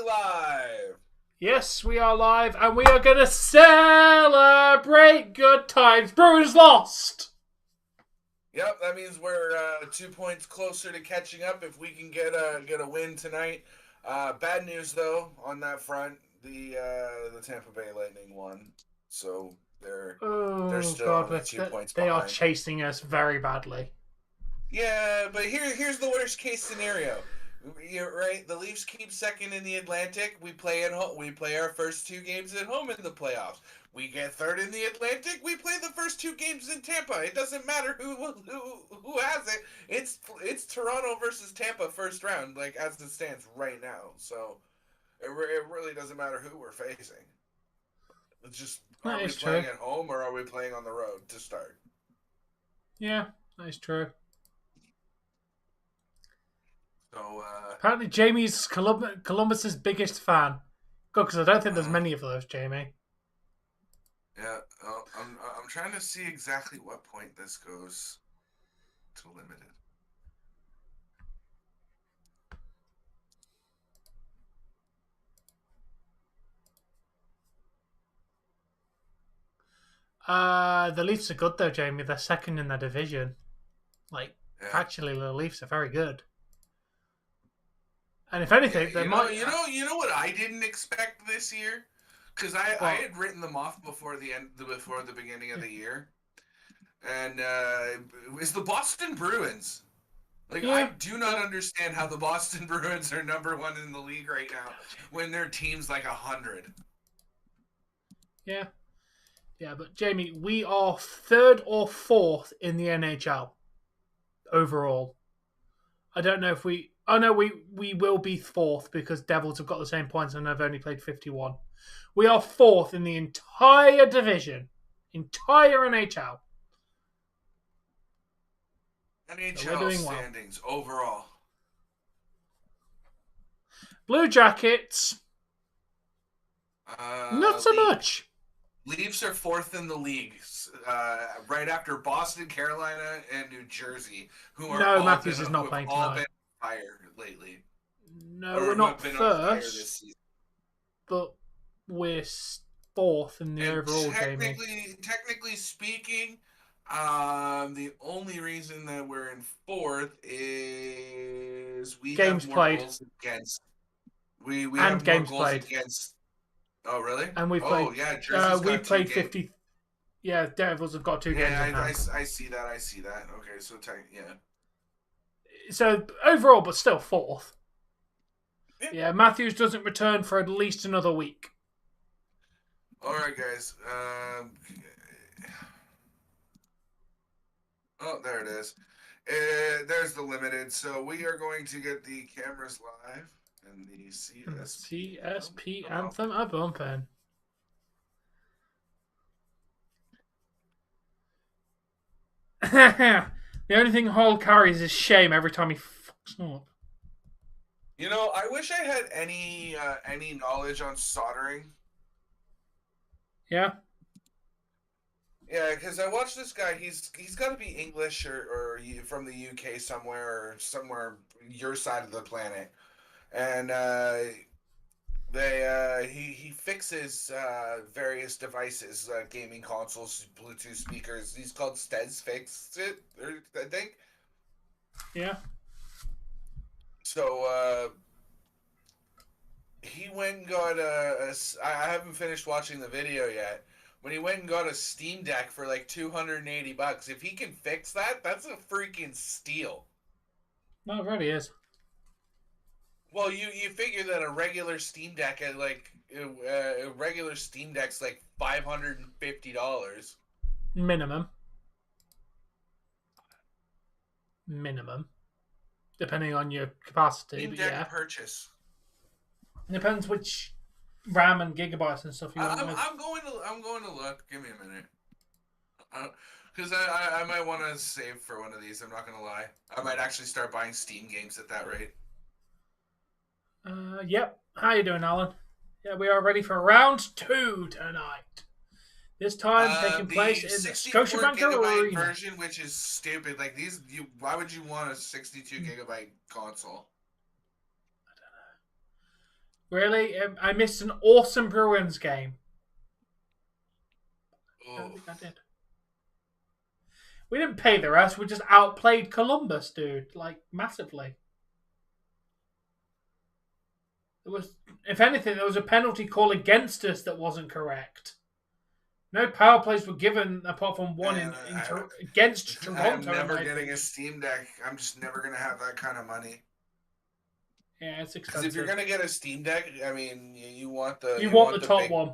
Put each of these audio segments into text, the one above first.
live? Yes, we are live, and we are going to celebrate good times. Bruins lost! Yep, that means we're 2 points closer to catching up if we can get a win tonight. Bad news though on that front, the Tampa Bay Lightning won, so they're still only 2 points They are behind. chasing us very badly. Yeah, but here's the worst case scenario. You're right. The Leafs keep second in the Atlantic. We play at home. We play our first 2 games at home in the playoffs. We get third in the Atlantic. We play the first 2 games in Tampa. It doesn't matter who has it. It's Toronto versus Tampa first round, like as it stands right now. So it really doesn't matter who we're facing. It's just are we playing at home or are we playing on the road to start? Yeah, that is true. So apparently Jamie's Columbus's biggest fan. Good, because I don't think there's many of those, Jamie. Yeah, I'm trying to see exactly what point this goes to limited. The Leafs are good though, Jamie. They're second in their division. Actually, the Leafs are very good. And if anything, they might. You know what I didn't expect this year, because I had written them off before the beginning of the year, and it was the Boston Bruins. I do not understand how the Boston Bruins are number 1 in the league right now when their team's like 100. Yeah, but Jamie, we are 3rd or 4th in the NHL overall. I don't know if we. Oh no, we will be 4th because Devils have got the same points and have only played 51. We are 4th in the entire division, entire NHL. NHL standings overall. Blue Jackets, not so much. Leafs are 4th in the league, right after Boston, Carolina, and New Jersey, who are Matthews is not playing tonight. Been fire lately. No, we're not first, but we're 4th in the overall game. Technically speaking, the only reason that we're in 4th is we games have more played goals against. We and have games more goals played against. Oh really? And we played. Oh yeah, Jersey's we got played 50. Games. Yeah, Devils have got 2 games. Yeah, I see that. Okay, so yeah. So overall, but still 4th. Yeah, Matthews doesn't return for at least another week. All right, guys. Oh, there it is. There's the limited. So we are going to get the cameras live and the CSP anthem a bumping. The only thing Hall carries is shame every time he fucks up. You know, I wish I had any knowledge on soldering. Yeah. Yeah, because I watched this guy. He's got to be English or from the UK somewhere your side of the planet, and he fixes various devices, gaming consoles, Bluetooth speakers. He's called Stez Fixed It, I think. Yeah. So he went and got I haven't finished watching the video yet. When he went and got a Steam Deck for like $280, if he can fix that, that's a freaking steal. No, it really is. Well, you figure that a regular Steam Deck at a regular Steam Deck's like $550 minimum, depending on your capacity. Steam Deck purchase depends which RAM and gigabytes and stuff you want. I'm going to look. Give me a minute, because I might want to save for one of these. I'm not gonna lie. I might actually start buying Steam games at that rate. Yep. How you doing, Alan? Yeah, we are ready for round 2 tonight. This time taking place in the Scotiabank Arena version, which is stupid. Like why would you want a 62 gigabyte console? Really? I missed an awesome Bruins game. I don't Oh. think I did. We didn't pay the rest. We just outplayed Columbus, dude. Like, massively. It was, if anything, there was a penalty call against us that wasn't correct. No power plays were given apart from one against I'm Toronto. never getting a Steam Deck. I'm just never going to have that kind of money. Yeah, it's Because expensive. if you're going to get a Steam Deck, I mean, you want the... You want the top big, one.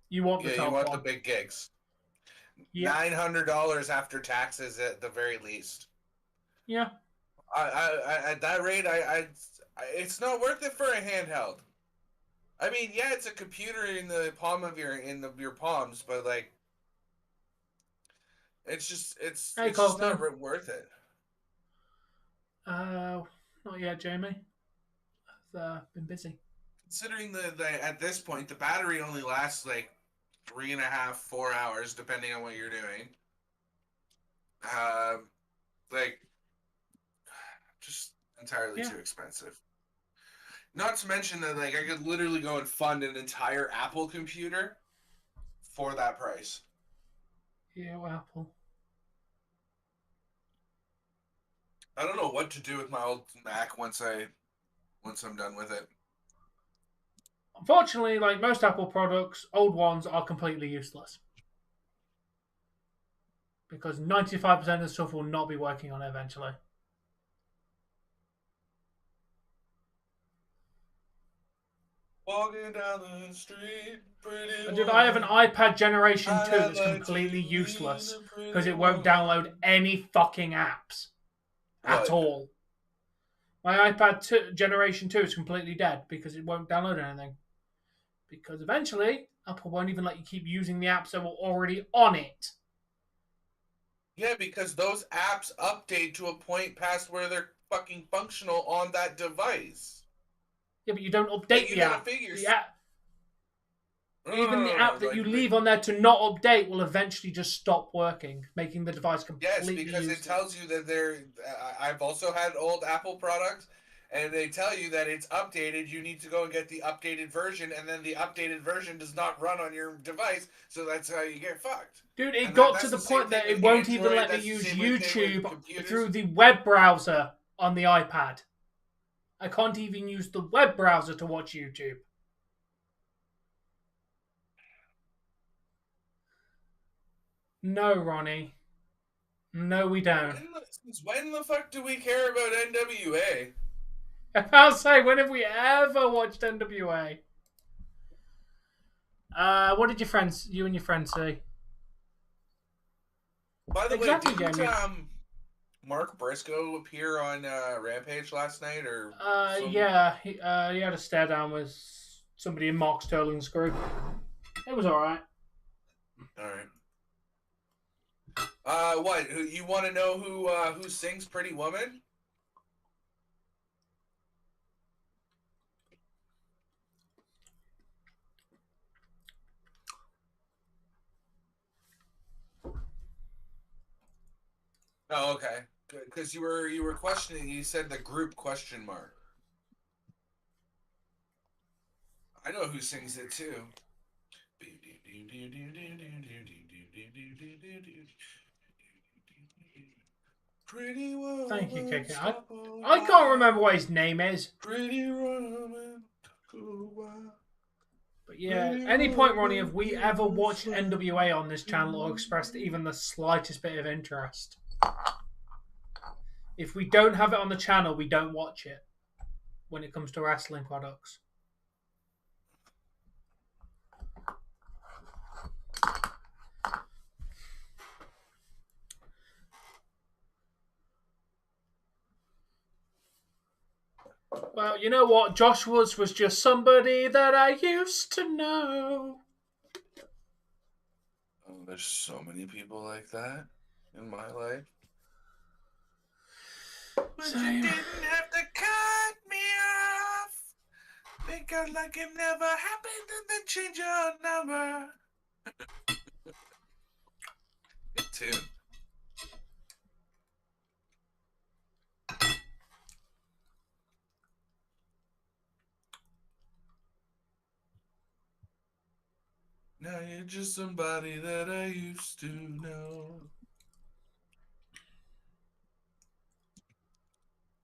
You want the top one. you want the big gigs. Yeah. $900 after taxes at the very least. Yeah. I at that rate, it's not worth it for a handheld. I mean, yeah, it's a computer in the palm of your palms, but like, it's just just not worth it. Not yet, Jamie. I've been busy. Considering the at this point, the battery only lasts like 3.5, 4 hours, depending on what you're doing. Like, just entirely too expensive. Not to mention that, like, I could literally go and fund an entire Apple computer for that price. Yeah, well, Apple. I don't know what to do with my old Mac once I'm done with it. Unfortunately, like most Apple products, old ones are completely useless. Because 95% of the stuff will not be working on it eventually. Walking down the street, pretty Dude, I have an iPad Generation 2 that's completely useless because it won't download any fucking apps at all. My iPad Generation 2 is completely dead because it won't download anything. Because eventually, Apple won't even let you keep using the apps that were already on it. Yeah, because those apps update to a point past where they're fucking functional on that device. Yeah, but you don't update the app. Even the app that you leave on there to not update will eventually just stop working, making the device completely because useless. it tells you that I've also had old Apple products, and they tell you that it's updated. You need to go and get the updated version, and then the updated version does not run on your device, so that's how you get fucked. Dude, it got to the point that it won't even let me use YouTube through the web browser on the iPad. I can't even use the web browser to watch YouTube. No, Ronnie. No, we don't. Since when the fuck do we care about NWA? I'll say, when have we ever watched NWA? What did you and your friends see? By the way, didn't Mark Briscoe appear on Rampage last night? Or yeah, he had a stare down with somebody in Mark Sterling's group. It was all right. All right. What? You want to know who sings "Pretty Woman"? Oh, okay. Because you were questioning. You said the group question mark. I know who sings it too. Pretty woman. Thank you, Kiki. I can't remember what his name is. Pretty woman. But yeah, any point, Ronnie, have we ever watched NWA on this channel or expressed even the slightest bit of interest? If we don't have it on the channel, we don't watch it when it comes to wrestling products. Well, you know what? Josh Woods was just somebody that I used to know. Oh, there's so many people like that in my life. But you didn't have to cut me off. Make it like it never happened and then change your number. Good tune. you're just somebody that I used to know.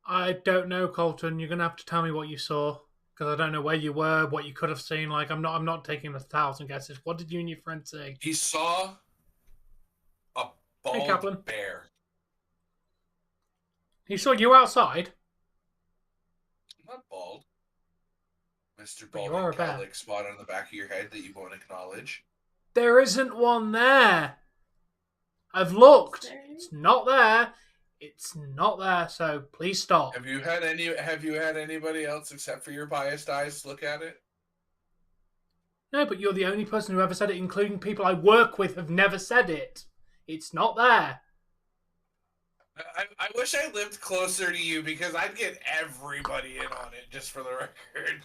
I don't know, Colton. You're gonna have to tell me what you saw because I don't know where you were, what you could have seen. Like, I'm not taking 1,000 guesses. What did you and your friend see? He saw a Hey, bald Kaplan. bear. He saw you outside. I'm not bald. Mr. But you Balding are a bear. cowlick spot on the back of your head that you won't acknowledge. There isn't one there. I've looked. It's not there. It's not there. So please stop. Have you had anybody else except for your biased eyes look at it? No, but you're the only person who ever said it, including people I work with have never said it. It's not there. I wish I lived closer to you because I'd get everybody in on it, just for the record.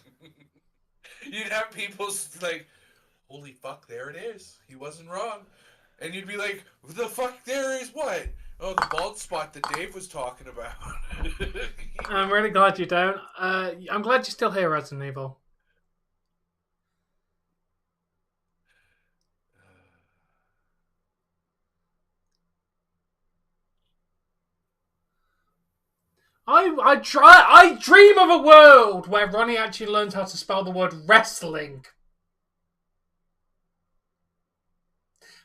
You'd have people like, holy fuck, there it is. He wasn't wrong. And you'd be like, the fuck, there is what? Oh, the bald spot that Dave was talking about. I'm really glad you don't. I'm glad you're still here, Resident Evil. I dream of a world where Ronnie actually learns how to spell the word wrestling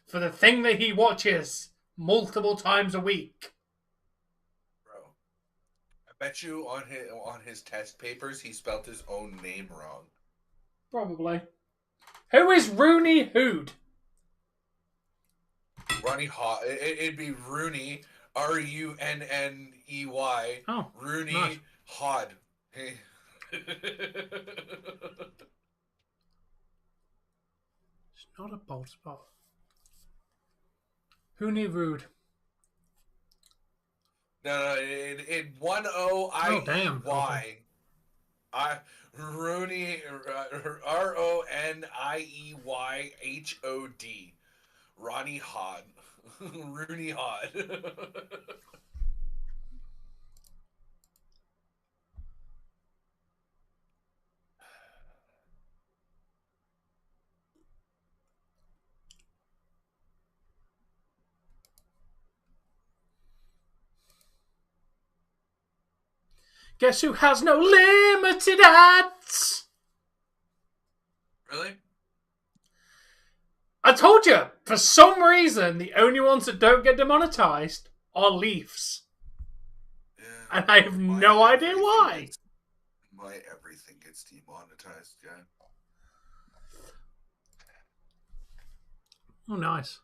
for the thing that he watches multiple times a week. Bro, I bet you on his test papers he spelt his own name wrong. Probably. Who is Rooney Hood? Ronnie Hod. It'd be Rooney, Runney. Oh, Rooney nice. Hod. It's not a bold spot. Rooney Rude. No, in 1-O-I-E-Y. Rooney, Ronieyhod. Ronnie Hod. Rooney Hod. Guess who has no limited ads? Really? I told you, for some reason, the only ones that don't get demonetized are Leafs. Yeah, And I have no idea why. Why everything gets demonetized, yeah. Oh, nice.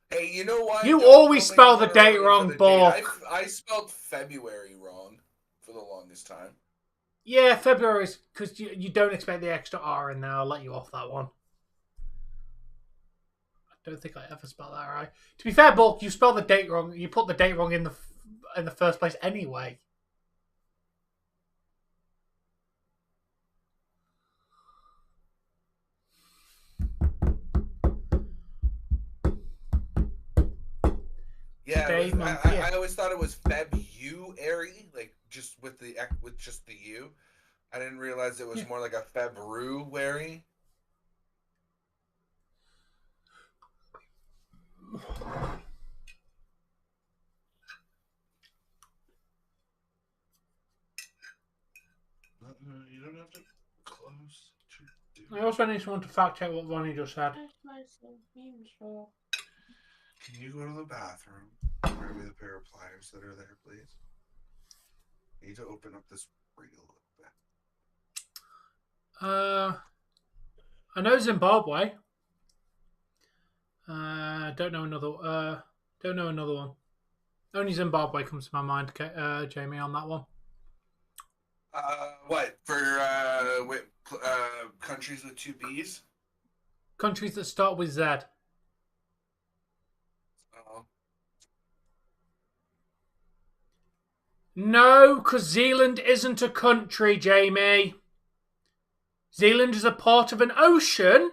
Hey, you know what? You always spell the date wrong, Bork. I spelled February wrong for the longest time. Yeah, February is because you don't expect the extra R in there. I'll let you off that one. I don't think I ever spelled that right. To be fair, Bork, you spelled the date wrong. You put the date wrong in the first place anyway. Yeah, Day, month, year. I always thought it was February, like just with just the U. I didn't realize it was more like a February. You don't have to close to do. I also need someone to fact check what Ronnie just said. Can you go to the bathroom? Grab me the pair of pliers that are there, please. I need to open up this reel a little bit. I know Zimbabwe. Don't know another. Don't know another one. Only Zimbabwe comes to my mind, Jamie, on that one. What for? Countries with two B's? Countries that start with Z. No, because Zealand isn't a country, Jamie. Zealand is a part of an ocean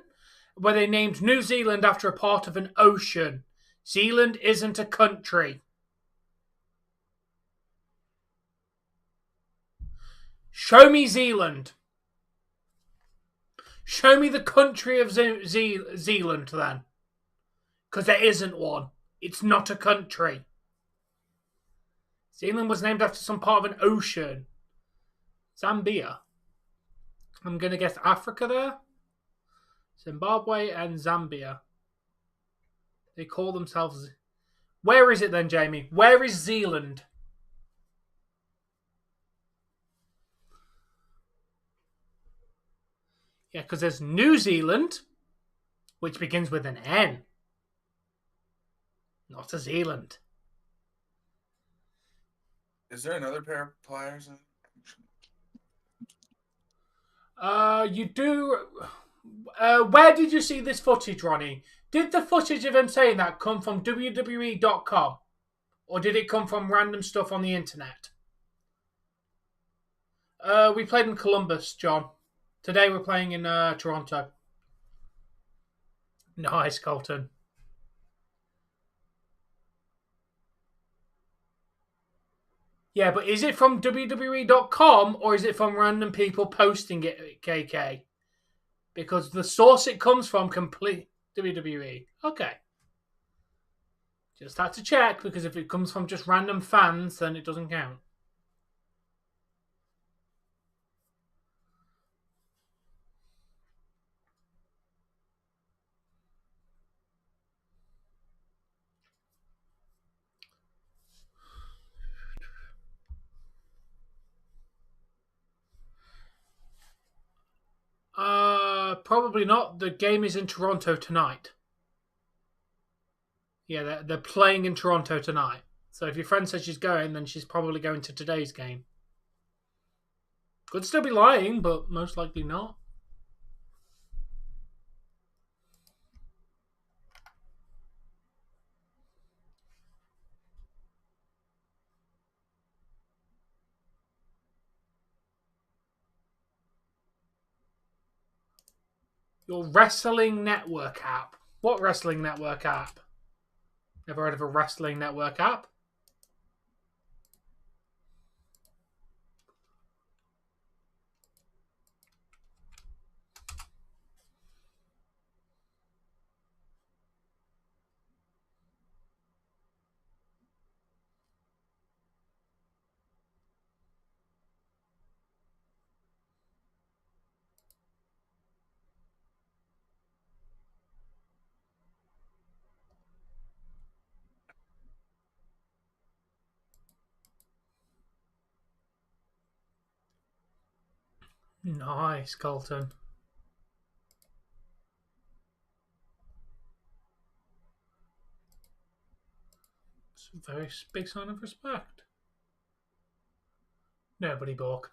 where they named New Zealand after a part of an ocean. Zealand isn't a country. Show me Zealand. Show me the country of Zealand then. Because there isn't one. It's not a country. Zealand was named after some part of an ocean. Zambia. I'm going to guess Africa there. Zimbabwe and Zambia. They call themselves... Where is it then, Jamie? Where is Zealand? Yeah, because there's New Zealand, which begins with an N. Not a Zealand. Is there another pair of pliers? You do... where did you see this footage, Ronnie? Did the footage of him saying that come from WWE.com? Or did it come from random stuff on the internet? We played in Columbus, John. Today we're playing in Toronto. Nice, Colton. Yeah, but is it from WWE.com or is it from random people posting it, KK? Because the source it comes from, complete WWE. Okay. Just had to check, because if it comes from just random fans, then it doesn't count. Probably not. The game is in Toronto tonight. Yeah, they're playing in Toronto tonight. So if your friend says she's going, then she's probably going to today's game. Could still be lying, but most likely not. Your Wrestling Network app. What Wrestling Network app? Never heard of a Wrestling Network app? Nice, Colton. It's a very big sign of respect. Nobody balk.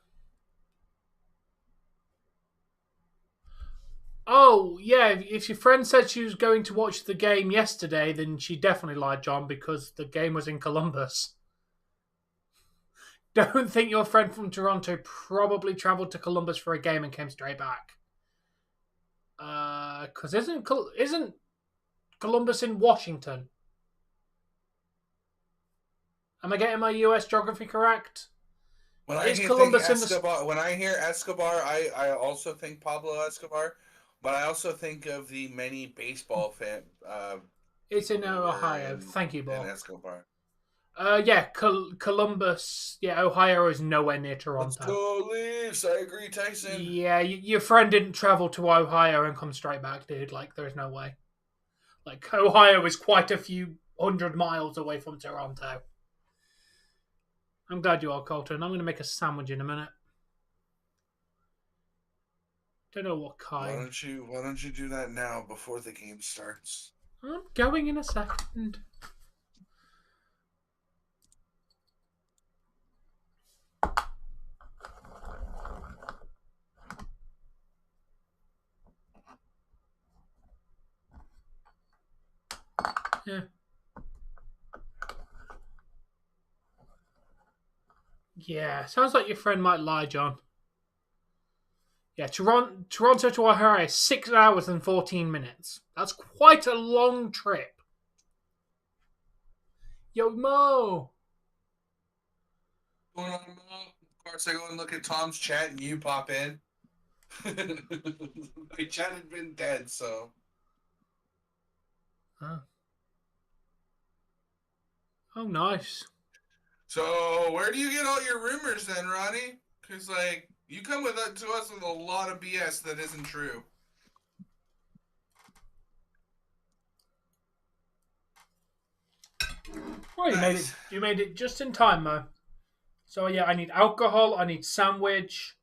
Oh, yeah, if your friend said she was going to watch the game yesterday, then she definitely lied, John, because the game was in Columbus. Don't think your friend from Toronto probably travelled to Columbus for a game and came straight back. Because isn't Columbus in Washington? Am I getting my US geography correct? When I hear Escobar, I also think Pablo Escobar, but I also think of the many baseball fan. It's in Ohio. Thank you, Bob. Escobar. Yeah, Columbus. Yeah, Ohio is nowhere near Toronto. Let's go Leafs. I agree, Tyson. Yeah, your friend didn't travel to Ohio and come straight back, dude. Like, there's no way. Like, Ohio is quite a few 100 miles away from Toronto. I'm glad you are, Colton. I'm going to make a sandwich in a minute. Don't know what kind. Why don't you do that now before the game starts? I'm going in a second. Yeah. Yeah, sounds like your friend might lie, John. Yeah, Toronto to Ohio is 6 hours and 14 minutes. That's quite a long trip. Yo, Mo! What's going on, Mo? Of course, I go and look at Tom's chat and you pop in. My chat had been dead, so. Oh, nice. So where do you get all your rumors then, Ronnie? Because like you come with to us with a lot of BS that isn't true. Well, Nice. you made it just in time, Mo. So yeah, I need alcohol, I need sandwich,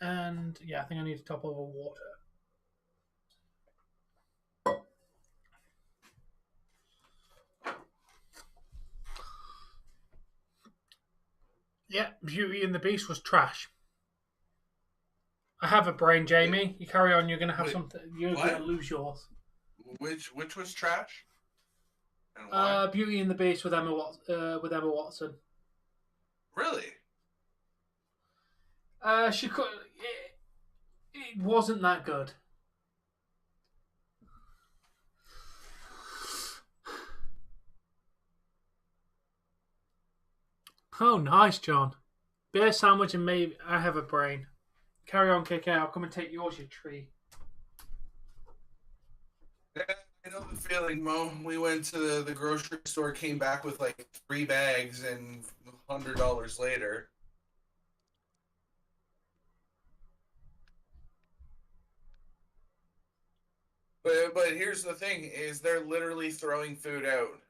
and yeah, I think I need a top of water. Yeah, Beauty and the Beast was trash. I have a brain, Jamie. You carry on. You're gonna have Wait, something. You're what? gonna lose yours. Which was trash? And why? Beauty and the Beast with with Emma Watson. Really? She could. It wasn't that good. Oh, nice, John. Beer sandwich and maybe I have a brain. Carry on, KK. I'll come and take yours, you tree. Yeah, I know the feeling, Mo. We went to the grocery store, came back with like 3 bags, and $100 later. But here's the thing: is they're literally throwing food out.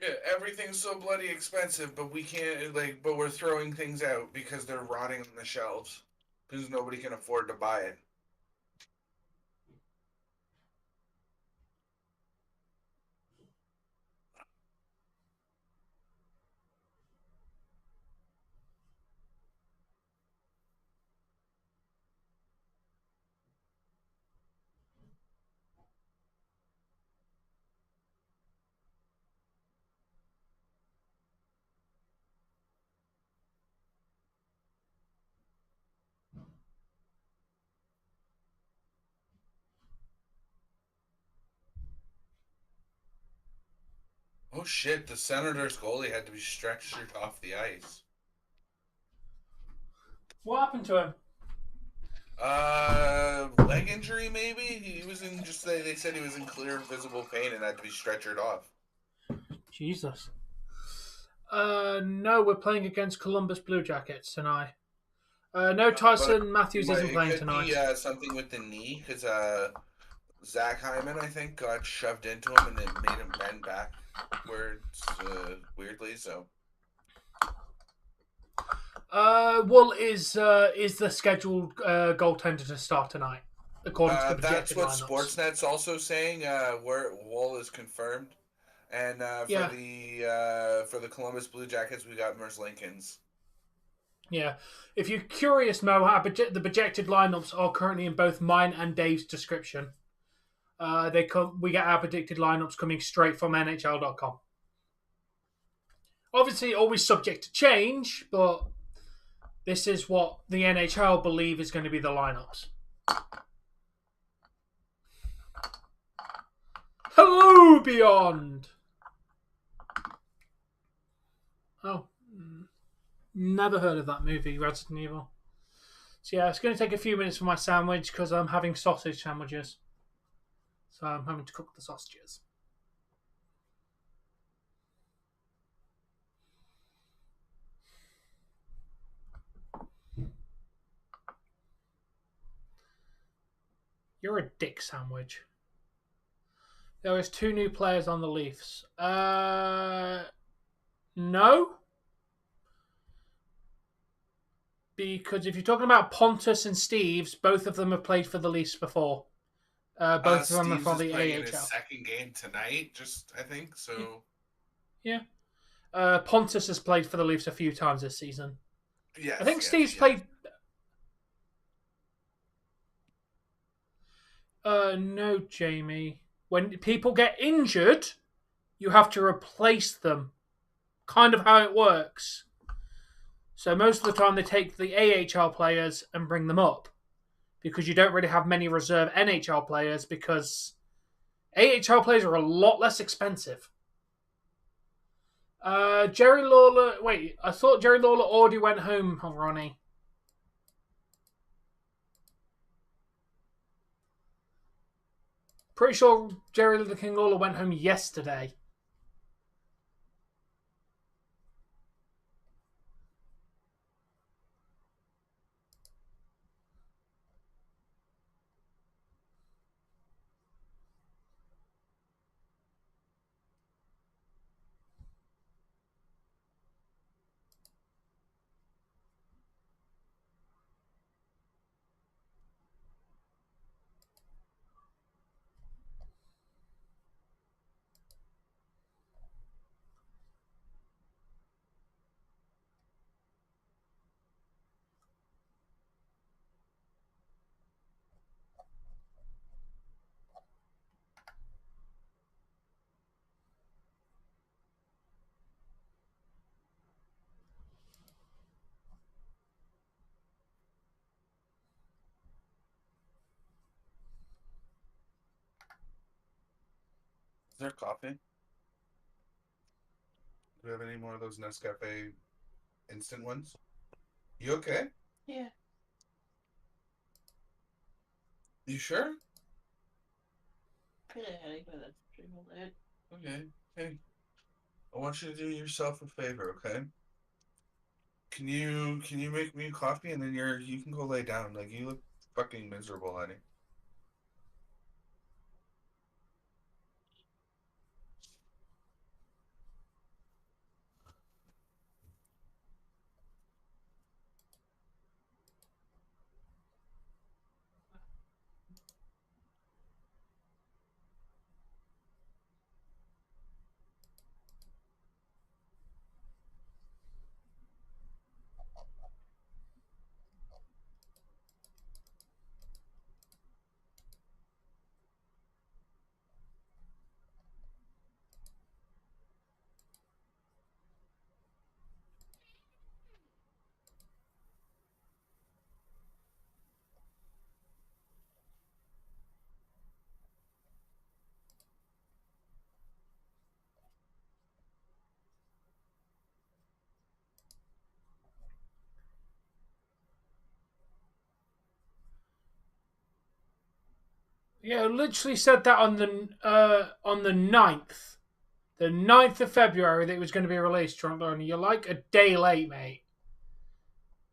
Yeah, everything's so bloody expensive, but we can't but we're throwing things out because they're rotting on the shelves because nobody can afford to buy it. Oh shit! The Senators goalie had to be stretchered off the ice. What happened to him? Leg injury maybe. He was in just they said he was in clear visible pain and had to be stretchered off. Jesus. No, we're playing against Columbus Blue Jackets tonight. No, Tyson Matthews isn't playing tonight. Be something with the knee because Zach Hyman I think got shoved into him and it made him bend backwards weirdly. So. Woll is the scheduled goaltender to start tonight, according to the projected that's what lineups. Sportsnet's also saying. Where Woll is confirmed, and Yeah. For the Columbus Blue Jackets, we got Merzlikins. Yeah. If you're curious, Mo, the projected lineups are currently in both mine and Dave's description. We get our predicted lineups coming straight from NHL.com. Obviously, always subject to change, but this is what the NHL believe is going to be the lineups. Hello, Beyond! Oh, never heard of that movie, Resident Evil. So yeah, it's going to take a few minutes for my sandwich because I'm having sausage sandwiches. So I'm having to cook the sausages. You're a dick sandwich. There is 2 new players on the Leafs. No. Because if you're talking about Pontus and Steves, both of them have played for the Leafs before. Both of them are from the AHL. In his second game tonight, I think so. Yeah. Pontus has played for the Leafs a few times this season. Yes, I think Steve's played. No, Jamie. When people get injured, you have to replace them. Kind of how it works. So most of the time they take the AHL players and bring them up. Because you don't really have many reserve NHL players because AHL players are a lot less expensive. Jerry Lawler. Wait, I thought Jerry Lawler already went home, Ronnie. Pretty sure Jerry the King Lawler went home yesterday. Is there coffee? Do we have any more of those Nescafe instant ones? You okay? Yeah. You sure? Kind of headache, but that's pretty much it. Okay. Hey, I want you to do yourself a favor, okay? Can you make me coffee and then you can go lay down. Like, you look fucking miserable, honey. Yeah, I literally said that on the 9th. The 9th of February that it was going to be released, Toronto, and you're like a day late, mate.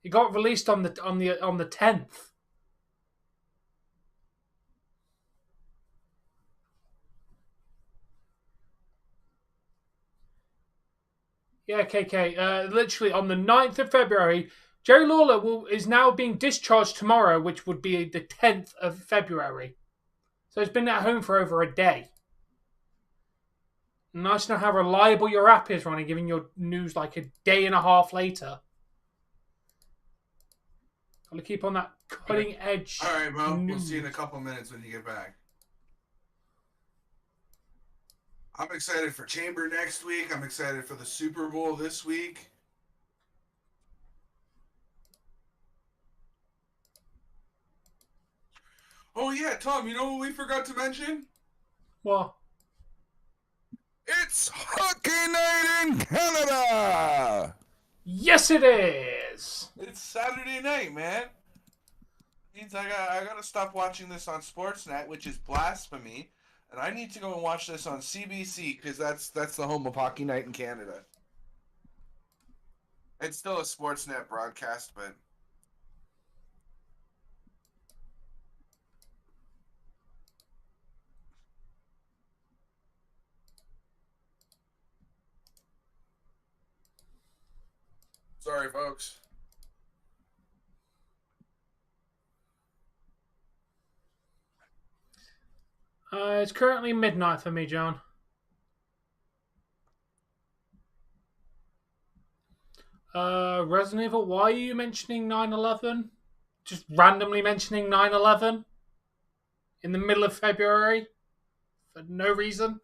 It got released on the 10th. Yeah, KK. Literally on the 9th of February, Jerry Lawler is now being discharged tomorrow, which would be the 10th of February. So it's been at home for over a day. Nice to know how reliable your app is, Ronnie, giving your news like a day and a half later. Got to keep on that cutting edge. All right, Mo. News. We'll see you in a couple minutes when you get back. I'm excited for Chamber next week. I'm excited for the Super Bowl this week. Oh, yeah, Tom, you know what we forgot to mention? What? It's Hockey Night in Canada! Yes, it is! It's Saturday night, man. Means I gotta stop watching this on Sportsnet, which is blasphemy, and I need to go and watch this on CBC because that's the home of Hockey Night in Canada. It's still a Sportsnet broadcast, but sorry, folks. It's currently midnight for me, John. Resident Evil, why are you mentioning 9/11? Just randomly mentioning 9/11 in the middle of February for no reason.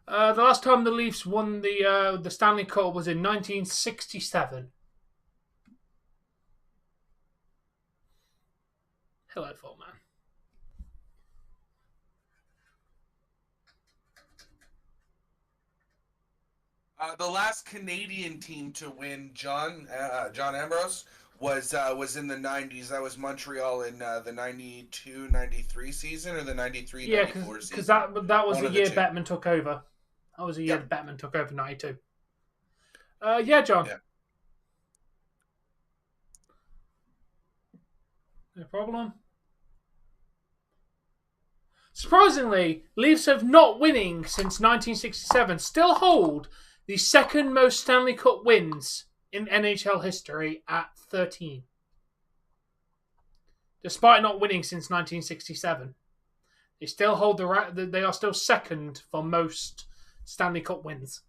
The last time the Leafs won the Stanley Cup was in 1967. Hello, Full Man. The last Canadian team to win, John Ambrose, was in the 90s. That was Montreal in the 92-93 season or the 93-94 Yeah, season. because that was One the of the year two. Bettman took over. That was the year Yep. that Bettman took over, 92. Yeah, John. Yeah. No problem. Surprisingly, Leafs have not winning since 1967 still hold the second most Stanley Cup wins in NHL history at 13. Despite not winning since 1967, they still hold they are still second for most Stanley Cup wins.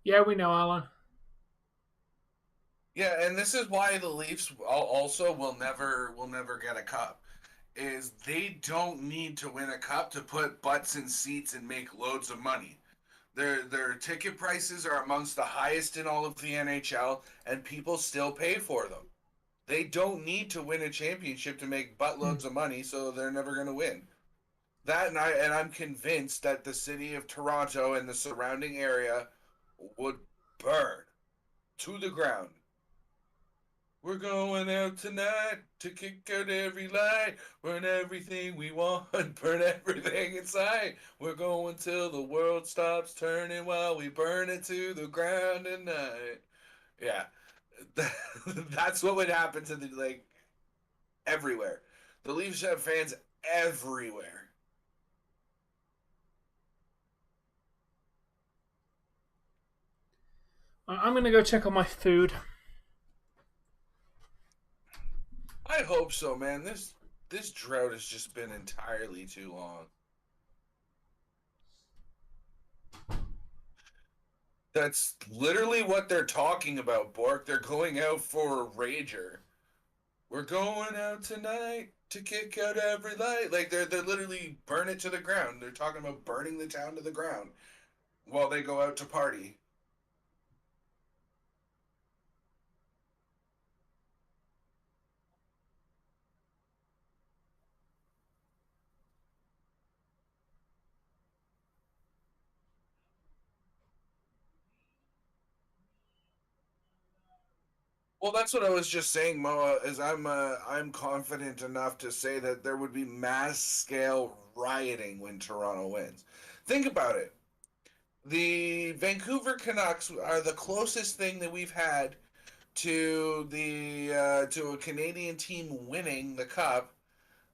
Yeah, we know, Alan. Yeah, and this is why the Leafs also will never get a cup. Is they don't need to win a cup to put butts in seats and make loads of money. Their ticket prices are amongst the highest in all of the NHL, and people still pay for them. They don't need to win a championship to make buttloads of money, so they're never going to win. I'm convinced that the city of Toronto and the surrounding area would burn to the ground. We're going out tonight to kick out every light, burn everything we want, burn everything inside. We're going till the world stops turning while we burn it to the ground tonight. Yeah, that's what would happen to the everywhere. The Leafs have fans everywhere. I'm going to go check on my food. I hope so, man. This drought has just been entirely too long. That's literally what they're talking about, Bork. They're going out for a rager. We're going out tonight to kick out every light. Like they're literally burn it to the ground. They're talking about burning the town to the ground while they go out to party. Well, that's what I was just saying, Moa. Is I'm confident enough to say that there would be mass scale rioting when Toronto wins. Think about it. The Vancouver Canucks are the closest thing that we've had to a Canadian team winning the cup.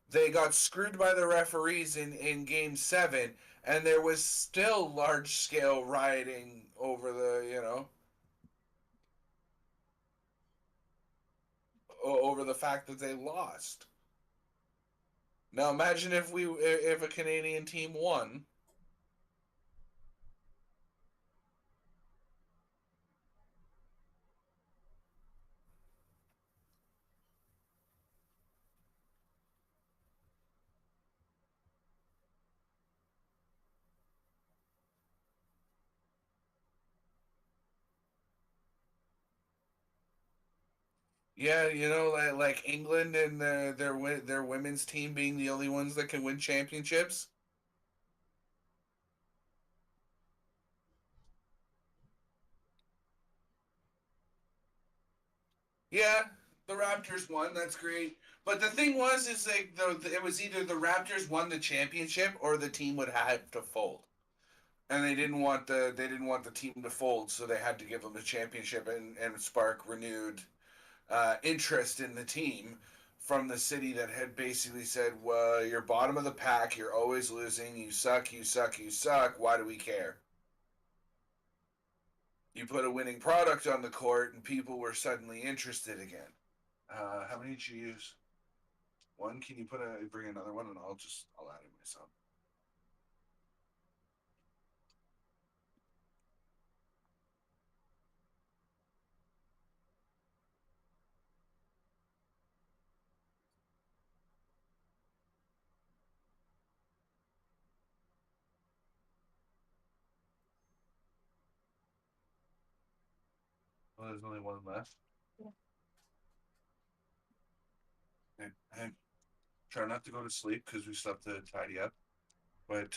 They got screwed by the referees in Game 7, and there was still large scale rioting over over the fact that they lost. Now imagine if a Canadian team won. Yeah, like England and their women's team being the only ones that can win championships. Yeah, the Raptors won. That's great. But the thing was, is like it was either the Raptors won the championship or the team would have to fold, and they didn't want the team to fold, so they had to give them the championship and spark renewed interest in the team from the city that had basically said, "Well, you're bottom of the pack. You're always losing. You suck. You suck. You suck. Why do we care?" You put a winning product on the court, and people were suddenly interested again. How many did you use? One? Can you bring another one, and I'll add it myself. Well, there's only one left. Yeah. Okay. I try not to go to sleep because we still have to tidy up. But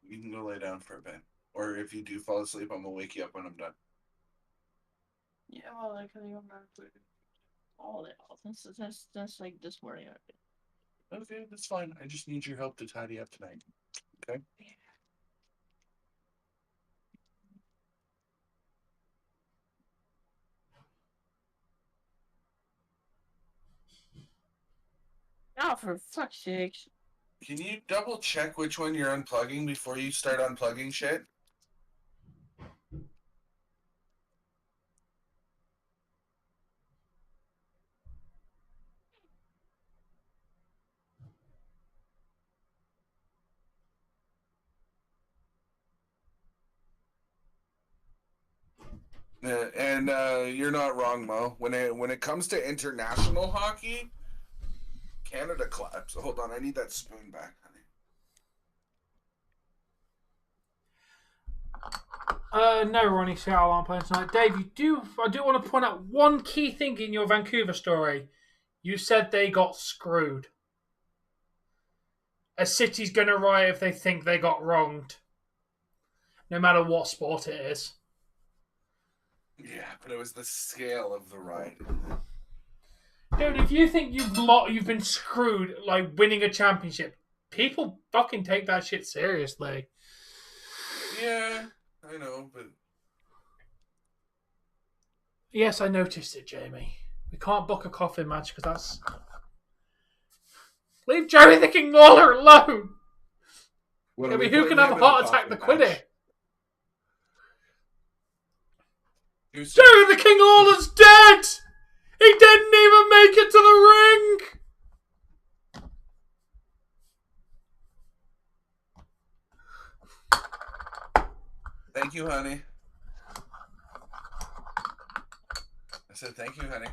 you can go lay down for a bit. Or if you do fall asleep, I'm going to wake you up when I'm done. Yeah, well, I couldn't even remember all that. That's like this morning. Okay, that's fine. I just need your help to tidy up tonight. Okay? Oh, for fuck's sakes. Can you double check which one you're unplugging before you start unplugging shit? And you're not wrong, Mo. When it comes to international hockey, Canada claps. Hold on, I need that spoon back, honey. No, Ronnie, Seattle aren't playing tonight. Dave, I do want to point out one key thing in your Vancouver story. You said they got screwed. A city's going to riot if they think they got wronged. No matter what sport it is. Yeah, but it was the scale of the ride. Dude, if you think you've been screwed, like winning a championship, people fucking take that shit seriously. Yeah, I know, but... Yes, I noticed it, Jamie. We can't book a coffin match because that's... Leave Jerry the King Lawler alone! What, I mean, who can have a heart attack? The Quidditch. Jerry the King Lawler's dead! He didn't even make it to the ring! Thank you, honey. I said thank you, honey.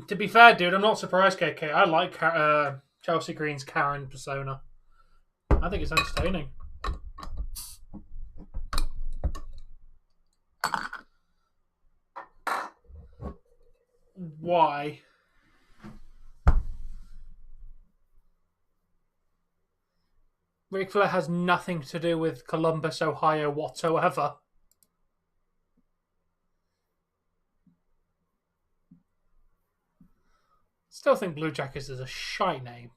To be fair, dude, I'm not surprised, KK. I like Chelsea Green's Karen persona. I think it's entertaining. Why? Ric Flair has nothing to do with Columbus, Ohio whatsoever. Still think Blue Jackets is a shite name.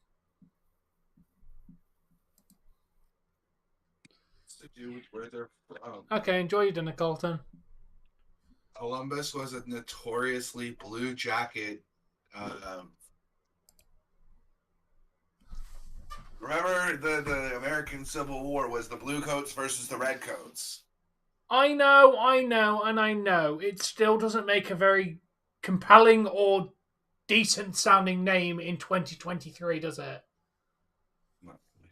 To do with where they're from. Okay, enjoy your dinner, Colton. Columbus was a notoriously blue jacket. Remember the American Civil War was the blue coats versus the red coats. I know. It still doesn't make a very compelling or decent sounding name in 2023, does it? Not really.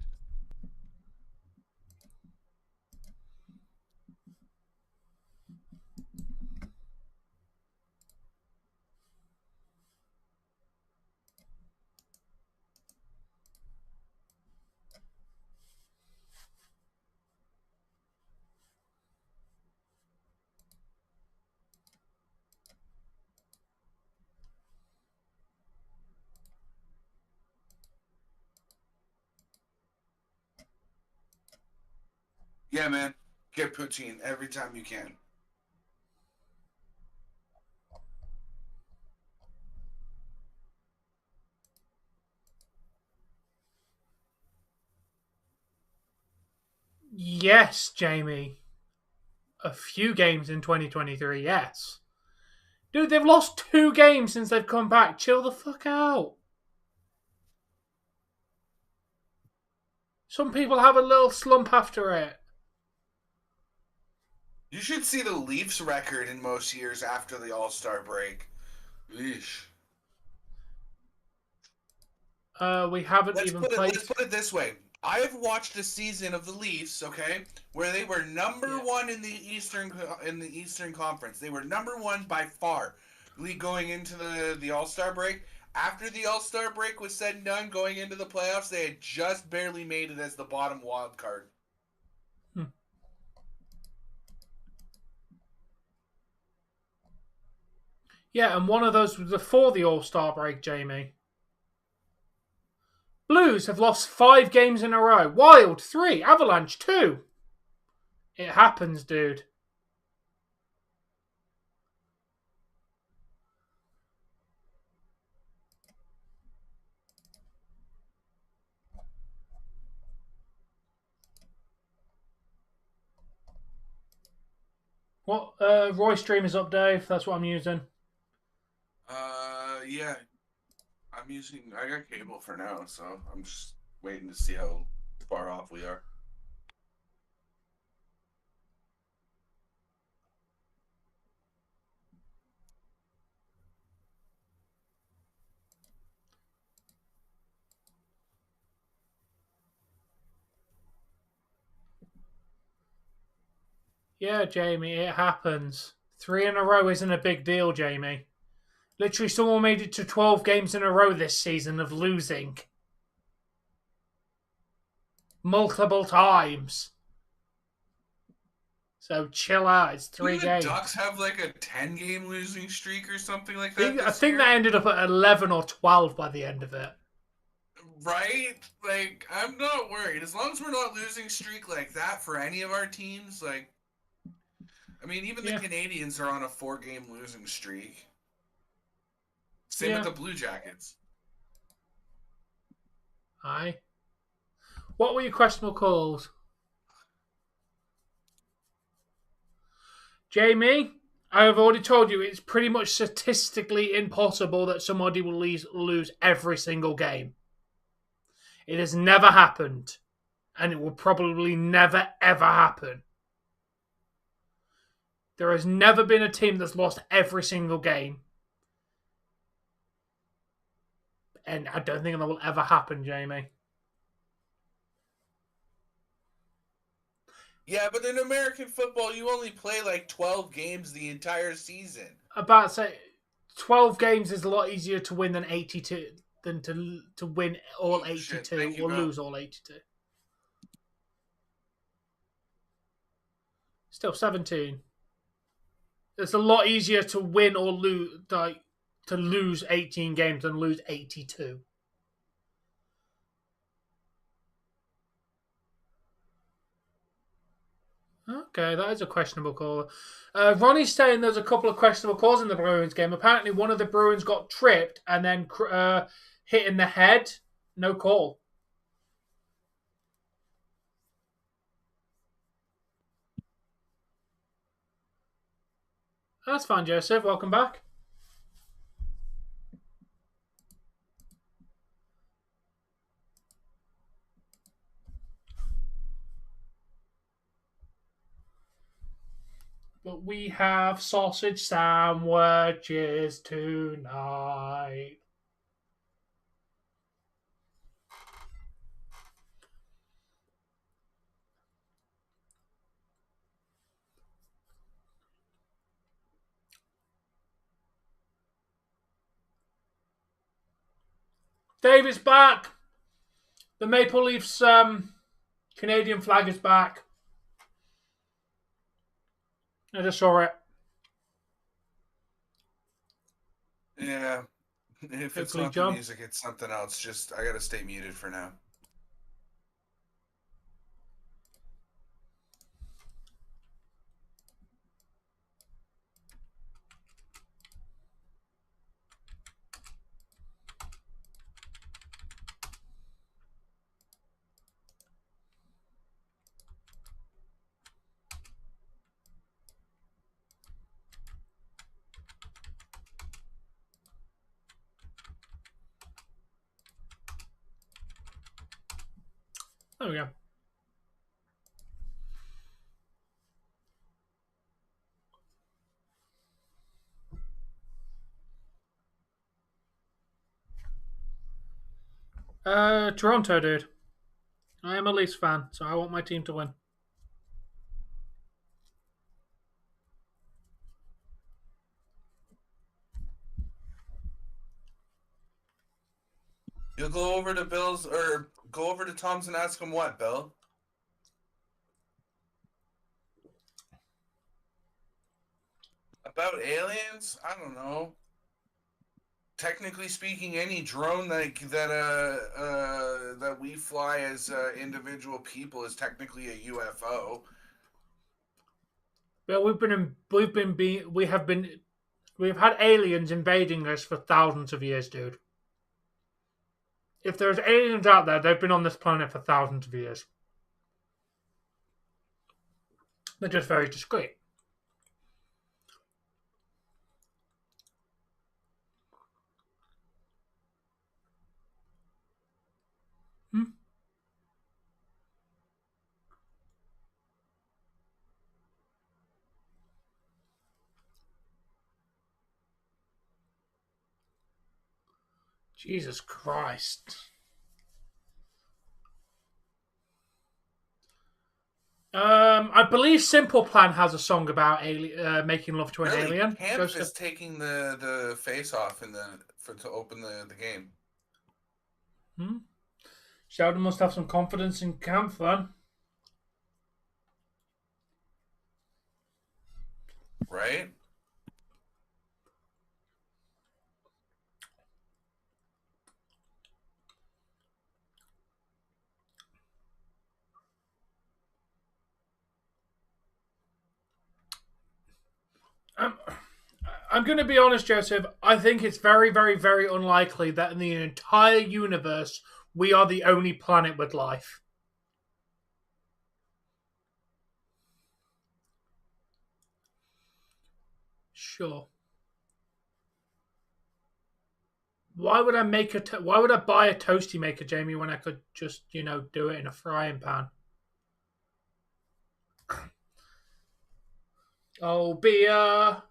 Yeah, man. Get poutine every time you can. Yes, Jamie. A few games in 2023, yes. Dude, they've lost 2 games since they've come back. Chill the fuck out. Some people have a little slump after it. You should see the Leafs record in most years after the All-Star break. Eesh. We haven't even played. Let's put it this way. I've watched a season of the Leafs, okay, where they were number one in the Eastern Conference. They were number one by far, going into the All-Star break. After the All-Star break was said and done, going into the playoffs, they had just barely made it as the bottom wild card. Yeah, and one of those was before the All-Star break, Jamie. Blues have lost 5 games in a row. Wild, 3. Avalanche, 2. It happens, dude. What? Roy Stream is up, Dave. That's what I'm using. Yeah. I got cable for now, so I'm just waiting to see how far off we are. Yeah, Jamie, it happens. 3 in a row isn't a big deal, Jamie. Literally, someone made it to 12 games in a row this season of losing. Multiple times. So chill out. It's 3 games. The Ducks have like a 10-game losing streak or something like that. I think that ended up at 11 or 12 by the end of it. Right? Like, I'm not worried. As long as we're not losing streak like that for any of our teams, like, I mean, even the Canadians are on a 4-game losing streak. Same with the Blue Jackets. Aye. What were your questionable calls? Jamie, I have already told you it's pretty much statistically impossible that somebody will lose every single game. It has never happened. And it will probably never, ever happen. There has never been a team that's lost every single game. And I don't think that will ever happen, Jamie. Yeah, but in American football, you only play like 12 games the entire season. About to say, 12 games is a lot easier to win than 82, than to win all 82 or lose all 82. Still 17. It's a lot easier to win or lose, like to lose 18 games than lose 82. Okay, that is a questionable call. Ronnie's saying there's a couple of questionable calls in the Bruins game. Apparently, one of the Bruins got tripped and then hit in the head. No call. That's fine, Joseph. Welcome back. But we have sausage sandwiches tonight. Dave is back. The Maple Leafs Canadian flag is back. I just saw it. Yeah. If it's not the music, it's something else. Just, I gotta stay muted for now. There we go. Toronto, dude. I am a Leafs fan, so I want my team to win. You'll go over to Bill's or go over to Tom's and ask him what, Bill? About aliens? I don't know. Technically speaking, any drone that we fly as individual people is technically a UFO. Well, we've had aliens invading us for thousands of years, dude. If there's aliens out there, they've been on this planet for thousands of years. They're just very discreet. Jesus Christ. I believe Simple Plan has a song about making love to an alien. Camp is taking the face off to open the game. Sheldon must have some confidence in Camp then. Right? I'm going to be honest, Joseph. I think it's very, very, very unlikely that in the entire universe we are the only planet with life. Sure. Why would I why would I buy a toasty maker, Jamie, when I could just, do it in a frying pan? Oh, beer.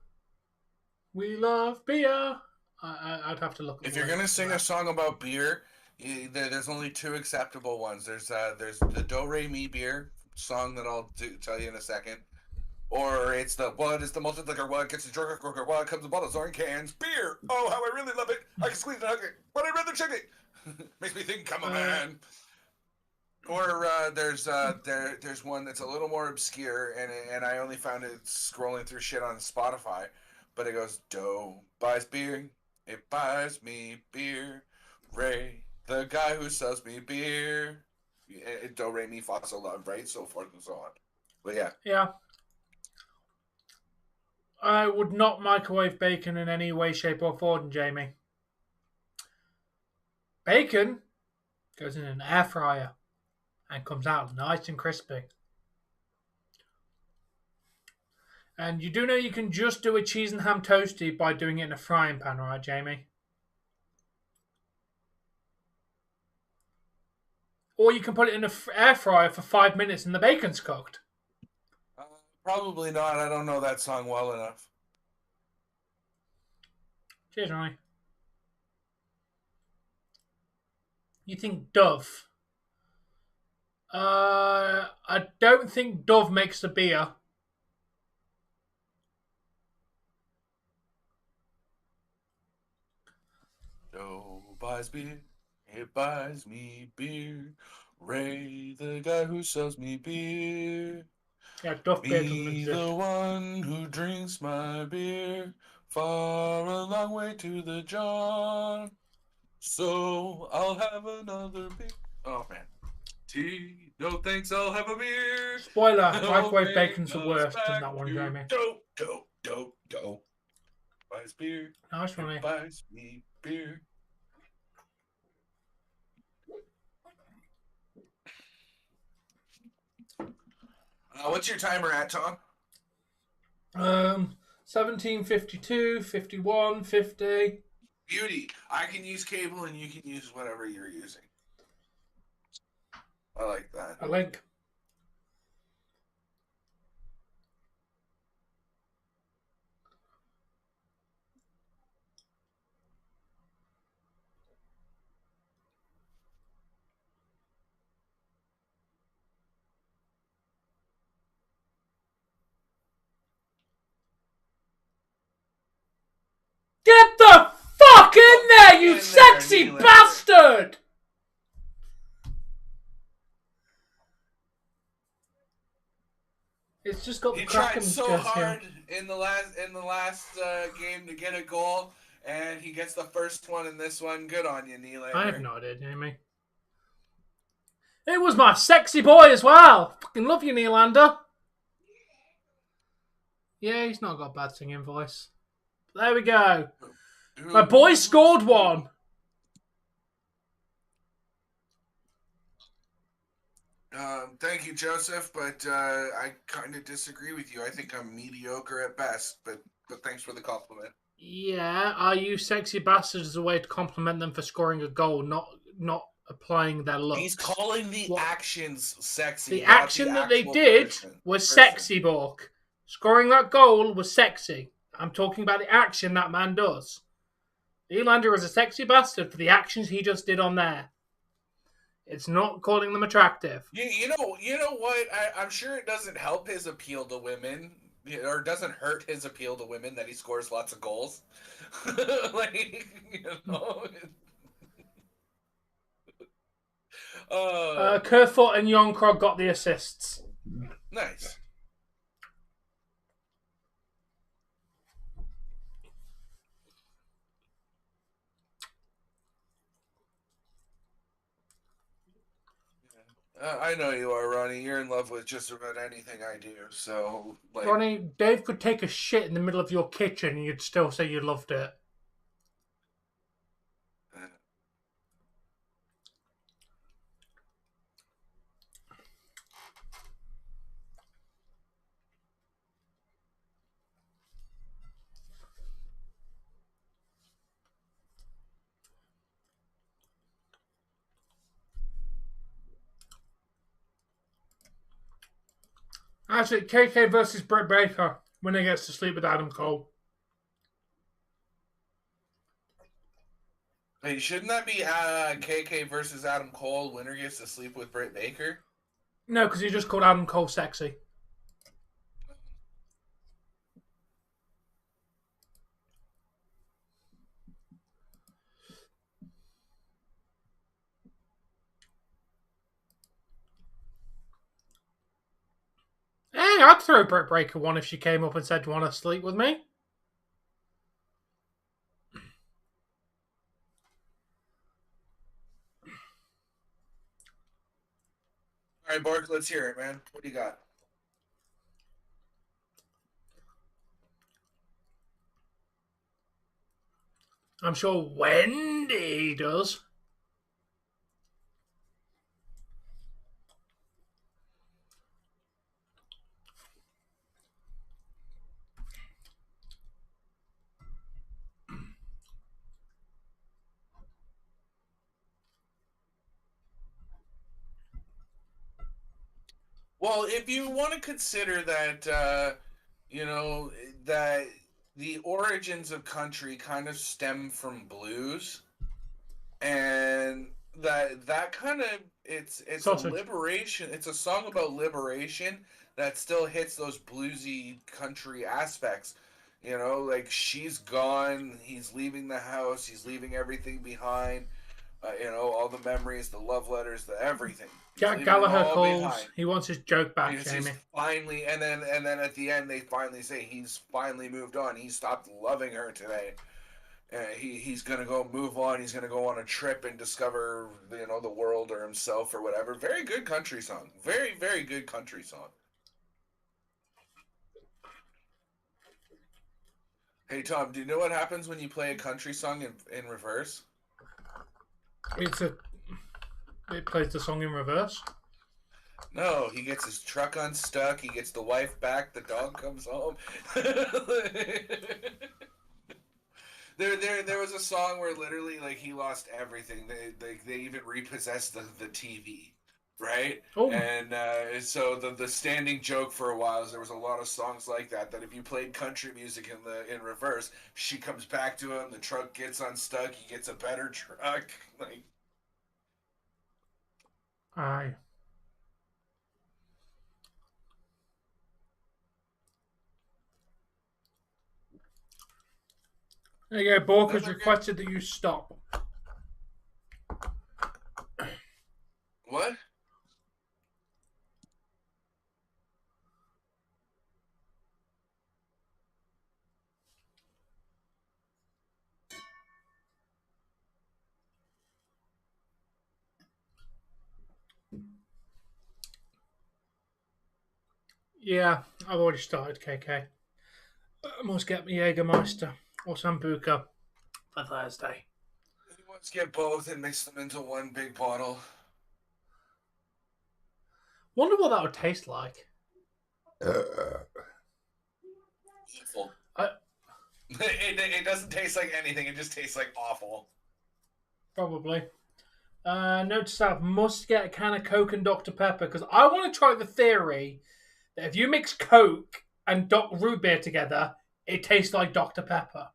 We love beer. I'd have to look at If you're gonna sing a song about beer, there's only two acceptable ones. There's the Do Re Mi beer song that I'll tell you in a second, or it's the what is the multi liquor, what gets the drunk quicker, what comes in bottles or in cans, beer. Oh, how I really love it! I can squeeze and hug it, but I'd rather chug it. Makes me think, come on, man. Or there's one that's a little more obscure, and I only found it scrolling through shit on Spotify, but it goes, Doe buys beer, it buys me beer, Ray, the guy who sells me beer, Do Re Mi Fa Sol La, right, so forth and so on. But yeah. Yeah. I would not microwave bacon in any way, shape, or form, Jamie. Bacon goes in an air fryer and comes out nice and crispy. And you do know you can just do a cheese and ham toasty by doing it in a frying pan, right, Jamie? Or you can put it in an air fryer for 5 minutes and the bacon's cooked. Probably not. I don't know that song well enough. Cheers, Ronnie. You think Dove? I don't think Dove makes the beer. Doe buys beer, it buys me beer. Ray, the guy who sells me beer. Yeah, Dove beer doesn't Be exist. the one who drinks my beer. Far a long way to the John. So I'll have another beer. Oh man. Tea, no thanks, I'll have a beer. Spoiler, microwave bacon's the worst in that one, Jamie. Doe. Buys beer. Nice, Ronnie. Buys me beer. What's your timer at, Tom? 1752, 51, 50. Beauty. I can use cable and you can use whatever you're using. I like that. A link. you in there, sexy Nylander. bastard! It's just got the He crack tried and so just hard in the last game to get a goal, and he gets the first one in this one. Good on you, Nylander. I have no idea, Jamie. It was my sexy boy as well. Fucking love you, Nylander. Yeah, he's not got a bad singing voice. There we go. My boy scored one. Thank you, Joseph, but I kind of disagree with you. I think I'm mediocre at best, but thanks for the compliment. Yeah, are you sexy bastards as a way to compliment them for scoring a goal, not applying their looks? He's calling the actions sexy. The not action the that they actual did person. was sexy, Bork. Scoring that goal was sexy. I'm talking about the action that man does. Nylander is a sexy bastard for the actions he just did on there. It's not calling them attractive. You know what? I'm sure it doesn't help his appeal to women, or doesn't hurt his appeal to women that he scores lots of goals. Like, you know. Kerfoot and Yonkro got the assists. Nice. I know you are, Ronnie. You're in love with just about anything I do. So, like, Ronnie, Dave could take a shit in the middle of your kitchen and you'd still say you loved it. Actually, KK versus Britt Baker when he gets to sleep with Adam Cole. hey, shouldn't that be KK versus Adam Cole? Winner gets to sleep with Britt Baker. No, because he just called Adam Cole sexy. Hey, I'd throw Britt Baker one if she came up and said, "Do you want to sleep with me?" All right, Bork, let's hear it, man. What do you got? I'm sure Wendy does. Well, if you want to consider that, that the origins of country kind of stem from blues, and that kind of it's Sausage. a liberation. It's a song about liberation that still hits those bluesy country aspects. You know, like she's gone, he's leaving the house, he's leaving everything behind. All the memories, the love letters, the everything. Jack Gallagher calls. He wants his joke back, He's Jamie. finally, and then at the end they finally say he's finally moved on. He stopped loving her today. He's gonna go move on. He's gonna go on a trip and discover the world or himself or whatever. Very good country song. Very, very good country song. Hey Tom, do you know what happens when you play a country song in reverse? It plays the song in reverse. No, he gets his truck unstuck. He gets the wife back. The dog comes home. There was a song where literally like he lost everything. They even repossessed the TV, right? Oh. And so the standing joke for a while is there was a lot of songs like that if you played country music in reverse, she comes back to him. The truck gets unstuck. He gets a better truck. Like. Aye. There you go. Bork has Another requested that you stop. What? Yeah, I've already started, KK. I must get my Jägermeister or Sambuca for Thursday. He wants to get both and mix them into one big bottle. Wonder what that would taste like. Awful. It doesn't taste like anything. It just tastes like awful. Probably. Note to self, must get a can of Coke and Dr. Pepper because I want to try the theory that if you mix Coke and root beer together, it tastes like Dr. Pepper.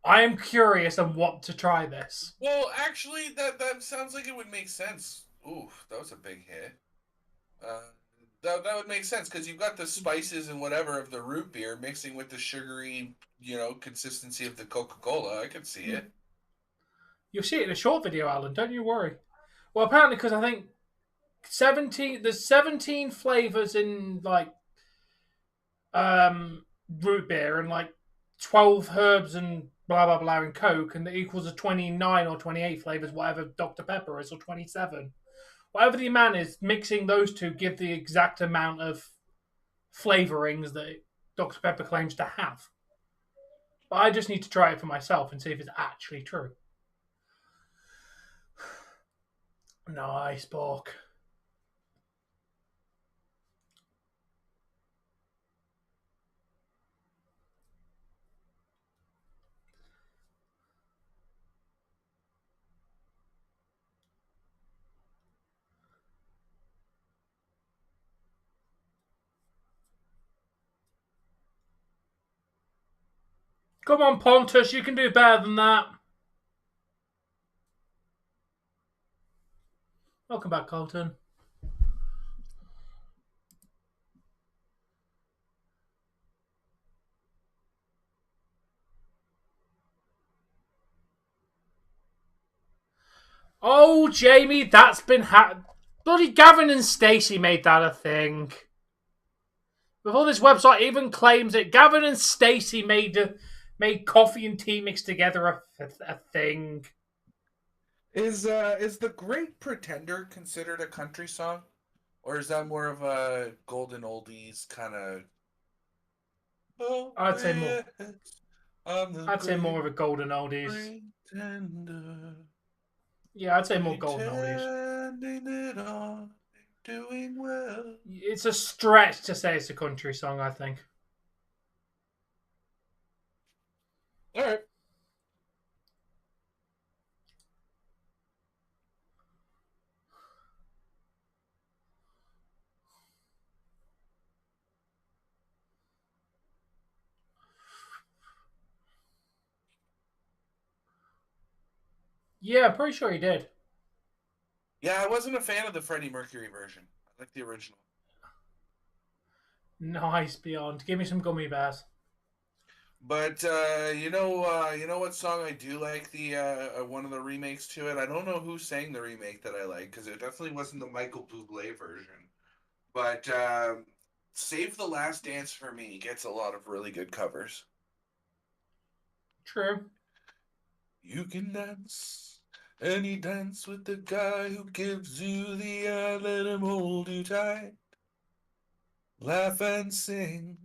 I am curious and want to try this. Well, actually, that sounds like it would make sense. Ooh, that was a big hit. That would make sense because you've got the spices and whatever of the root beer mixing with the sugary, consistency of the Coca-Cola. I could see it. You'll see it in a short video, Alan. Don't you worry. Well, apparently, because I think there's 17 flavors in root beer and 12 herbs and blah blah blah in Coke, and that equals a 29 or 28 flavors, whatever Dr. Pepper is, or 27. Whatever the amount is, mixing those two give the exact amount of flavorings that Dr. Pepper claims to have. But I just need to try it for myself and see if it's actually true. Nice, Bork. Come on, Pontus, you can do better than that. Welcome back, Colton. Oh, Jamie, that's been bloody Gavin and Stacey made that a thing. Before this website even claims it, Gavin and Stacey made coffee and tea mixed together a thing. Is the Great Pretender considered a country song, or is that more of a golden oldies kind of? Oh, I'd say more. yes, I'm the I'd say more of a Great golden oldies. Pretender. Yeah, I'd say more golden oldies. Pretending it all, doing well. It's a stretch to say it's a country song, I think. All right. Yeah, I'm pretty sure he did. Yeah, I wasn't a fan of the Freddie Mercury version. I like the original. Nice, Beyond. Give me some gummy bears. But you know what song I do like, the one of the remakes to it. I don't know who sang the remake that I like because it definitely wasn't the Michael Bublé version. But "Save the Last Dance" for me gets a lot of really good covers. True. You can dance any dance with the guy who gives you the eye, let him hold you tight. Laugh and sing.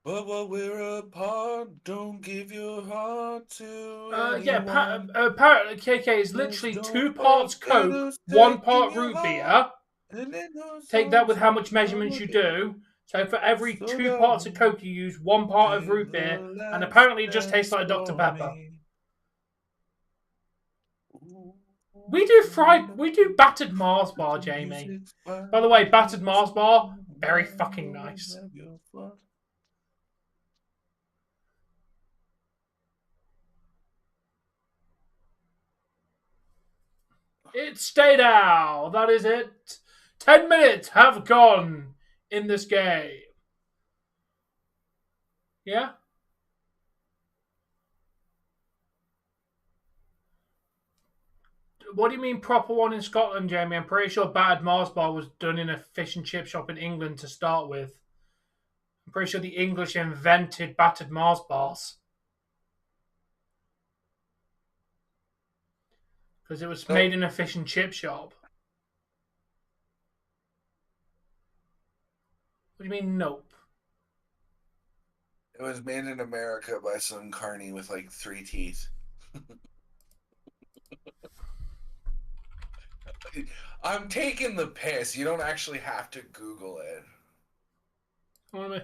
But while we're apart, don't give your heart to anyone. KK is literally 2 parts Coke, 1 part root beer. Take that with how much measurements you do. So for every 2 parts of Coke, you use 1 part of root beer, and apparently it just tastes like Dr. Pepper. We do battered Mars bar, Jamie. By the way, battered Mars bar, very fucking nice. It's stayed out. That is it. 10 minutes have gone in this game. Yeah. What do you mean proper one in Scotland, Jamie? I'm pretty sure battered Mars bar was done in a fish and chip shop in England to start with. I'm pretty sure the English invented battered Mars bars. Because it was made in a fish and chip shop. What do you mean, nope? It was made in America by some carny with like 3 teeth. I'm taking the piss. You don't actually have to Google it. What am I?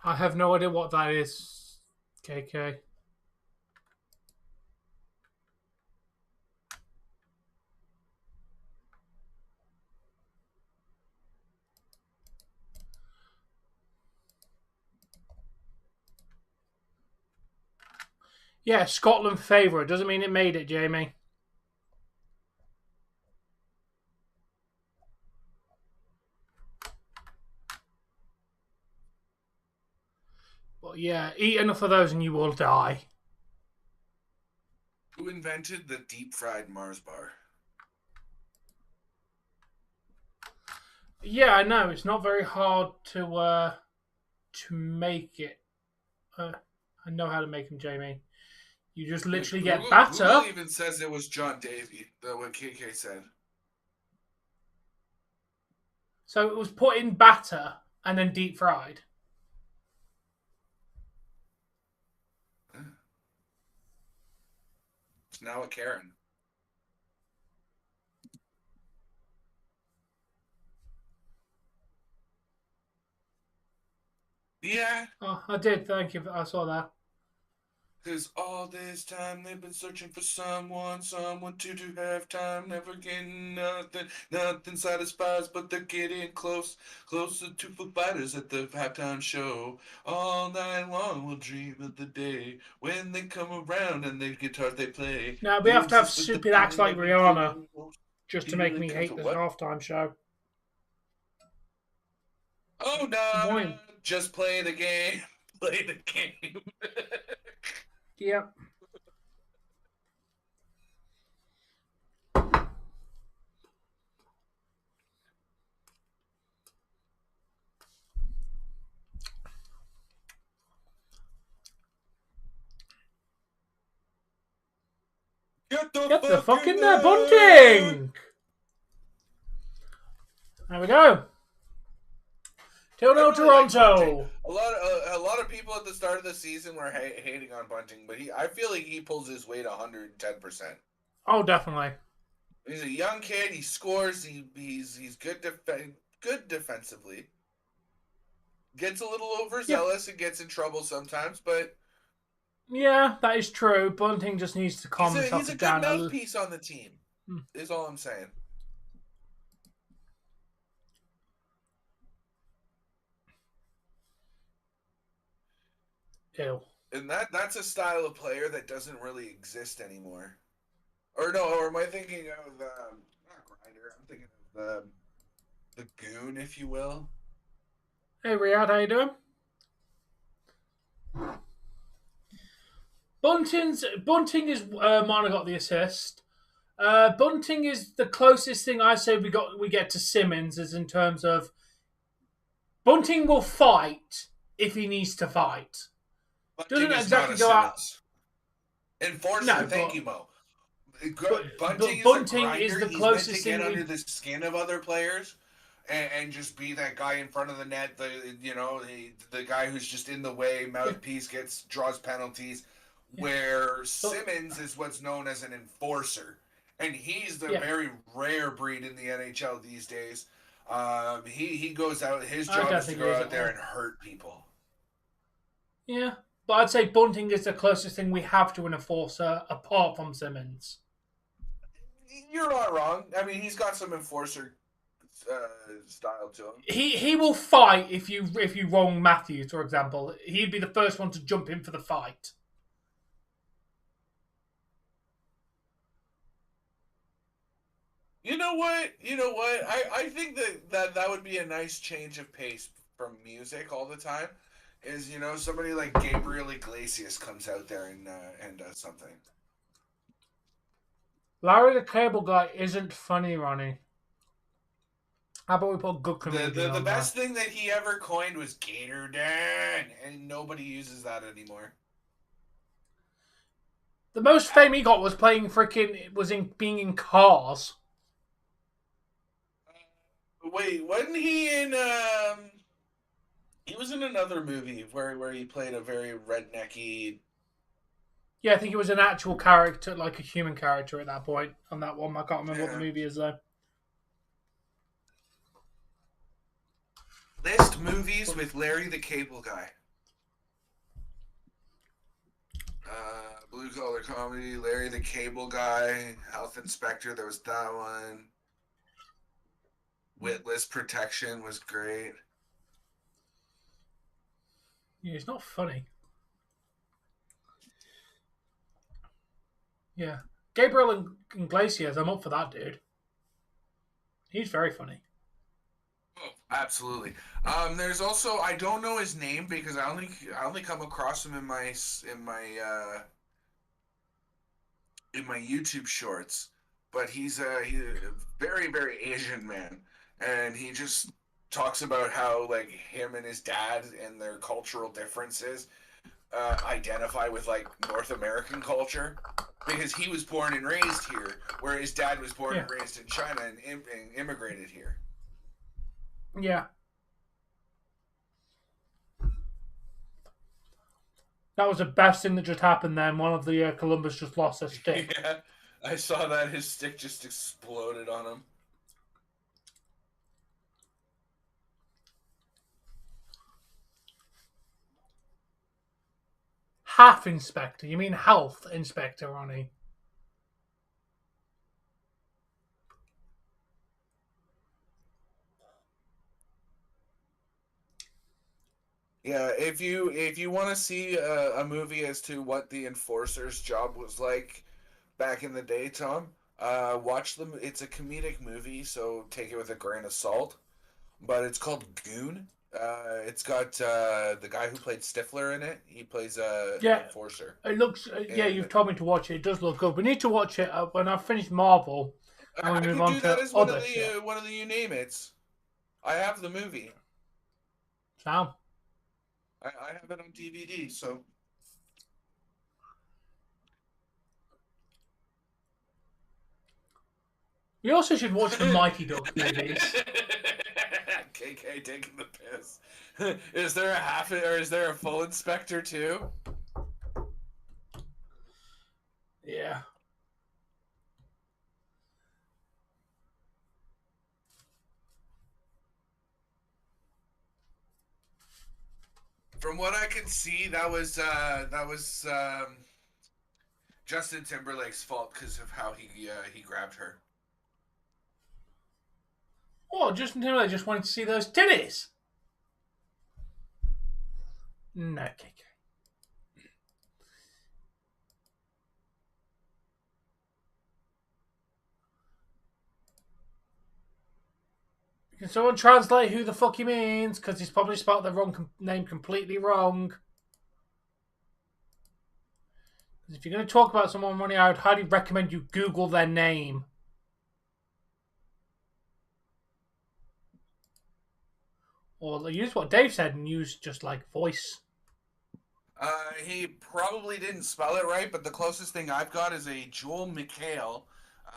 I have no idea what that is, KK. Yeah, Scotland favourite. Doesn't mean it made it, Jamie. But yeah, eat enough of those and you will die. Who invented the deep fried Mars bar? Yeah, I know. It's not very hard to make it. I know how to make them, Jamie. You just literally get batter. Google even says it was John Davy. That's what KK said. So it was put in batter and then deep fried. It's now a Karen. Yeah. Oh, I did. Thank you. I saw that. Because all this time they've been searching for someone to have time, never getting nothing satisfies, but they're getting closer to Foo Fighters at the halftime show. All night long we'll dream of the day when they come around and the guitars they play. Now we have to have stupid acts like Rihanna just to make me hate this halftime show. Oh no! Just play the game. Play the game. Yep. Get the fuck in there, Bunting! There we go. 2-0 Toronto. A lot of people at the start of the season were hating on Bunting, but I feel like he pulls his weight 110%. Oh, definitely. He's a young kid. He scores. He's good defensively. Gets a little overzealous and gets in trouble sometimes, but yeah, that is true. Bunting just needs to calm himself down. He's a good mouthpiece on the team. Is all I'm saying. Ew. And that's a style of player that doesn't really exist anymore. Or no, or am I thinking of not Grinder? I'm thinking of the Goon, if you will. Hey Riyadh, how you doing? Bunting is Marner got the assist. Bunting is the closest thing I say we get to Simmons is in terms of Bunting will fight if he needs to fight. Doesn't exactly go out. Enforcer, No, thank you, Mo. Bunting is the closest thing to get under the skin of other players and just be that guy in front of the net. The guy who's just in the way, mouthpiece, draws penalties. Where Simmons is what's known as an enforcer, and he's the very rare breed in the NHL these days. He goes out. His I job don't is to think go he is out at there all. and hurt people. Yeah, but I'd say bunting is the closest thing we have to an enforcer apart from Simmons. You're not wrong. I mean, he's got some enforcer style to him. He will fight if you wrong Matthews, for example. He'd be the first one to jump in for the fight. You know what? I think that would be a nice change of pace from music all the time. Is somebody like Gabriel Iglesias comes out there and does something. Larry the Cable Guy isn't funny, Ronnie. How about we put good comedian The on best there? thing that he ever coined was Gator Dan, and nobody uses that anymore. The most fame he got was being in Cars. Wait, wasn't he in? He was in another movie where he played a very rednecky. Yeah, I think he was an actual character, like a human character at that point on that one. I can't remember what the Yeah. movie is though. List movies with Larry the Cable Guy. Blue Collar Comedy, Larry the Cable Guy, Health Inspector. There was that one. Witless Protection was great. Yeah, he's not funny. Yeah, Gabriel Iglesias, I'm up for that dude. He's very funny. Oh, absolutely. There's also I don't know his name because I only come across him in my YouTube shorts, but he's a very very Asian man, and he just talks about how like him and his dad and their cultural differences identify with like North American culture because he was born and raised here, where his dad was born and raised in China and immigrated here. Yeah. That was the best thing that just happened then. One of the Columbus just lost their stick. Yeah, I saw that his stick just exploded on him. Half inspector. You mean health inspector, Ronnie? Yeah, if you want to see a movie as to what the enforcer's job was like back in the day, Tom, watch them. It's a comedic movie, so take it with a grain of salt. But it's called Goon. It's got the guy who played Stifler in it. He plays an enforcer. It looks. Yeah, And you've told me to watch it. It does look good. We need to watch it when I've finished Marvel. And we I move could on do to that as one of other the shit. one of the You Name It's. I have the movie. Sam. I have it on DVD. So You also should watch the Mighty Ducks movies. KK taking the piss. Is there a half or is there a full inspector too? Yeah. From what I can see, that was Justin Timberlake's fault because of how he grabbed her. Oh, Justin Timberlake just wanted to see those titties. No, KK. Can someone translate who the fuck he means? Because he's probably spelled the wrong name completely wrong. If you're going to talk about someone, Ronnie, I would highly recommend you Google their name. Or use what Dave said and use just like voice. He probably didn't spell it right, but the closest thing I've got is a Joel McHale,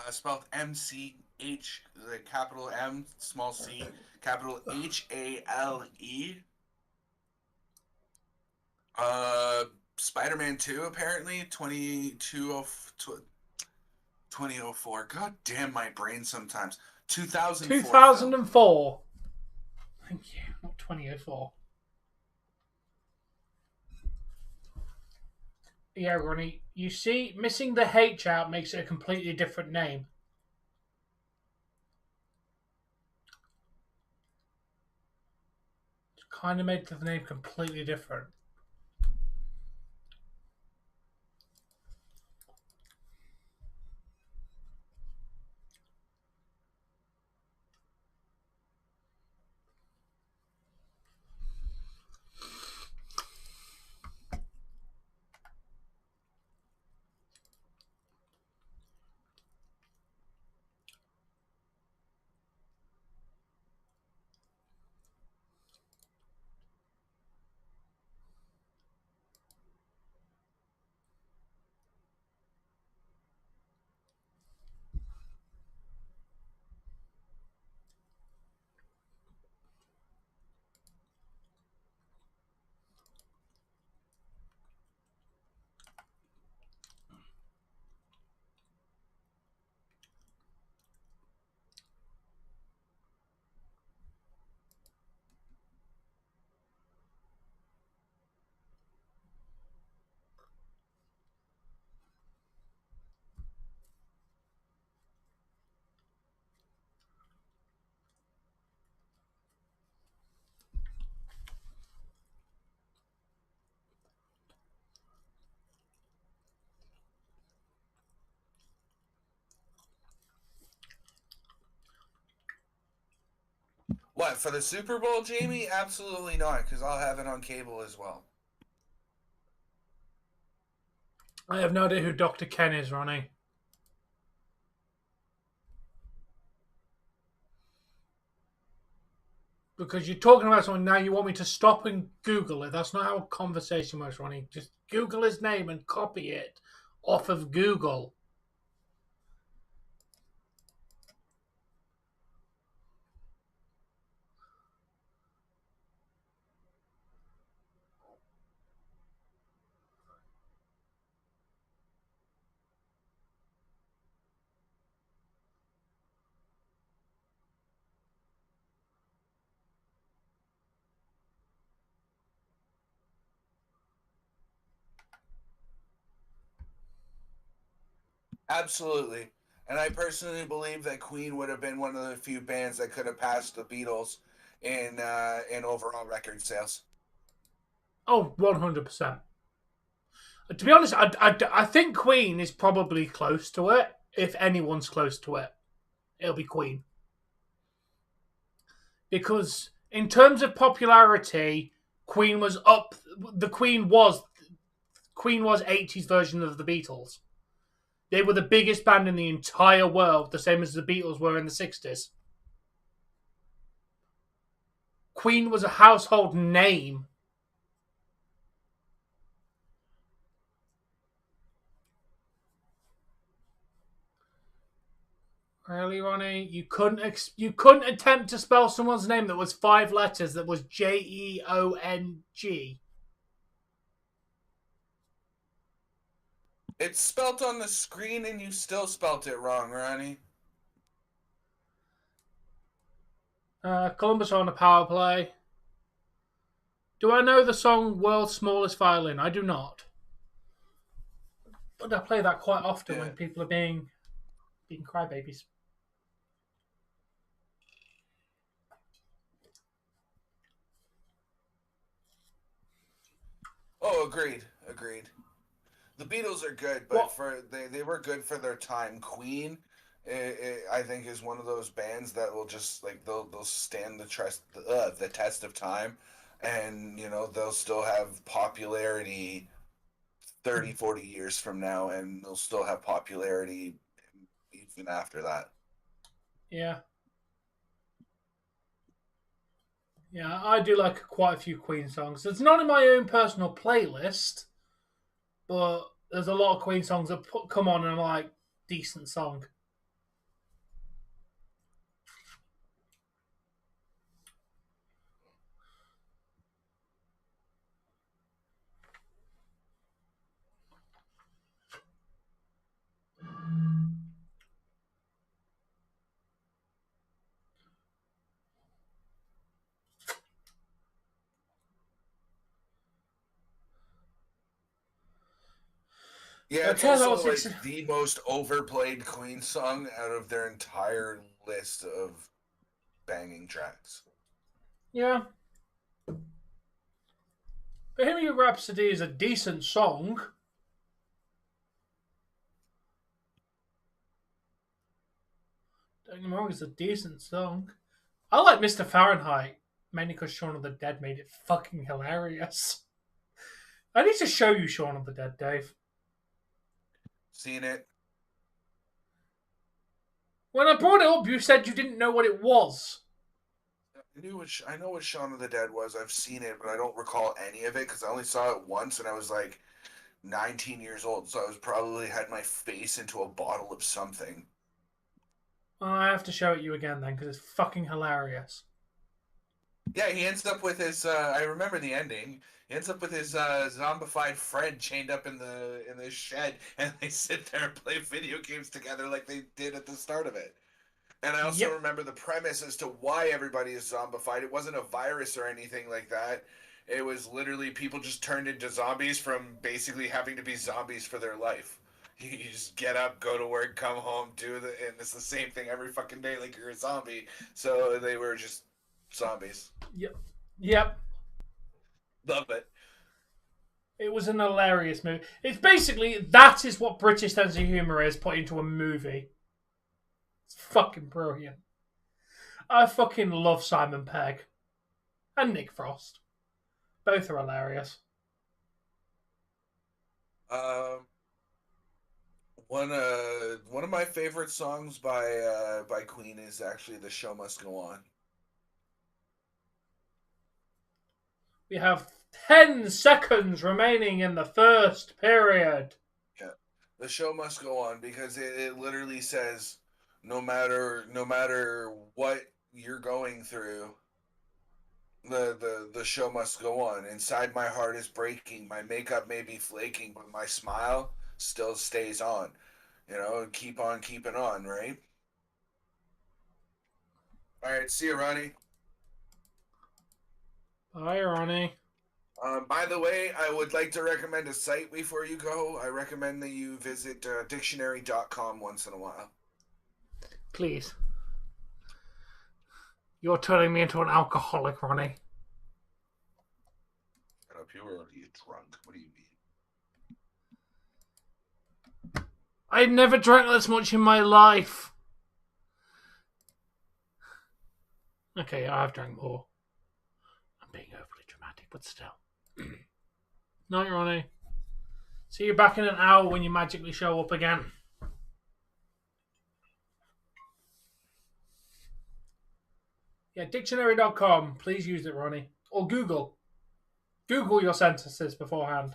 spelled M-C-H, the capital M, small c, capital H-A-L-E. Spider-Man 2, apparently, 2004. God damn my brain sometimes. 2004. 2004. Thank you. Not 2004. Yeah, Ronnie. You see, missing the H out makes it a completely different name. It kind of made the name completely different. What, for the Super Bowl, Jamie? Absolutely not, because I'll have it on cable as well. I have no idea who Dr. Ken is, Ronnie. Because you're talking about something now, you want me to stop and Google it. That's not how a conversation works, Ronnie. Just Google his name and copy it off of Google. Absolutely. And I personally believe that Queen would have been one of the few bands that could have passed the Beatles in overall record sales. Oh, 100%. To be honest, I think Queen is probably close to it. If anyone's close to it, it'll be Queen. Because in terms of popularity, Queen was up. The Queen was 80s version of the Beatles. They were the biggest band in the entire world, the same as the Beatles were in the 60s. Queen was a household name. Really, Ronnie? You couldn't attempt to spell someone's name that was 5 letters that was Jeong. It's spelt on the screen and you still spelt it wrong, Ronnie. Columbus on the power play. Do I know the song World's Smallest Violin? I do not. But I play that quite often when people are being crybabies. Oh, agreed. The Beatles are good, but they were good for their time. Queen, I think, is one of those bands that will just they'll stand the test of time, and they'll still have popularity 30, 40 years from now, and they'll still have popularity even after that. Yeah. Yeah, I do like quite a few Queen songs. It's not in my own personal playlist, but there's a lot of Queen songs that come on and I'm like, decent song. Yeah, it's Taylor also like Swift. the most overplayed Queen song out of their entire list of banging tracks. Yeah. Bohemian Rhapsody is a decent song. Don't get me wrong, it's a decent song. I like Mr. Fahrenheit, mainly because Shaun of the Dead made it fucking hilarious. I need to show you Shaun of the Dead, Dave. Seen it? When I brought it up, you said you didn't know what it was. I know what Shaun of the Dead was. I've seen it, but I don't recall any of it because I only saw it once and I was like 19 years old, so I was probably had my face into a bottle of something. Well, I have to show it you again then because it's fucking hilarious. Yeah, he ends up with his. I remember the ending. He ends up with his zombified friend chained up in the shed, and they sit there and play video games together like they did at the start of it. And I also Yep. remember the premise as to why everybody is zombified. It wasn't a virus or anything like that. It was literally people just turned into zombies from basically having to be zombies for their life. You just get up, go to work, come home, and it's the same thing every fucking day like you're a zombie. So they were just zombies. Yep. Love it. It was an hilarious movie. It's basically, that is what British sense of humour is put into a movie. It's fucking brilliant. I fucking love Simon Pegg. And Nick Frost. Both are hilarious. One of my favorite songs by Queen is actually "The Show Must Go On." We have 10 seconds remaining in the first period. Yeah, "The Show Must Go On" because it literally says, no matter what you're going through, the show must go on. Inside my heart is breaking. My makeup may be flaking, but my smile still stays on. You know, keep on keeping on, right? All right, see you, Ronnie. Bye, Ronnie. By the way, I would like to recommend a site before you go. I recommend that you visit dictionary.com once in a while. Please. You're turning me into an alcoholic, Ronnie. Shut up, you were already drunk. What do you mean? I never drank this much in my life. Okay, I've drank more. I'm being overly dramatic, but still. Night, Ronnie. See you back in an hour when you magically show up again. Yeah, dictionary.com. Please use it, Ronnie. Or Google. Google your sentences beforehand.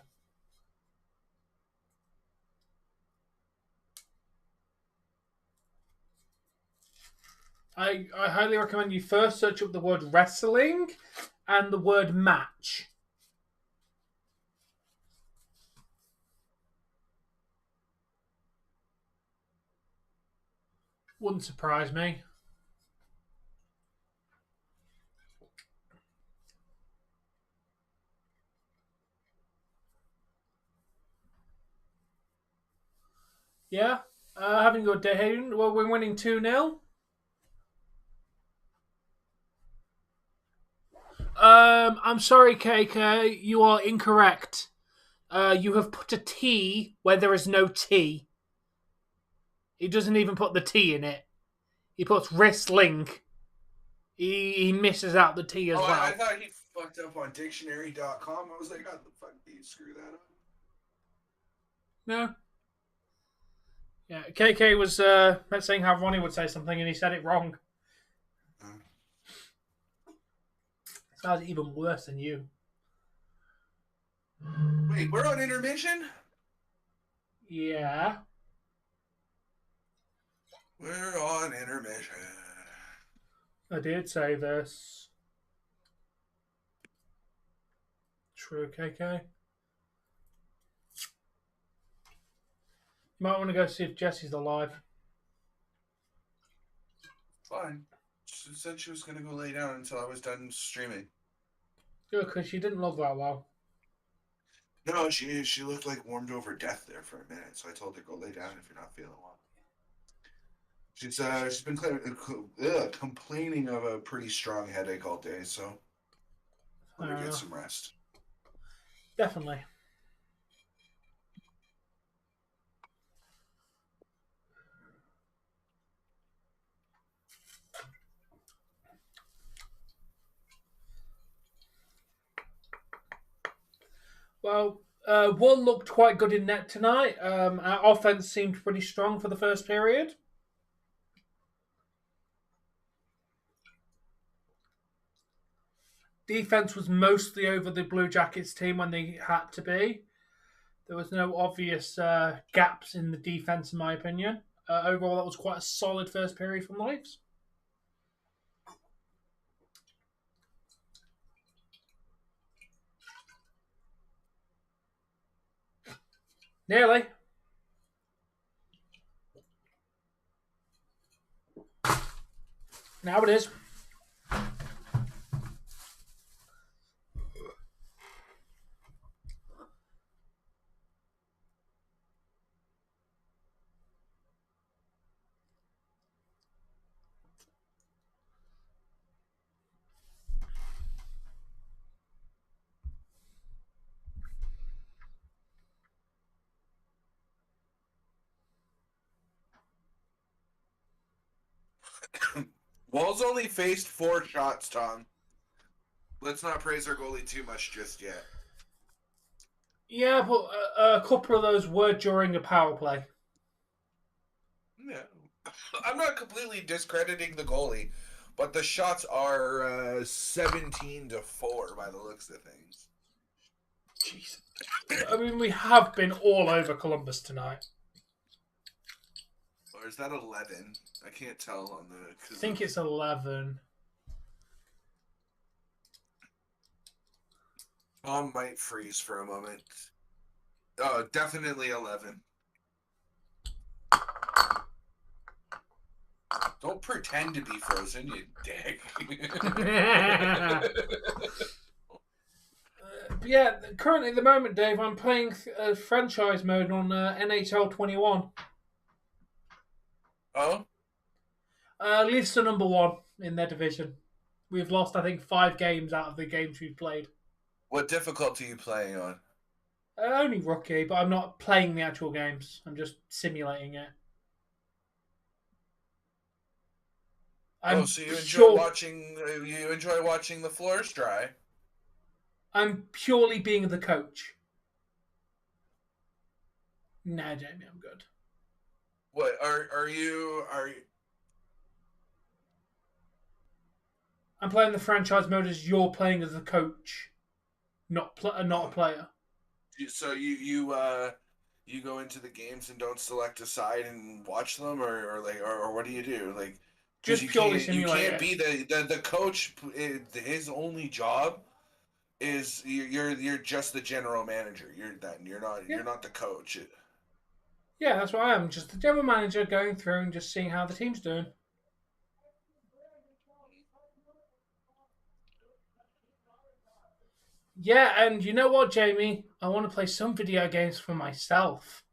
I highly recommend you first search up the word wrestling and the word match. Wouldn't surprise me. Yeah, having a good day. Well, we're winning 2-0. I'm sorry, KK. You are incorrect. You have put a T where there is no T. He doesn't even put the T in it. He puts wrestling. He misses out the T as well. I thought he fucked up on dictionary.com. I was like, how the fuck did you screw that up? No. Yeah, KK was saying how Ronnie would say something and he said it wrong. Sounds even worse than you. Wait, we're on intermission? Yeah. We're on intermission. I did say this. True, KK. You might want to go see if Jessie's alive. Fine. She said she was going to go lay down until I was done streaming. Good, because she didn't look that well. No, she looked like warmed over death there for a minute. So I told her go lay down if you're not feeling well. She's been complaining of a pretty strong headache all day, so let her get some rest. Definitely. Well, Woll looked quite good in net tonight. Our offense seemed pretty strong for the first period. Defense was mostly over the Blue Jackets team when they had to be. There was no obvious gaps in the defense, in my opinion. Overall, that was quite a solid first period from the Leafs. Nearly. Now it is. Woll's only faced 4 shots, Tom. Let's not praise our goalie too much just yet. Yeah, but a couple of those were during a power play. Yeah. I'm not completely discrediting the goalie, but the shots are 17-4 by the looks of things. Jeez. I mean, we have been all over Columbus tonight. Or is that 11? I can't tell on the... I think it's 11. Tom might freeze for a moment. Oh, definitely 11. Don't pretend to be frozen, you dick. Yeah, currently at the moment, Dave, I'm playing franchise mode on NHL 21. Oh? Leafs are number 1 in their division. We've lost, I think, 5 games out of the games we've played. What difficulty are you playing on? Only rookie, but I'm not playing the actual games. I'm just simulating it. So you enjoy watching? You enjoy watching the floors dry? I'm purely being the coach. Nah, Jamie, I'm good. What are you? I'm playing the franchise mode as you're playing as the coach, not a player. So you go into the games and don't select a side and watch them, or what do you do? Like, Just purely simulate. You can't be the coach. His only job is you're just the general manager. You're not the coach. Yeah, that's what I am. Just the general manager going through and just seeing how the team's doing. Yeah, and you know what, Jamie? I want to play some video games for myself.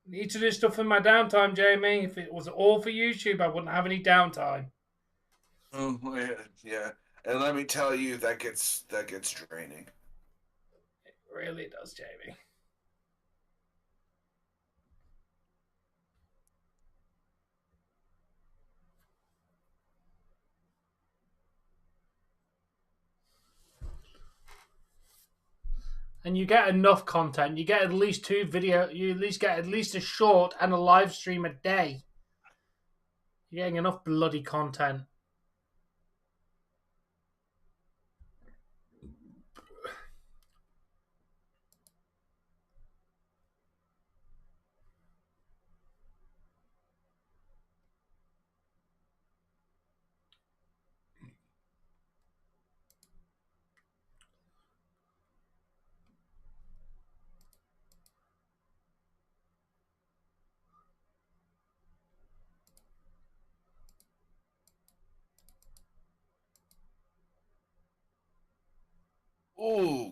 Need to do stuff in my downtime, Jamie. If it was all for YouTube, I wouldn't have any downtime. Oh yeah. And let me tell you, that gets draining. It really does, Jamie. And you get enough content. You get at least 2 video. You at least get at least a short and a live stream a day. You're getting enough bloody content.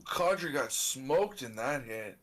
Kadri got smoked in that hit.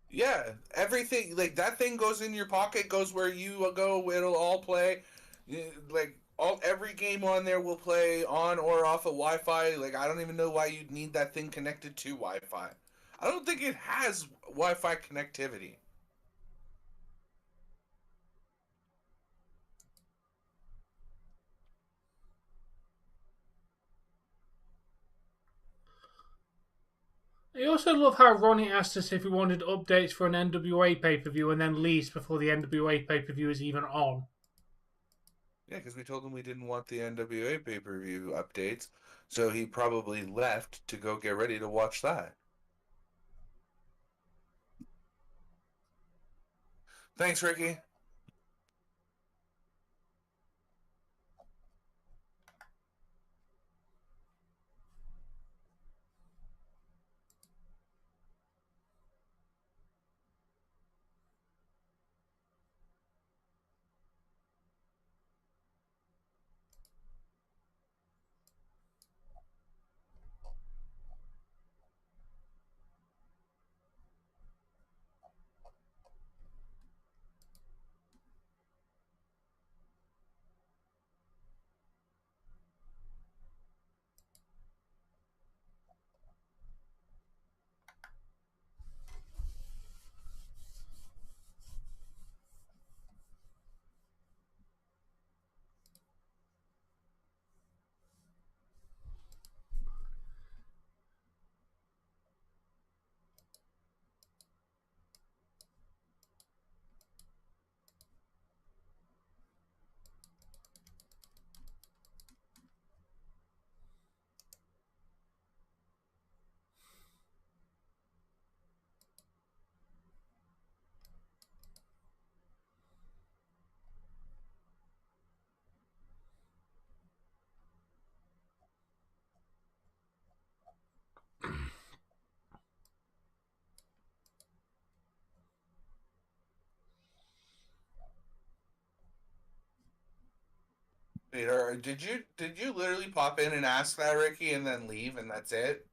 Yeah, everything like that thing goes in your pocket, goes where you go. It'll all play. Like every game on there will play on or off of Wi-Fi. Like I don't even know why you'd need that thing connected to Wi-Fi. I don't think it has Wi-Fi connectivity. I also love how Ronnie asked us if we wanted updates for an NWA pay-per-view and then leaves before the NWA pay-per-view is even on. Yeah, because we told him we didn't want the NWA pay-per-view updates, so he probably left to go get ready to watch that. Thanks, Ricky. Peter, did you literally pop in and ask that, Ricky, and then leave, and that's it?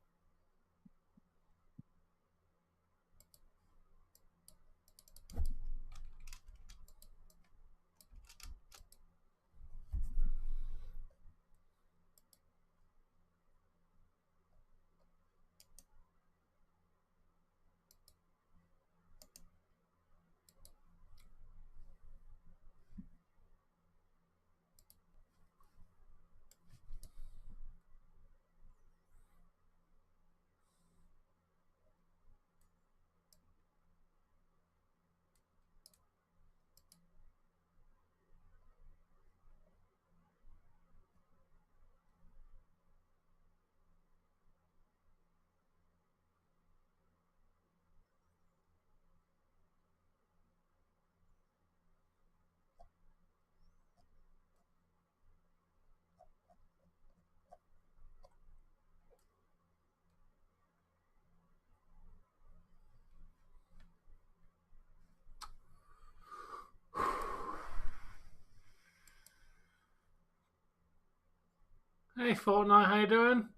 Hey Fortnite, how you doing?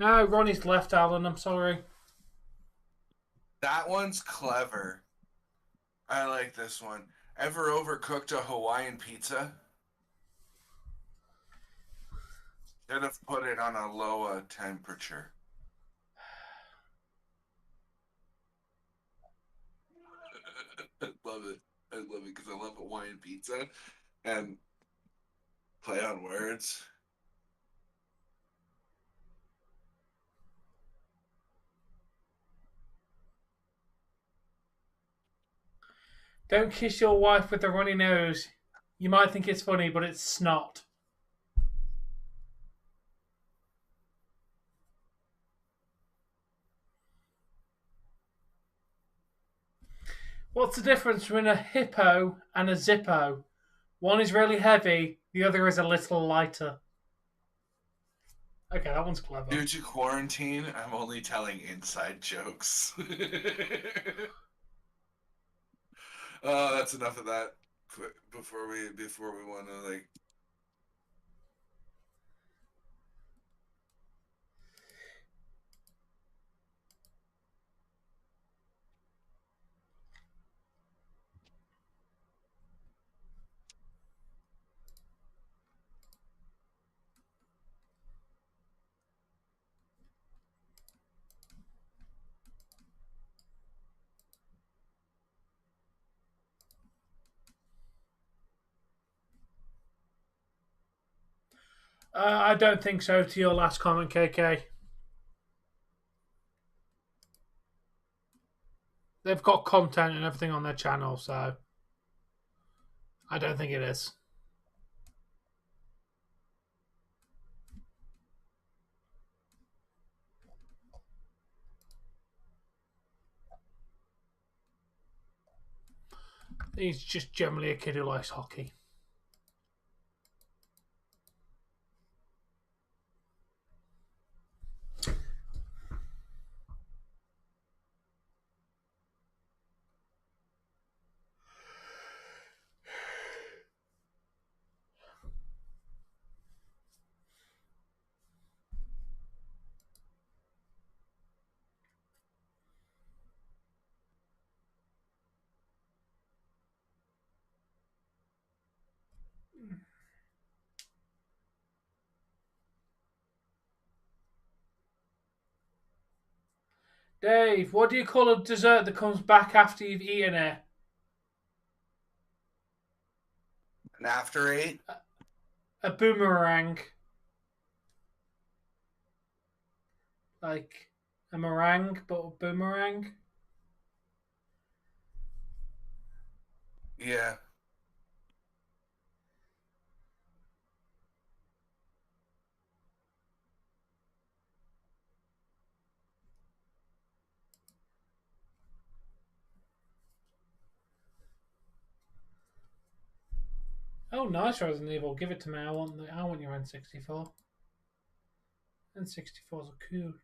No, Ronnie's left, Alan. I'm sorry. That one's clever. I like this one. Ever overcooked a Hawaiian pizza? Should have put it on a lower temperature. I love it. I love it because I love Hawaiian pizza and play on words. Don't kiss your wife with a runny nose. You might think it's funny, but it's snot. What's the difference between a hippo and a zippo? One is really heavy, the other is a little lighter. Okay, that one's clever. Due to quarantine, I'm only telling inside jokes. That's enough of that. Before we want to like. I don't think so, to your last comment, KK. They've got content and everything on their channel, so I don't think it is. He's just generally a kid who likes hockey. Dave, what do you call a dessert that comes back after you've eaten it? An after eight? A boomerang. Like a meringue, but a boomerang? Yeah. Oh, nice, Resident Evil. Give it to me. I want your N64. N64s are cool.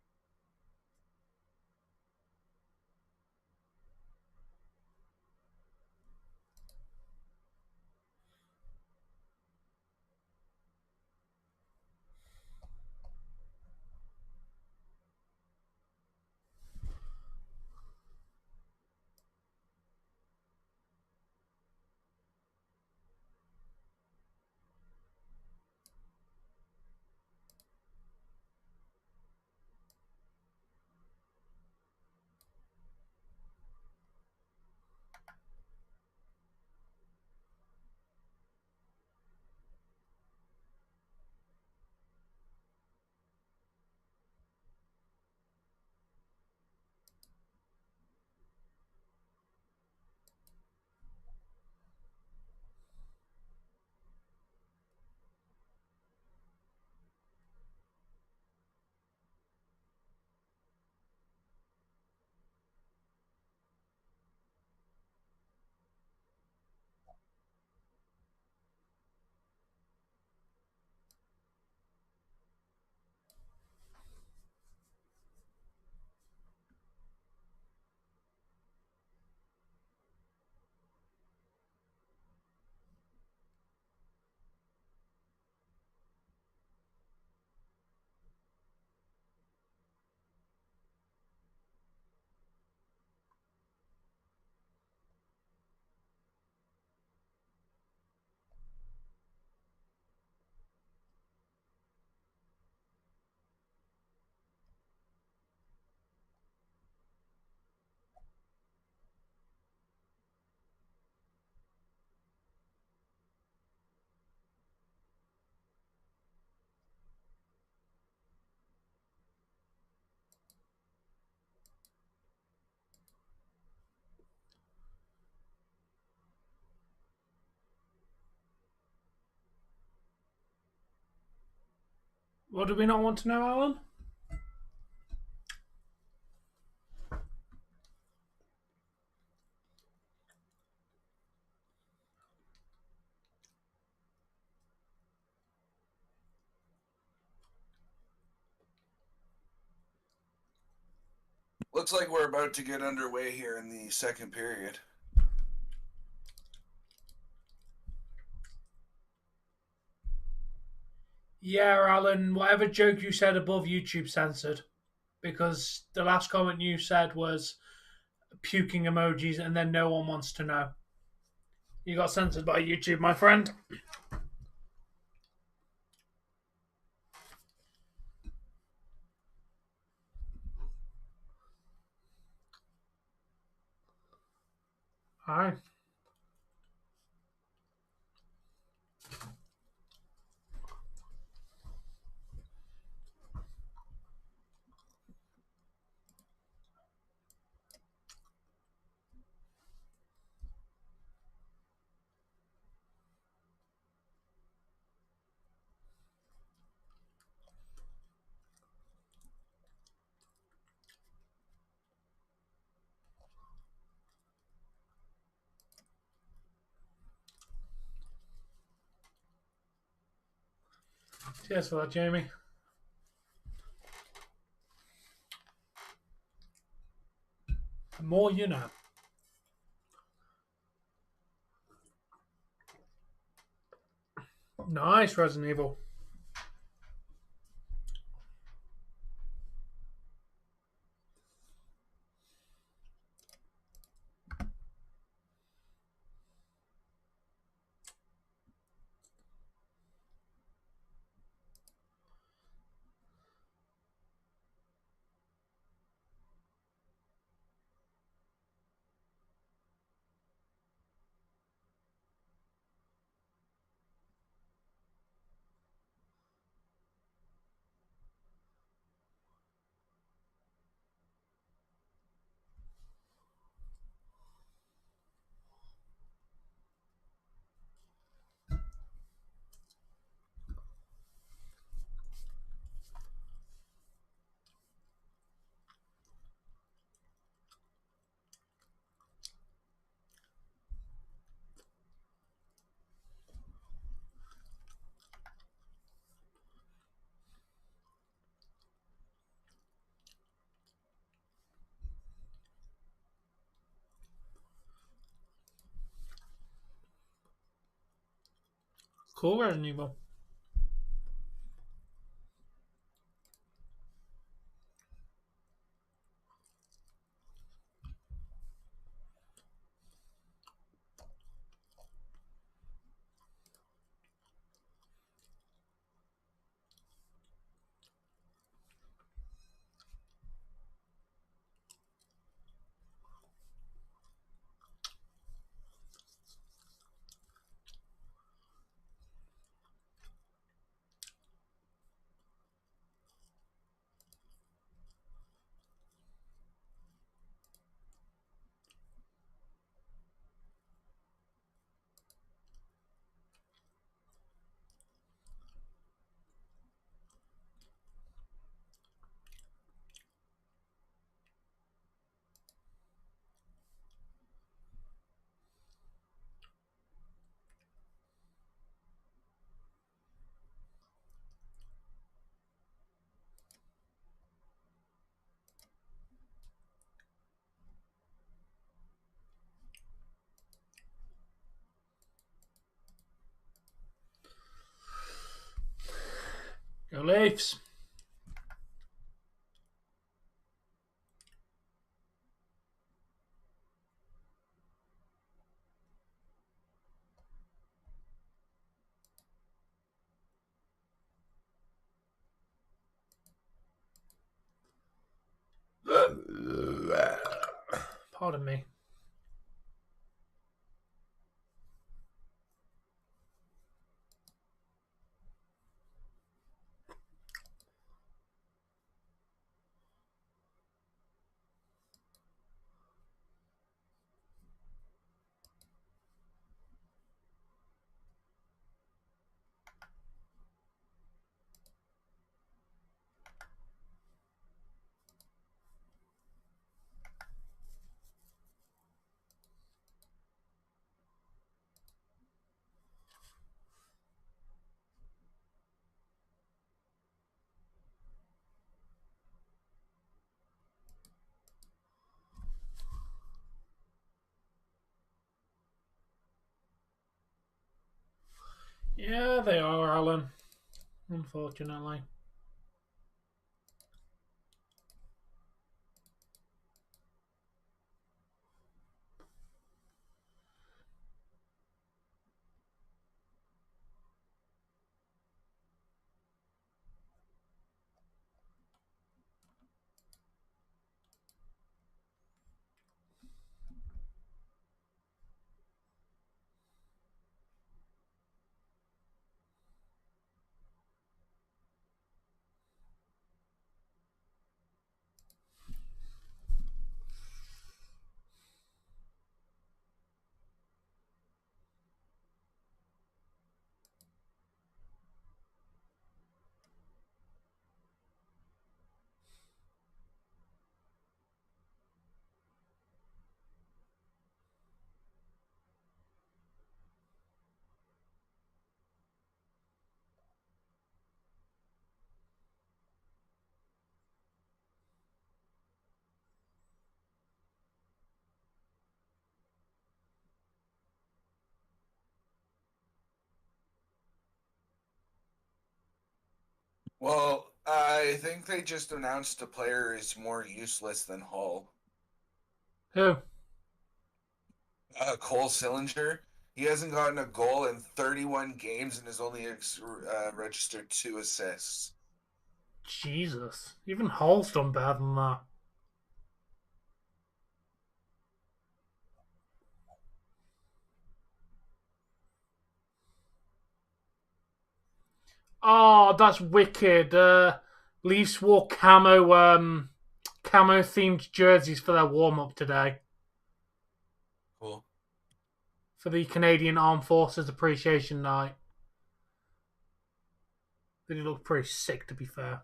What do we not want to know, Alan? Looks like we're about to get underway here in the second period. Yeah, Alan, whatever joke you said above, YouTube censored. Because the last comment you said was puking emojis and then no one wants to know. You got censored by YouTube, my friend. Hi. Cheers for that, Jamie. The more you know. Nice, Resident Evil. Cool, Resident Evil. Go Leafs. Pardon me. Yeah, they are, Alan. Unfortunately. Well, I think they just announced a player is more useless than Hull. Who? Cole Sillinger. He hasn't gotten a goal in 31 games and has only registered 2 assists. Jesus. Even Hull's done better than that. Oh, that's wicked. Leafs wore camo themed jerseys for their warm up today. Cool. For the Canadian Armed Forces Appreciation Night. They look pretty sick, to be fair.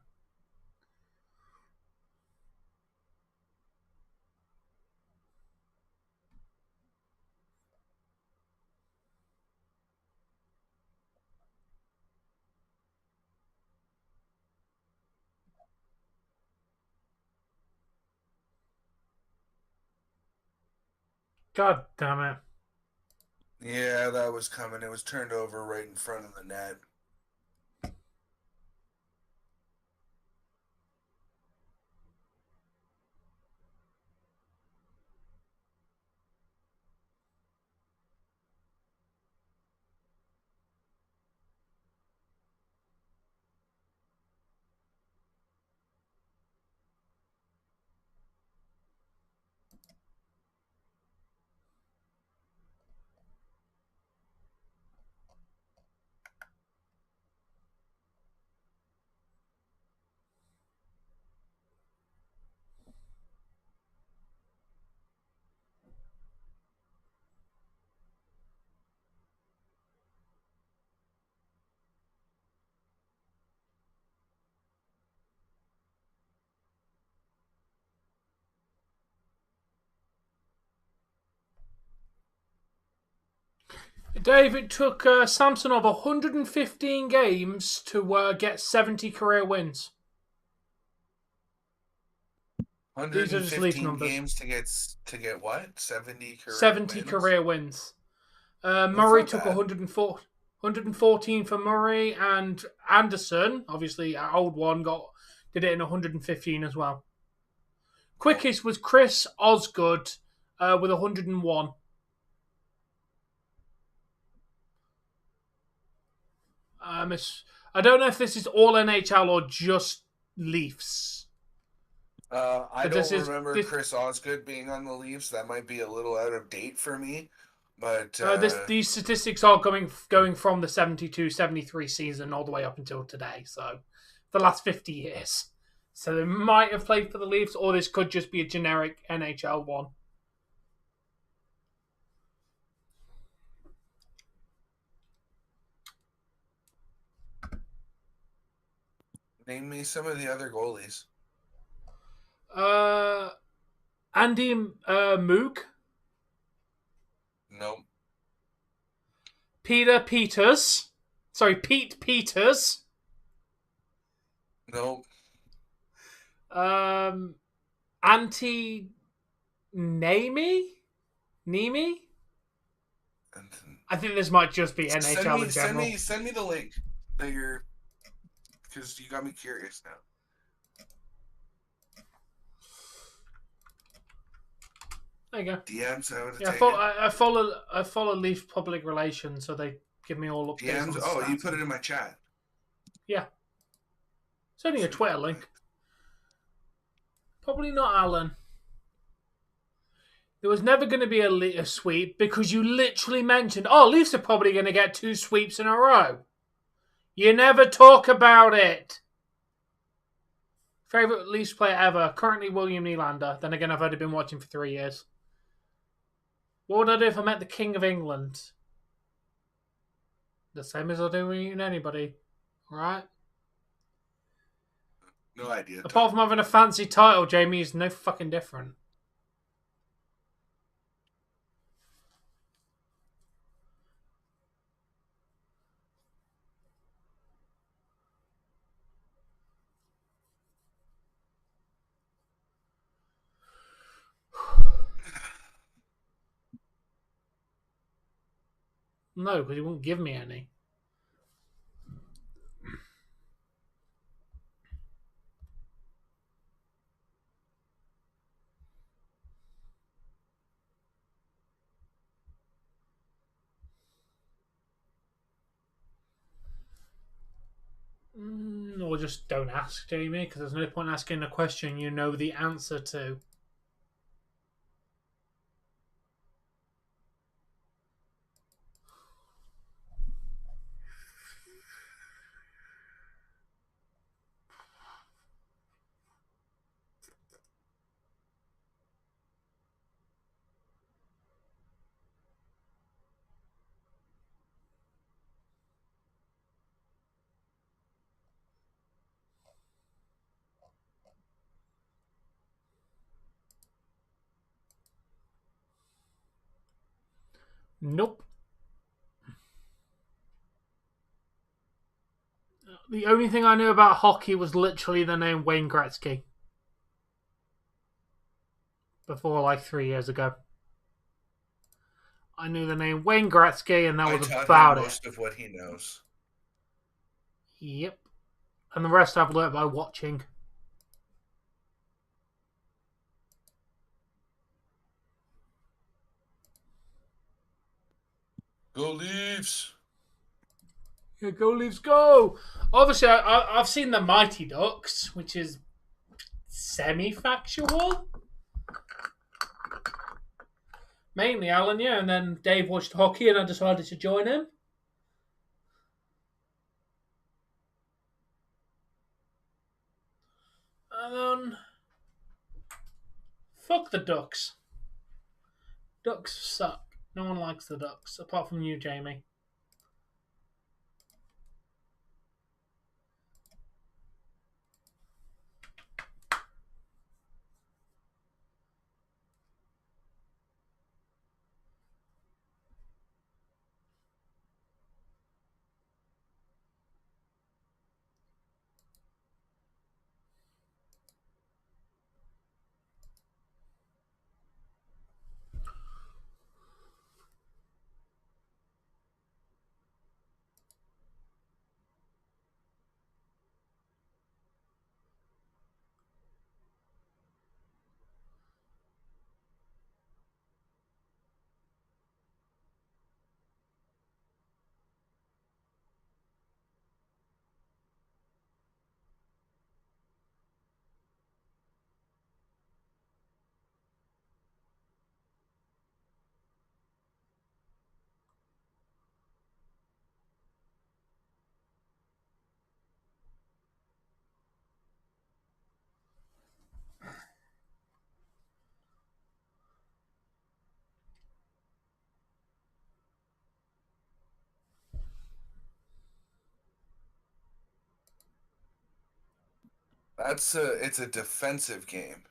God damn it. Yeah, that was coming. It was turned over right in front of the net. Dave, it took Samsonov 115 games to get 70 career wins. These are just Leaf 115 numbers. games to get what? 70 career 70 wins? career wins. Murray not took bad. 114 for Murray, and Anderson, obviously our old one, did it in 115 as well. Quickest was Chris Osgood with 101. I don't know if this is all NHL or just Leafs. I But don't remember Chris Osgood being on the Leafs. That might be a little out of date for me. But these statistics are going from the 72-73 season all the way up until today, so the last 50 years. So they might have played for the Leafs, or this could just be a generic NHL one. name me some of the other goalies. Andy Moog. Nope. Pete Peters. Nope. Antti Niemi? I think this might just be NHL in general. Send me the link that you're, because you got me curious now. There you go. DMs, I would have Yeah, taken. I follow Leafs public relations, so they give me all updates. DMs. Oh, you put it in my chat. Yeah. It's only a Twitter link. Probably not Alan. There was never going to be a sweep because you literally mentioned, oh, Leafs are probably going to get 2 sweeps in a row. You never talk about it. Favorite Leafs player ever, currently William Nylander. Then again, I've only been watching for 3 years. What would I do if I met the King of England? The same as I do with anybody. Right? No idea. Apart from having a fancy title, Jamie is no fucking different. No, because he won't give me any. Or just don't ask, Jamie, because there's no point asking a question you know the answer to. Nope. The only thing I knew about hockey was literally the name Wayne Gretzky. Before like 3 years ago. I knew the name Wayne Gretzky and that was about it. Most of what he knows. Yep. And the rest I've learnt by watching. Go Leafs! Yeah, go Leafs, go! Obviously, I've seen the Mighty Ducks, which is semi-factual. Mainly Alan, yeah, and then Dave watched hockey and I decided to join him. And then... fuck the Ducks. Ducks suck. No one likes the Ducks, apart from you, Jamie. It's a defensive game.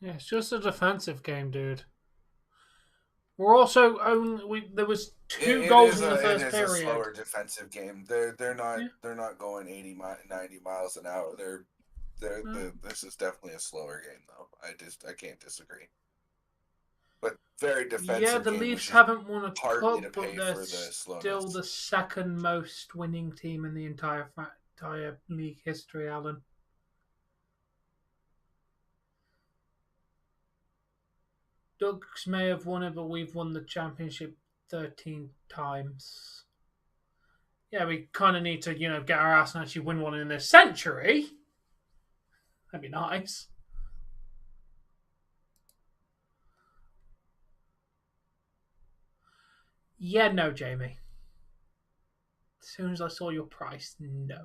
Yeah, it's just a defensive game, dude. We're also only there was two It goals is in the first a period. slower defensive game. They're not going 90 miles an hour. This is definitely a slower game though. I can't disagree. But very defensive Yeah, the game, Leafs which is haven't won a partly to cup, but pay they're for the still slowness. the second most winning team in the entire league history, Alan. Ducks may have won it, but we've won the championship 13 times. Yeah, we kind of need to, get our ass and actually win one in this century. That'd be nice. Yeah, no, Jamie. As soon as I saw your price, no.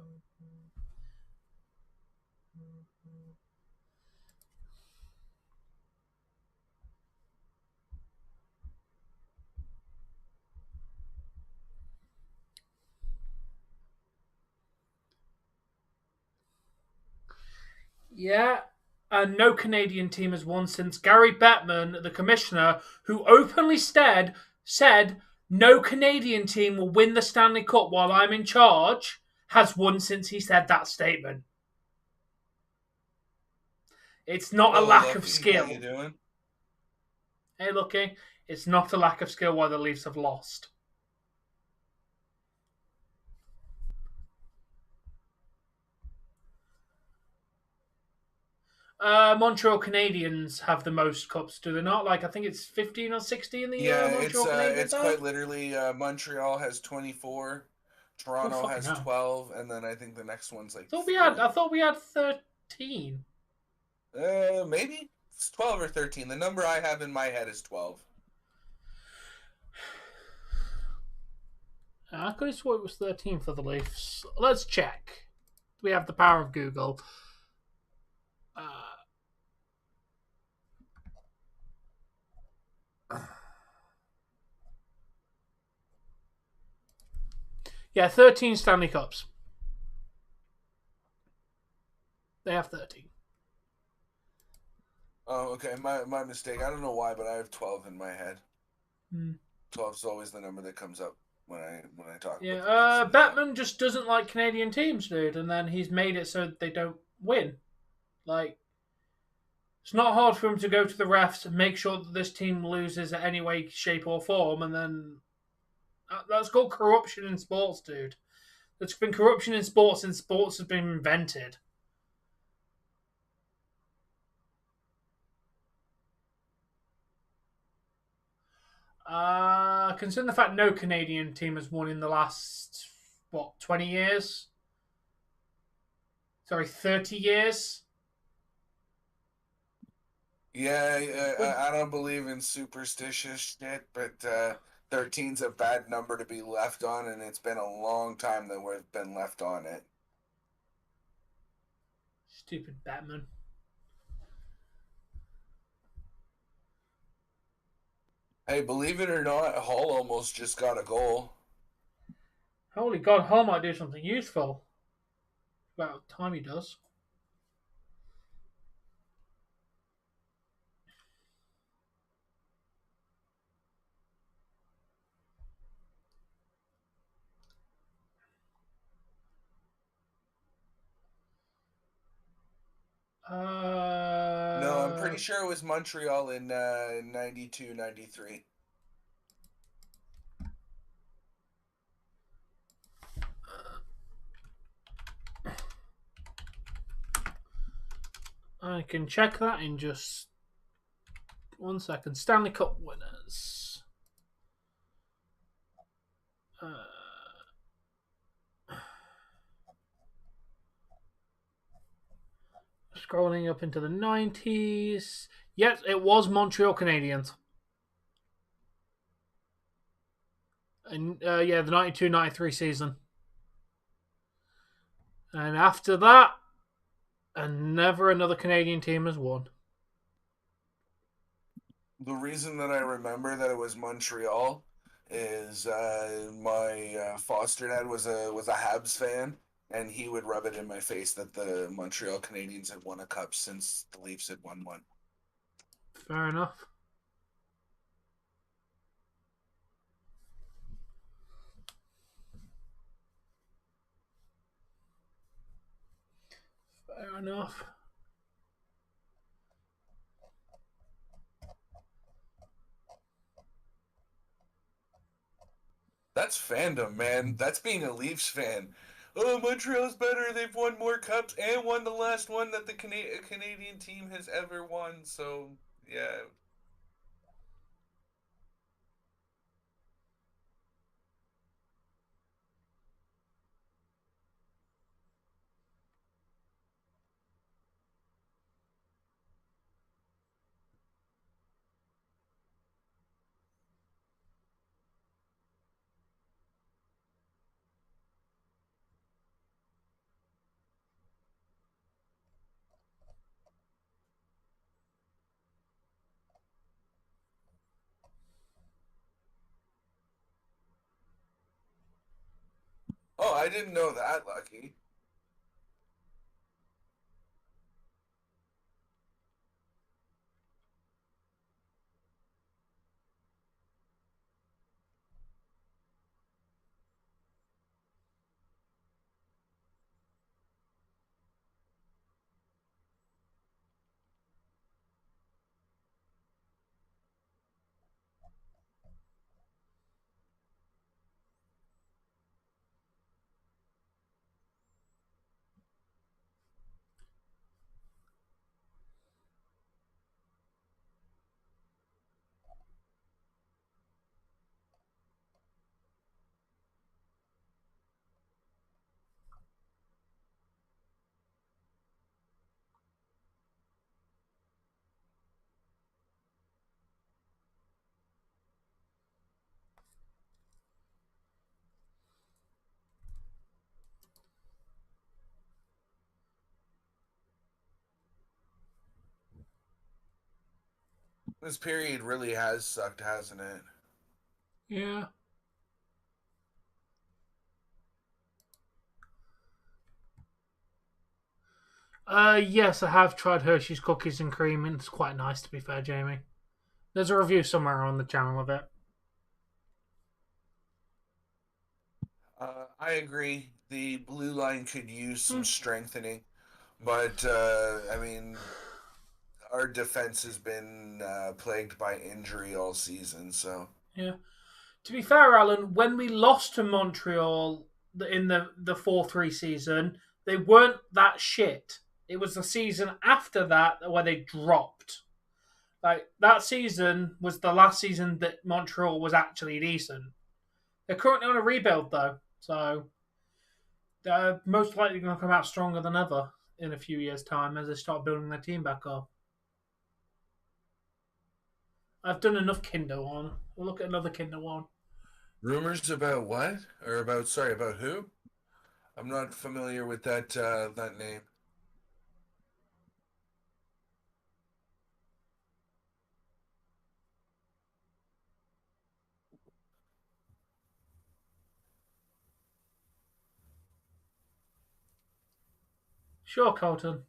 Yeah, and no Canadian team has won since Gary Bettman, the commissioner, who openly said no Canadian team will win the Stanley Cup while I'm in charge, has won since he said that statement. It's not a lack of skill. How you doing? Hey, Lucky, it's not a lack of skill why the Leafs have lost. Montreal Canadiens have the most cups, do they not? I think it's 15 or 16 the Montreal Canadiens it's quite literally Montreal has 24, Toronto has 12, and then I think the next one's like. I thought we had 13. Maybe it's 12 or 13. The number I have in my head is 12. I could have sworn it was 13 for the Leafs. Let's check. We have the power of Google. Yeah, 13 Stanley Cups. They have 13. Oh, okay. My mistake. I don't know why, but I have 12 in my head. 12 is always the number that comes up when I talk. Yeah, Batman just doesn't like Canadian teams, dude, and then he's made it so they don't win. It's not hard for him to go to the refs and make sure that this team loses in any way, shape, or form, and then that's called corruption in sports, dude. There's been corruption in sports since sports has been invented. Considering the fact no Canadian team has won in the last 20 years? Sorry, 30 years? Yeah, I don't believe in superstitious shit, but 13's a bad number to be left on, and it's been a long time that we've been left on it. Stupid Batman. Hey, believe it or not, Hull almost just got a goal. Holy God, Hull might do something useful. About time he does. No, I'm pretty sure it was Montreal in 92, 93. I can check that in just 1 second. Stanley Cup winners. Scrolling up into the 90s. Yes, it was Montreal Canadiens. And the 92-93 season. And after that, and never another Canadian team has won. The reason that I remember that it was Montreal is my foster dad was a Habs fan, and he would rub it in my face that the Montreal Canadiens had won a cup since the Leafs had won one. Fair enough. Fair enough. That's fandom, man. That's being a Leafs fan. Oh, Montreal's better. They've won more cups and won the last one that the Canadian team has ever won. So, yeah. Oh, I didn't know that, Lucky. This period really has sucked, hasn't it? Yeah. Yes, I have tried Hershey's cookies and cream, and it's quite nice, to be fair, Jamie. There's a review somewhere on the channel of it. I agree. The blue line could use some strengthening, but I mean, our defense has been plagued by injury all season. So Yeah. To be fair, Alan, when we lost to Montreal in the 4-3 season, they weren't that shit. It was the season after that where they dropped. Like, that season was the last season that Montreal was actually decent. They're currently on a rebuild, though, so they're most likely going to come out stronger than ever in a few years' time as they start building their team back up. I've done enough Kinder One. We'll look at another Kinder One. rumors about what? Or about about who? I'm not familiar with that name. Sure, Colton.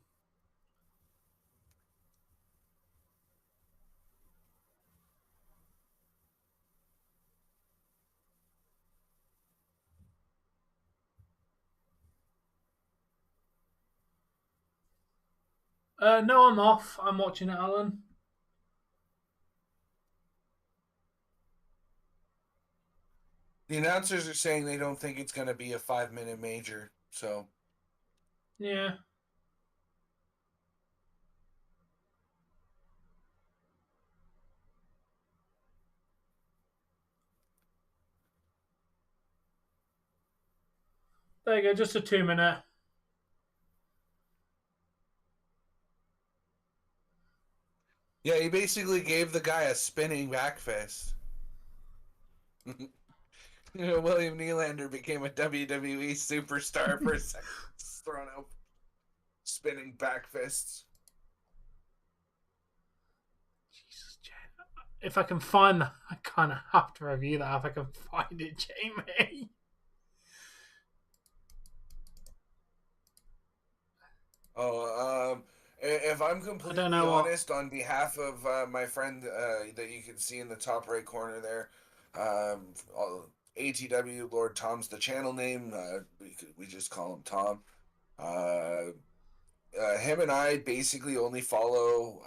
No, I'm off. I'm watching it, Alan. The announcers are saying they don't think it's going to be a 5-minute major. So Yeah. There you go, just a 2-minute. yeah, he basically gave the guy a spinning back fist. William Nylander became a WWE superstar for a second, throwing out spinning back fists. Jesus, Jane. If I can find that, I kind of have to review that if I can find it, Jamie. If I'm completely honest, on behalf of my friend that you can see in the top right corner there, ATW Lord Tom's the channel name. We just call him Tom. him and I basically only follow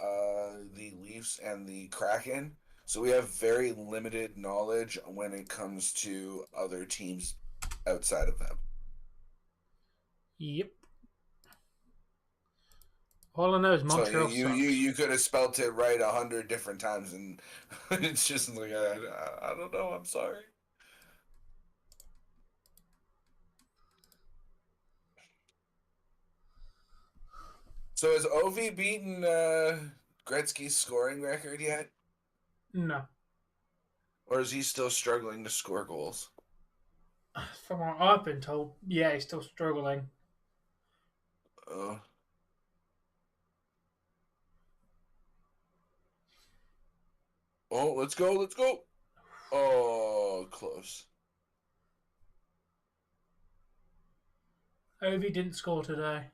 the Leafs and the Kraken, so we have very limited knowledge when it comes to other teams outside of them. Yep. All I know is So Montreal sucks. you could have spelt it right 100 different times, and it's just like I don't know. I'm sorry. So has Ovi beaten Gretzky's scoring record yet, No. or is he still struggling to score goals? From what I've been told, yeah, he's still struggling. Oh. Oh, let's go, let's go. Oh, close. Ovi didn't score today.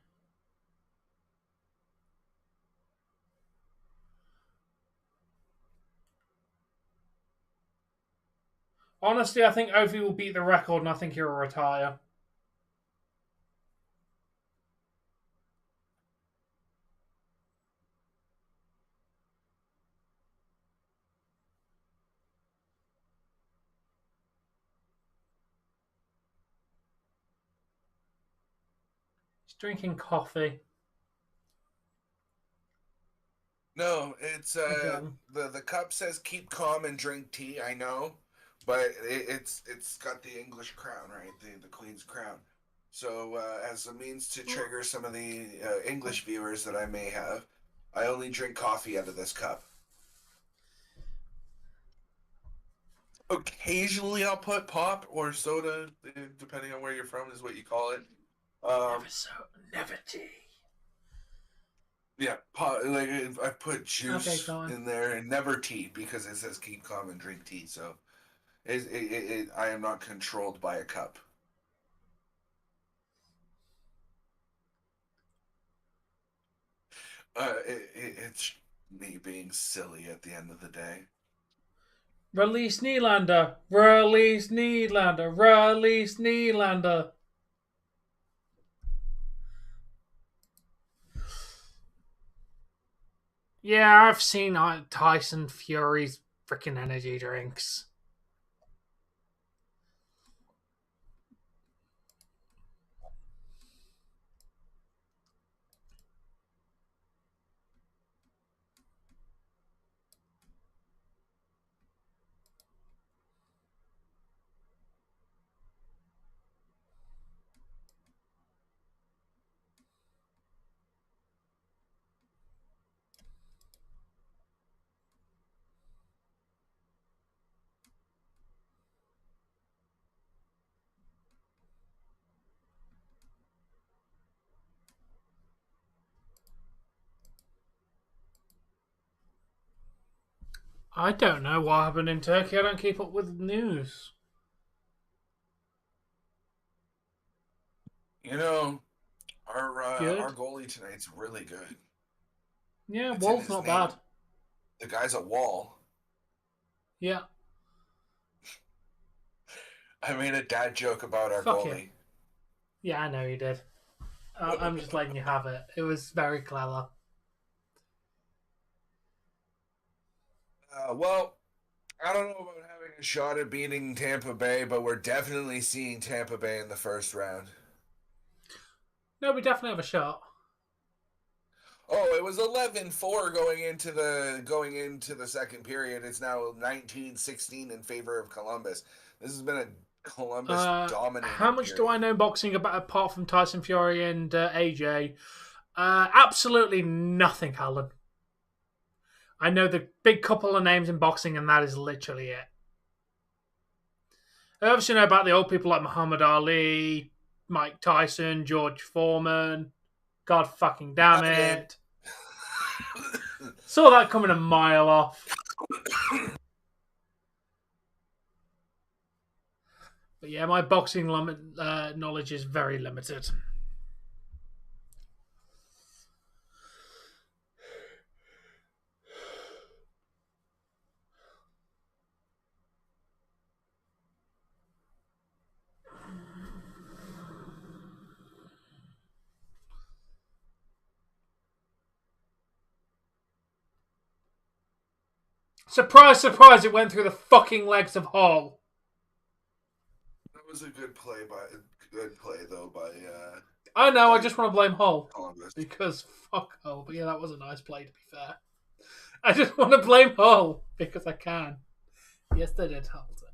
Honestly, I think Ovi will beat the record and I think he'll retire. He's drinking coffee. No, it's Again. the cup says keep calm and drink tea. I know, but it's got the English crown, right? The Queen's crown. So as a means to trigger some of the English viewers that I may have, I only drink coffee out of this cup. Occasionally, I'll put pop or soda, depending on where you're from, is what you call it. Never tea. Yeah, like I put juice Okay, in there and never tea because it says keep calm and drink tea. So I am not controlled by a cup. It's me being silly at the end of the day. Release Nylander. Release Nylander. Release Nylander. Yeah, I've seen Tyson Fury's freaking energy drinks. I don't know what happened in Turkey. I don't keep up with the news. You know, our Good. goalie tonight's really good. Yeah, It's in Woll's his not name. bad. The guy's a Wall. Yeah. I made a dad joke about our Fuck goalie. him. Yeah, I know you did. I'm just letting you have it. It was very clever. Well, I don't know about having a shot at beating Tampa Bay, but we're definitely seeing Tampa Bay in the first round. No, we definitely have a shot. Oh, it was 11-4 going into the second period. It's now 19-16 in favor of Columbus. This has been a Columbus dominated How much period. do I know boxing about apart from Tyson Fury and AJ? Absolutely nothing, Alan. I know the big couple of names in boxing, and that is literally it. I obviously know about the old people like Muhammad Ali, Mike Tyson, George Foreman. God fucking damn it. Saw that coming a mile off. But yeah, my boxing knowledge is very limited. Surprise, surprise! It went through the fucking legs of Hull. That was a good play though by I know. I just want to blame Hull Columbus. because fuck Hull. But yeah, that was a nice play. To be fair, I just want to blame Hull because I can. Yes, they did, Hamilton.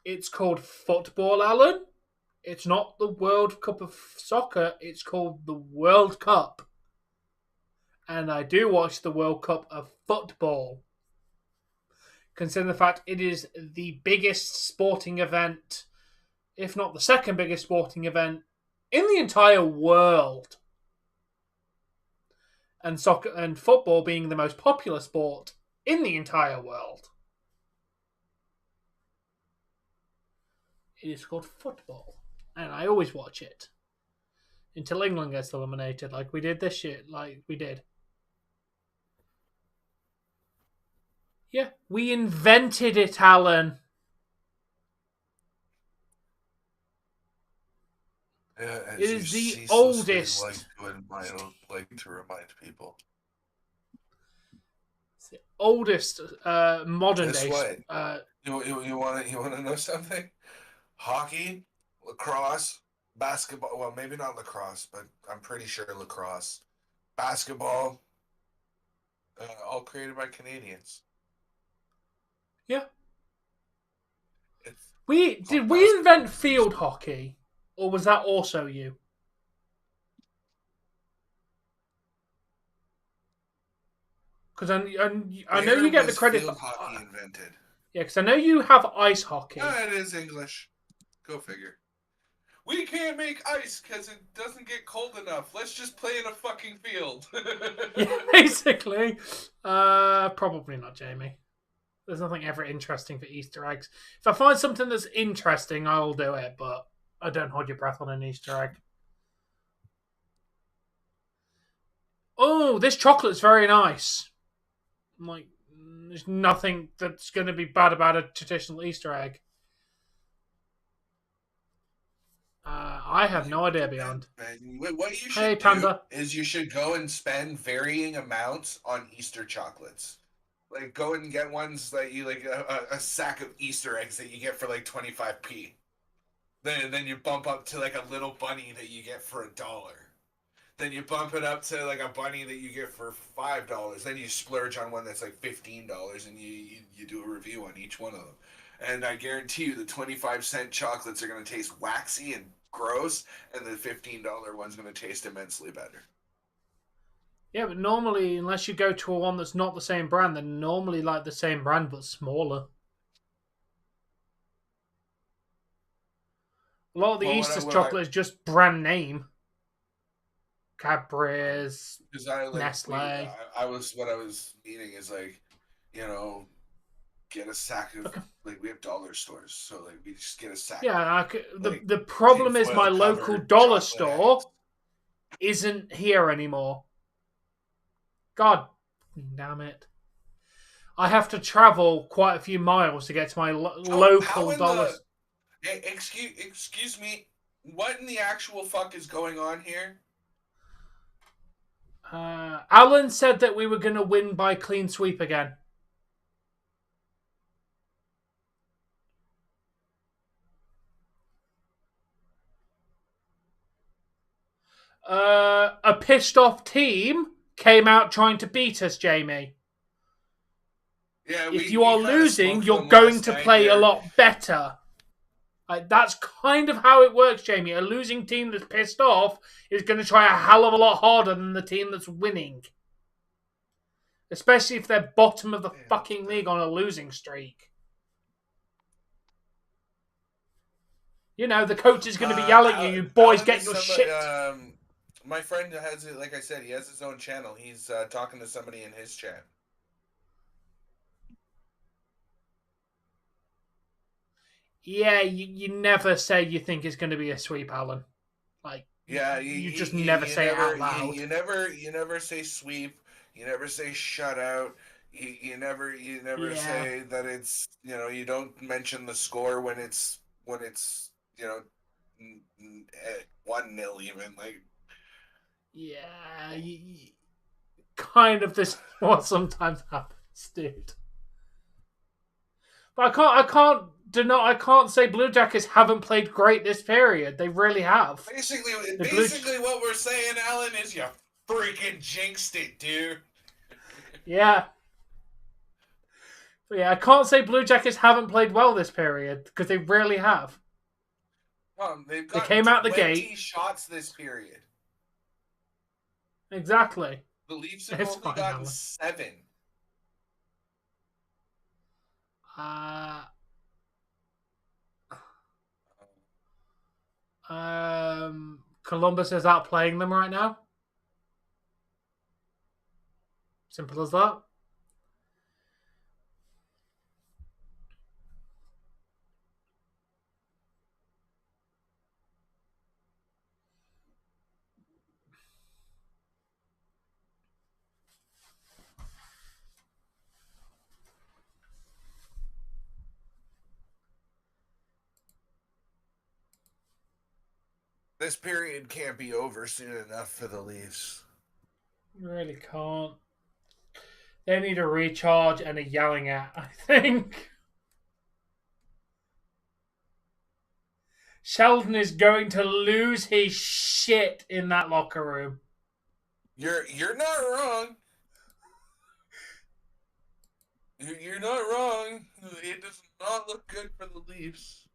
It's called football, Alan. It's not the World Cup of Soccer. It's called the World Cup. And I do watch the World Cup of Football. Considering the fact it is the biggest sporting event, if not the second biggest sporting event, in the entire world. And soccer and football being the most popular sport in the entire world. It is called football. And I always watch it. Until England gets eliminated, like we did this year. Like we did. Yeah, we invented it, Alan. As It is the ceaselessly oldest. like to remind people. It's the oldest modern Guess day. what? You want to know something? Hockey, lacrosse, basketball. Well, maybe not lacrosse, but I'm pretty sure lacrosse, basketball, all created by Canadians. Yeah. It's Did we invent field hockey, or was that also you? Because I know you get the credit for hockey invented. Yeah, because I know you have ice hockey. It is English. Go figure. We can't make ice because it doesn't get cold enough. Let's just play in a fucking field. Yeah, basically. Probably not, Jamie. There's nothing ever interesting for Easter eggs. If I find something that's interesting, I'll do it, but I don't hold your breath on an Easter egg. Oh, this chocolate's very nice. Like, there's nothing that's going to be bad about a traditional Easter egg. I have no idea beyond. What you should do is you should go and spend varying amounts on Easter chocolates. Like, go and get ones that you like a sack of Easter eggs that you get for like 25p. Then you bump up to like a little bunny that you get for $1. Then you bump it up to like a bunny that you get for $5. Then you splurge on one that's like $15, and you do a review on each one of them. And I guarantee you the 25-cent chocolates are going to taste waxy and gross, and the $15 one's going to taste immensely better. Yeah, but normally, unless you go to a one that's not the same brand, they're normally like the same brand but smaller. A lot of the Easter chocolate is just brand name. Cadbury's, Nestle. What I was meaning is like, get a sack of like we have dollar stores, so like we just get a sack. Yeah, the problem is my local dollar store isn't here anymore. God damn it! I have to travel quite a few miles to get to my local dollar. Excuse me. What in the actual fuck is going on here? Alan said that we were going to win by clean sweep again. A pissed off team came out trying to beat us, Jamie. Yeah, if you are losing, you're going to play a lot better. That's kind of how it works, Jamie. A losing team that's pissed off is going to try a hell of a lot harder than the team that's winning. Especially if they're bottom of the fucking league on a losing streak. You know, the coach is going to be yelling at you boys, get your shit. My friend has it, like I said, he has his own channel. He's talking to somebody in his chat. Yeah, you never say you think it's going to be a sweep, Alan. Like, yeah, you just never say it out loud. You never say sweep. You never say shutout. You never say that it's you don't mention the score when it's 1-0 even like. Yeah, kind of this is what sometimes happens, dude. But I can't say Blue Jackets haven't played great this period. They really have. Basically, The what we're saying, Alan, is you freaking jinxed it, dude. Yeah. But yeah, I can't say Blue Jackets haven't played well this period because they really have. They've They got came out the 20 gate. shots this period. Exactly. The Leafs have It's only fine, gotten Alan. 7. Columbus is outplaying them right now. Simple as that. This period can't be over soon enough for the Leafs. Really can't. They need a recharge and a yelling at, I think. Sheldon is going to lose his shit in that locker room. You're not wrong. You're not wrong. It does not look good for the Leafs.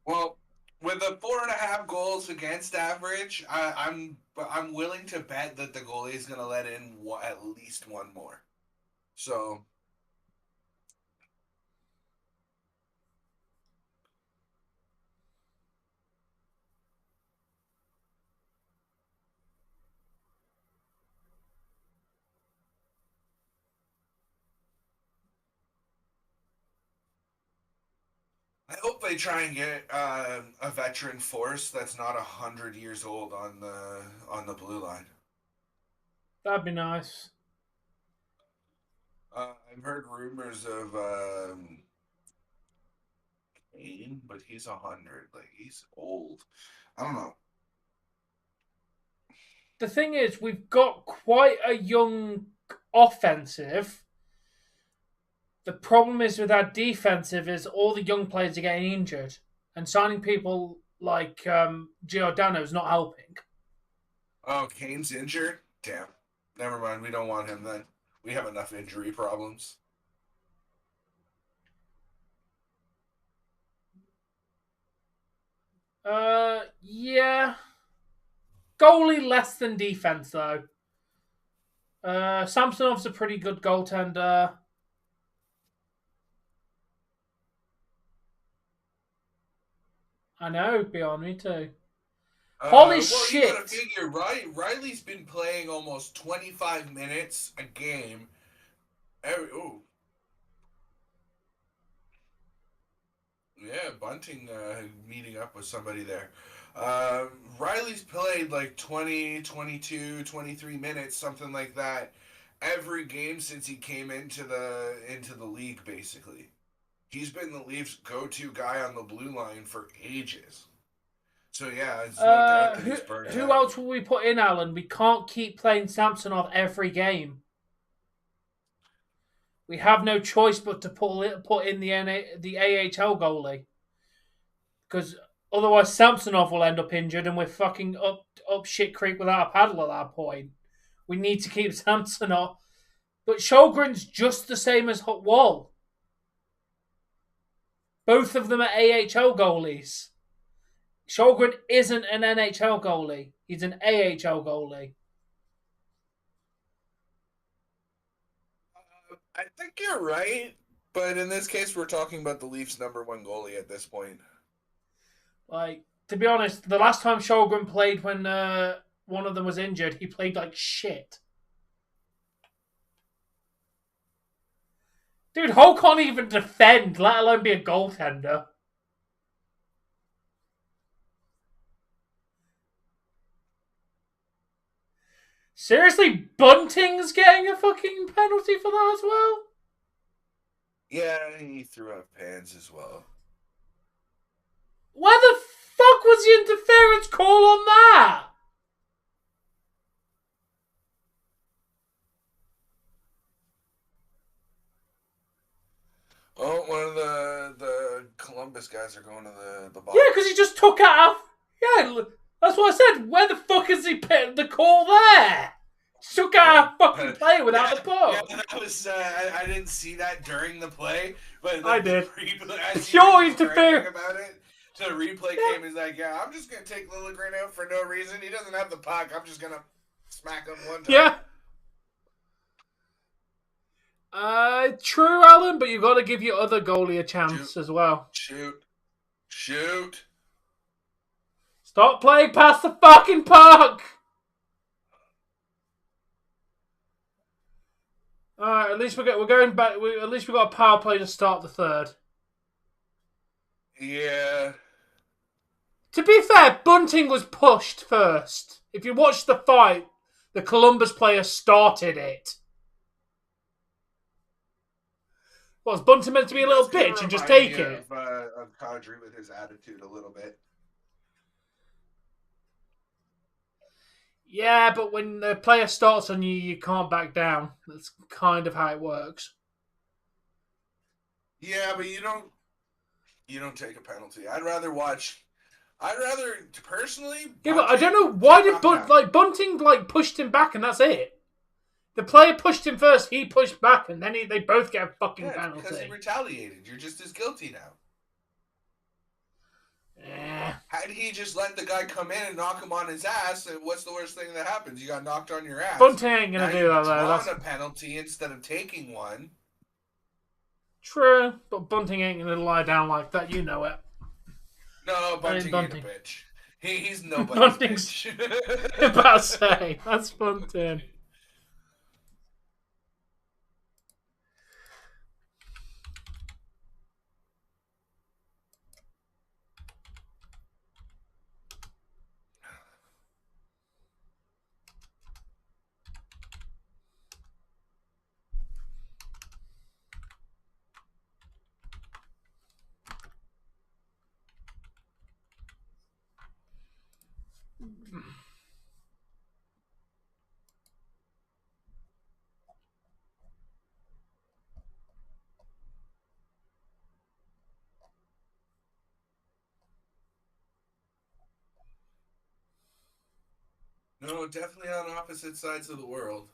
Well, with a 4.5 goals against average, I'm willing to bet that the goalie is going to let in at least one more. So I hope they try and get a veteran force that's not 100 years old on the blue line. That'd be nice. I've heard rumors of Kane, but he's 100. Like, he's old. I don't know. The thing is, we've got quite a young offensive. The problem is with our defensive is all the young players are getting injured, and signing people like Giordano is not helping. Oh, Kane's injured? Damn. Never mind. We don't want him then. We have enough injury problems. Yeah. Goalie less than defense, though. Samsonov's a pretty good goaltender. I know, beyond me too. Holy shit! You gotta figure, right? Riley's been playing almost 25 minutes a game. Yeah, Bunting meeting up with somebody there. Riley's played like 20, 22, 23 minutes, something like that, every game since he came into the league, basically. He's been the Leafs' go-to guy on the blue line for ages. So yeah, it's no doubt that he's burnt who out. else will we put in, Alan? We can't keep playing Samsonov every game. We have no choice but to put in the AHL goalie, because otherwise Samsonov will end up injured and we're fucking up shit creek without a paddle at that point. We need to keep Samsonov, but Sjogren's just the same as Woll. Both of them are AHL goalies. Sjogren isn't an NHL goalie. He's an AHL goalie. I think you're right, but in this case, we're talking about the Leafs' #1 goalie at this point. Like, to be honest, the last time Sjogren played when one of them was injured, he played like shit. Dude, Hull can't even defend, let alone be a goaltender. Seriously, Bunting's getting a fucking penalty for that as well? Yeah, he threw up hands as well. Where the fuck was the interference call on that? Oh, one of the Columbus guys are going to the box. Yeah, because he just took out. Yeah, that's what I said. Where the fuck is he put the call there? Took out a fucking player without the puck. Yeah, that was. I didn't see that during the play, but I did. As Your he was interference about it, the replay came. He's like, "Yeah, I'm just gonna take Liljegren out for no reason. He doesn't have the puck. I'm just gonna smack him one time." Yeah. True, Alan, but you've got to give your other goalie a chance as well. Shoot. Stop playing past the fucking puck! Alright, at least we're going back. At least we got a power play to start the third. Yeah. To be fair, Bunting was pushed first. If you watch the fight, the Columbus player started it. Was Bunting meant to be a little bitch and just take it? Of Kadri with his attitude a little bit. Yeah, but when the player starts on you, you can't back down. That's kind of how it works. Yeah, but you don't take a penalty. I'd rather personally. Yeah, but I don't know why did Bunting pushed him back and that's it. The player pushed him first, he pushed back, and then they both get a fucking penalty. Because he retaliated. You're just as guilty now. Had he just let the guy come in and knock him on his ass, what's the worst thing that happens? You got knocked on your ass. Bunting ain't gonna do that though. That's a penalty instead of taking one. True, but Bunting ain't gonna lie down like that. You know it. No, Bunting ain't a bitch. He's nobody's bitch. About to say that's Bunting. No, definitely on opposite sides of the world.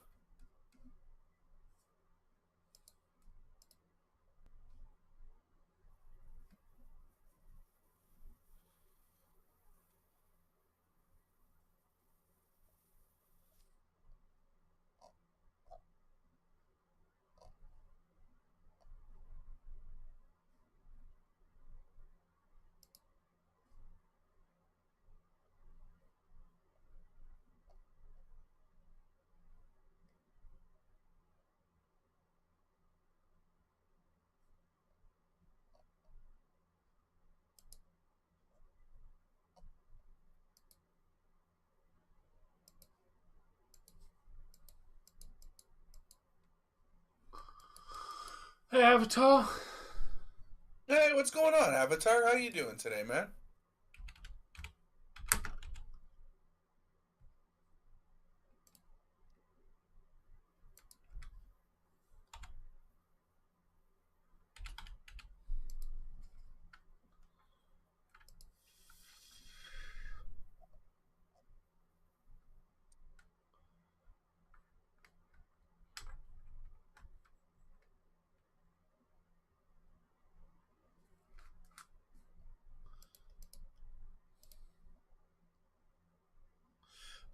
Hey, Avatar. Hey, what's going on, Avatar? How you doing today, man?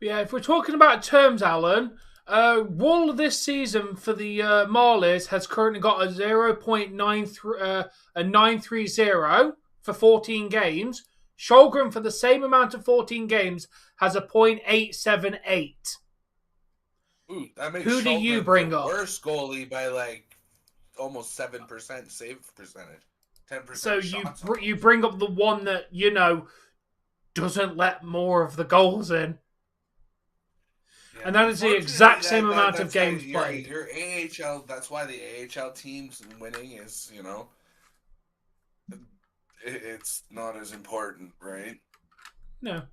Yeah, if we're talking about terms, Alan, Woll this season for the Marlies has currently got a 0.930 for 14 games. Shulgren, for the same amount of 14 games, has a .878. Ooh, that makes Who do you bring up? Worst goalie by almost 7% save percentage, 10%. So you bring up the one that doesn't let more of the goals in. And that is the exact same amount of that's games your, played. Your AHL, that's why the AHL teams winning is, it's not as important, right? No.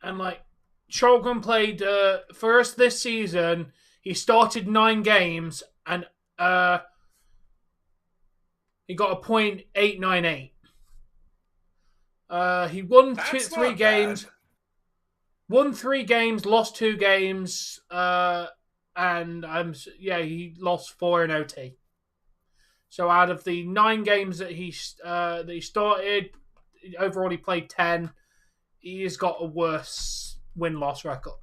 And like, Shogun played for us this season. He started 9 games and he got a .898. He won That's 3 not games. bad. Won 3 games, lost 2 games, and he lost 4 in OT. So out of the 9 games that he started, overall he played 10. He has got a worse win-loss record.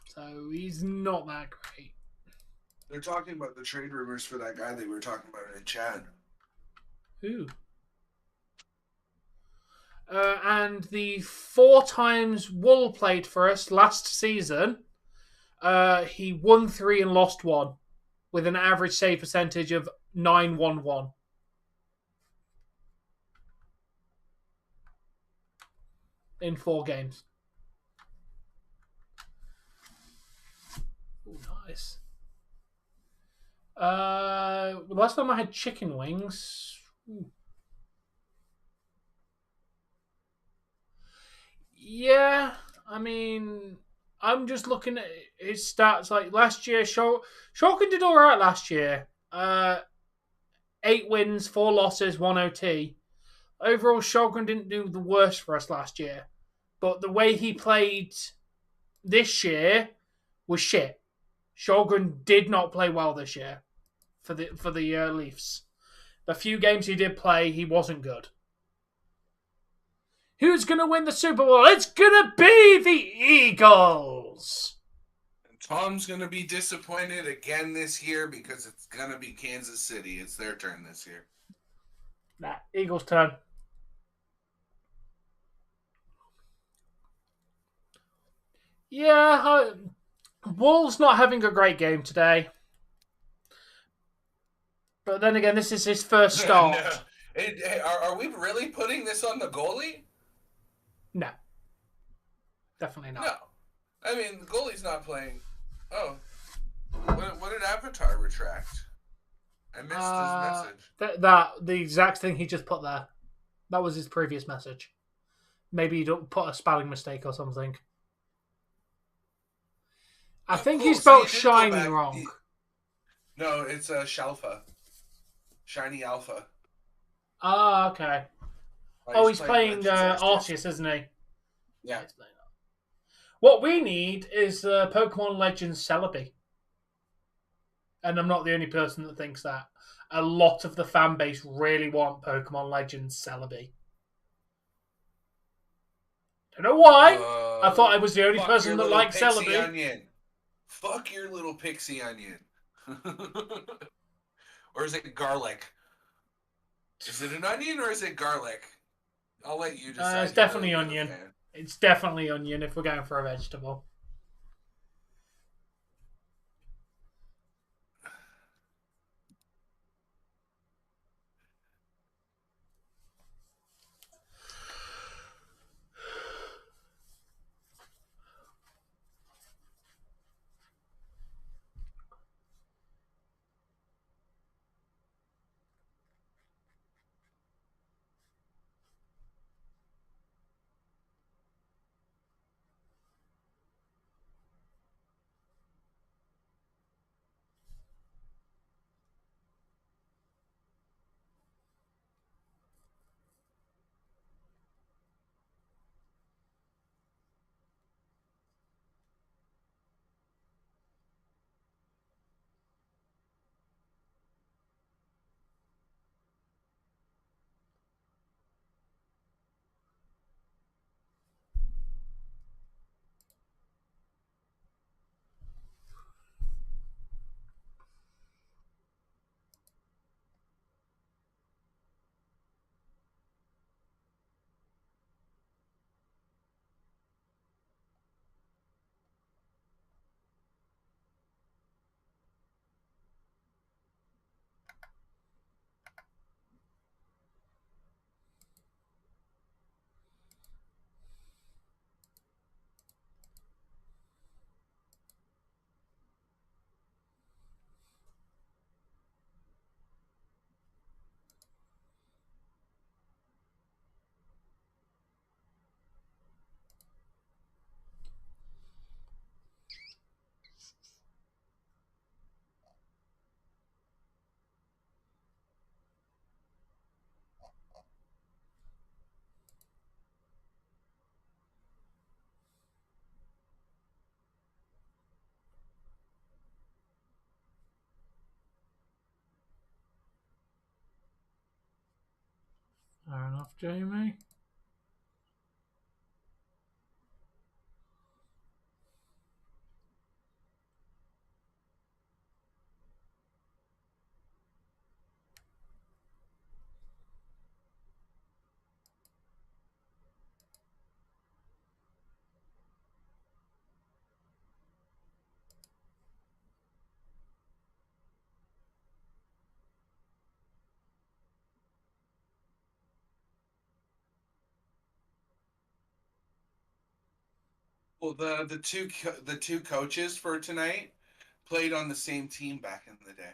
So he's not that great. They're talking about the trade rumors for that guy they were talking about in chat. Who? And the 4 times Woll played for us last season, he won 3 and lost 1, with an average save percentage of 911. In 4 games. Ooh, nice. Last time I had chicken wings. Ooh. Yeah, I mean, I'm just looking at his stats. Like last year, Shulkin did all right last year. 8 wins, 4 losses, 1 OT. Overall, Shulkin didn't do the worst for us last year, but the way he played this year was shit. Shogun did not play well this year for the Leafs. The few games he did play, he wasn't good. Who's going to win the Super Bowl? It's going to be the Eagles. And Tom's going to be disappointed again this year because it's going to be Kansas City. It's their turn this year. Nah, Eagles' turn. Yeah, Woll's not having a great game today. But then again, this is his first start. No. Are we really putting this on the goalie? No. Definitely not. No. I mean, the goalie's not playing. Oh. What did Avatar retract? I missed his message. The exact thing he just put there. That was his previous message. Maybe you don't put a spelling mistake or something. I think he spelled shiny wrong. No, it's Shalfa. Shiny Alpha. Ah, okay. He's playing Arceus, isn't he? Yeah. What we need is Pokemon Legends Celebi. And I'm not the only person that thinks that. A lot of the fan base really want Pokemon Legends Celebi. Don't know why. I thought I was the only person that liked Celebi. Onion. Fuck your little pixie onion. Or is it garlic? Is it an onion or is it garlic? I'll let you decide. It's definitely onion. It's definitely onion if we're going for a vegetable. enough, Jamie. Well, the two coaches for tonight played on the same team back in the day.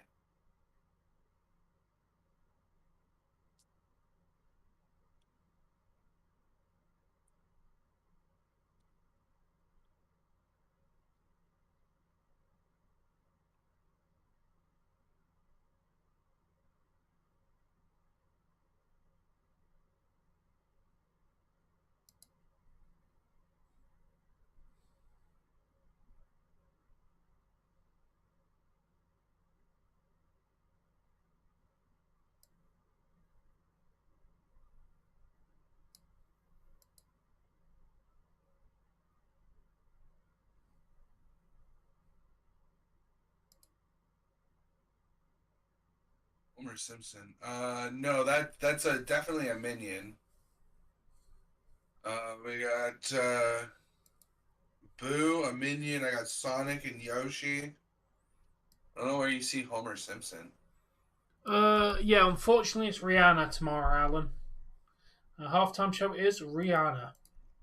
Homer Simpson. No, that's definitely a minion. We got Boo, a minion. I got Sonic and Yoshi. I don't know where you see Homer Simpson. Yeah, unfortunately it's Rihanna tomorrow, Alan. Halftime show is Rihanna.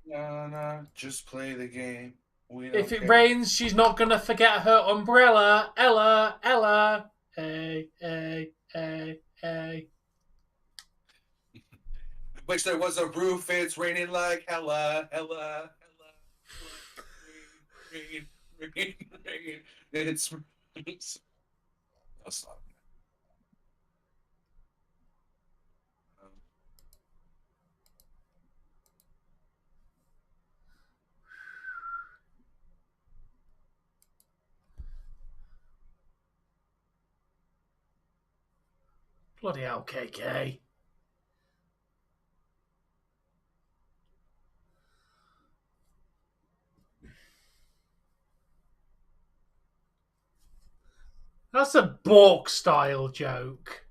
No, just play the game. We don't If it care. rains, she's not gonna forget her umbrella. Ella, Ella. Hey, hey, hey, hey. Wish there was a roof. It's raining like hella, hella, hella, hella. Rain, rain, rain, rain. It's I'll stop. Bloody hell, KK. That's a Bork style joke.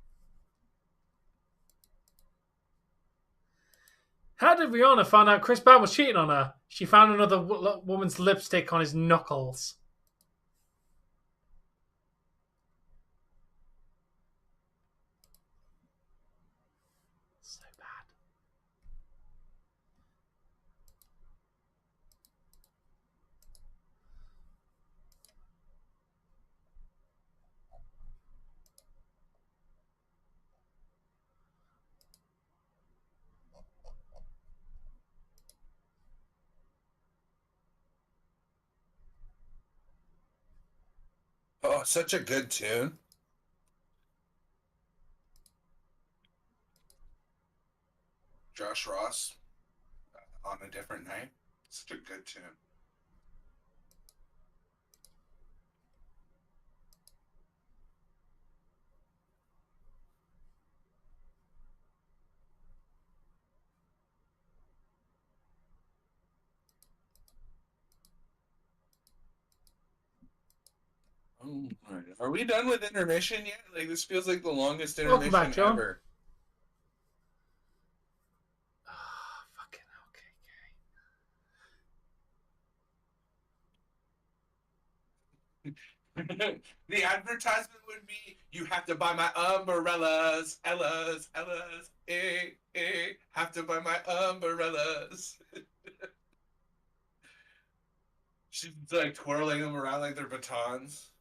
How did Rihanna find out Chris Brown was cheating on her? She found another woman's lipstick on his knuckles. So bad. Oh, such a good tune. Josh Ross on a different night. Such a good tune. Oh, are we done with intermission yet? Like this feels like the longest Welcome intermission back, John. ever. Oh, fucking okay. The advertisement would be, you have to buy my umbrellas, Ellas, have to buy my umbrellas. She's like twirling them around like they're batons.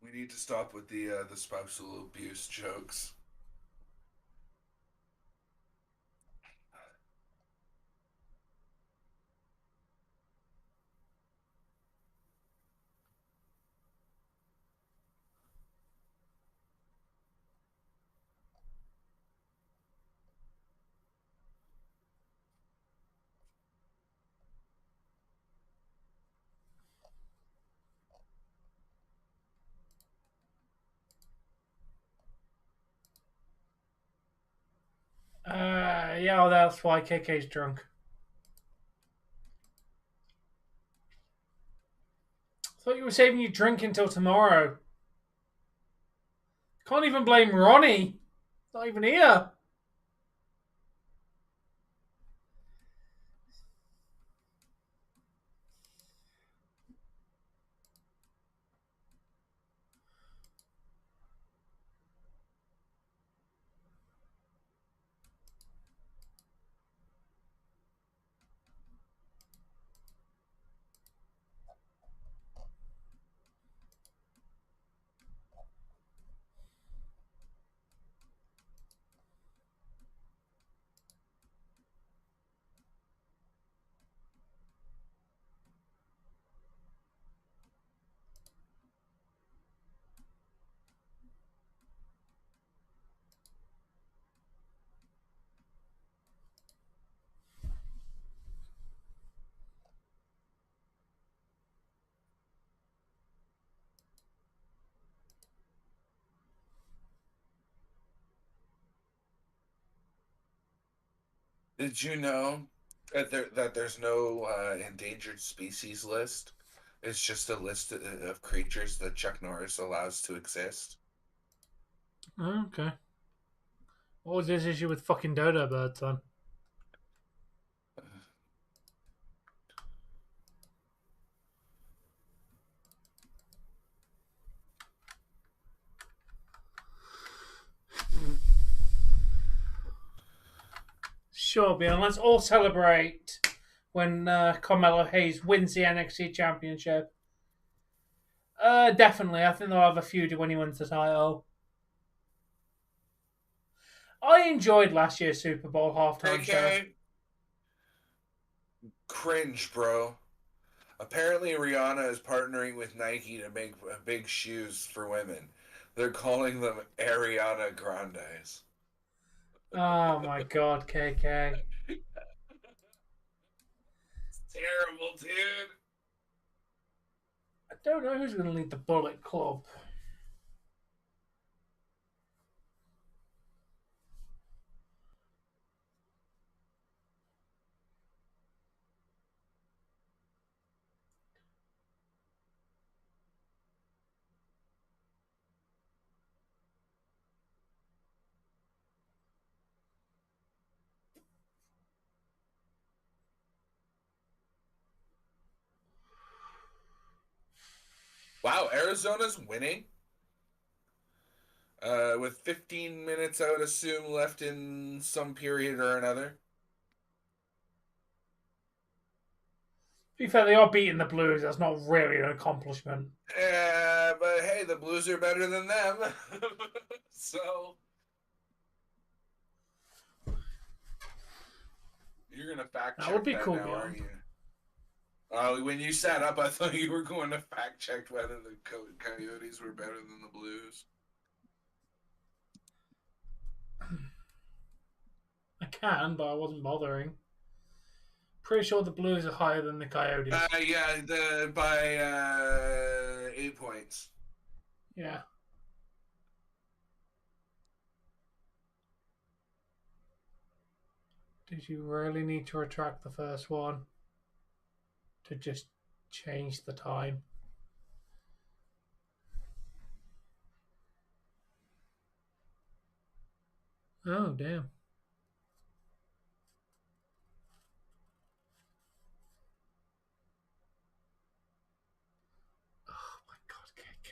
We need to stop with the spousal abuse jokes. Oh, that's why KK's drunk. I thought you were saving your drink until tomorrow. Can't even blame Ronnie. Not even here. Did you know that there's no endangered species list? It's just a list of creatures that Chuck Norris allows to exist. Oh, okay. What was this issue with fucking dodo birds then? Sure, Bjorn. Let's all celebrate when Carmelo Hayes wins the NXT Championship. Definitely. I think they'll have a feud when he wins the title. I enjoyed last year's Super Bowl halftime show. Okay. Cringe, bro. Apparently, Rihanna is partnering with Nike to make big shoes for women. They're calling them Ariana Grandes. Oh my god, KK. It's terrible, dude. I don't know who's going to lead the Bullet Club. Wow, Arizona's winning. With 15 minutes, I would assume, left in some period or another. To be fair, they are beating the Blues. That's not really an accomplishment. Yeah, but hey, the Blues are better than them. So you're gonna fact check That would be cool, now, yeah. aren't you? When you sat up, I thought you were going to fact check whether the Coyotes were better than the Blues. I can, but I wasn't bothering. Pretty sure the Blues are higher than the Coyotes. Yeah, by 8 points. Yeah. Did you really need to retract the first one to just change the time? Oh, damn. Oh my god, KK.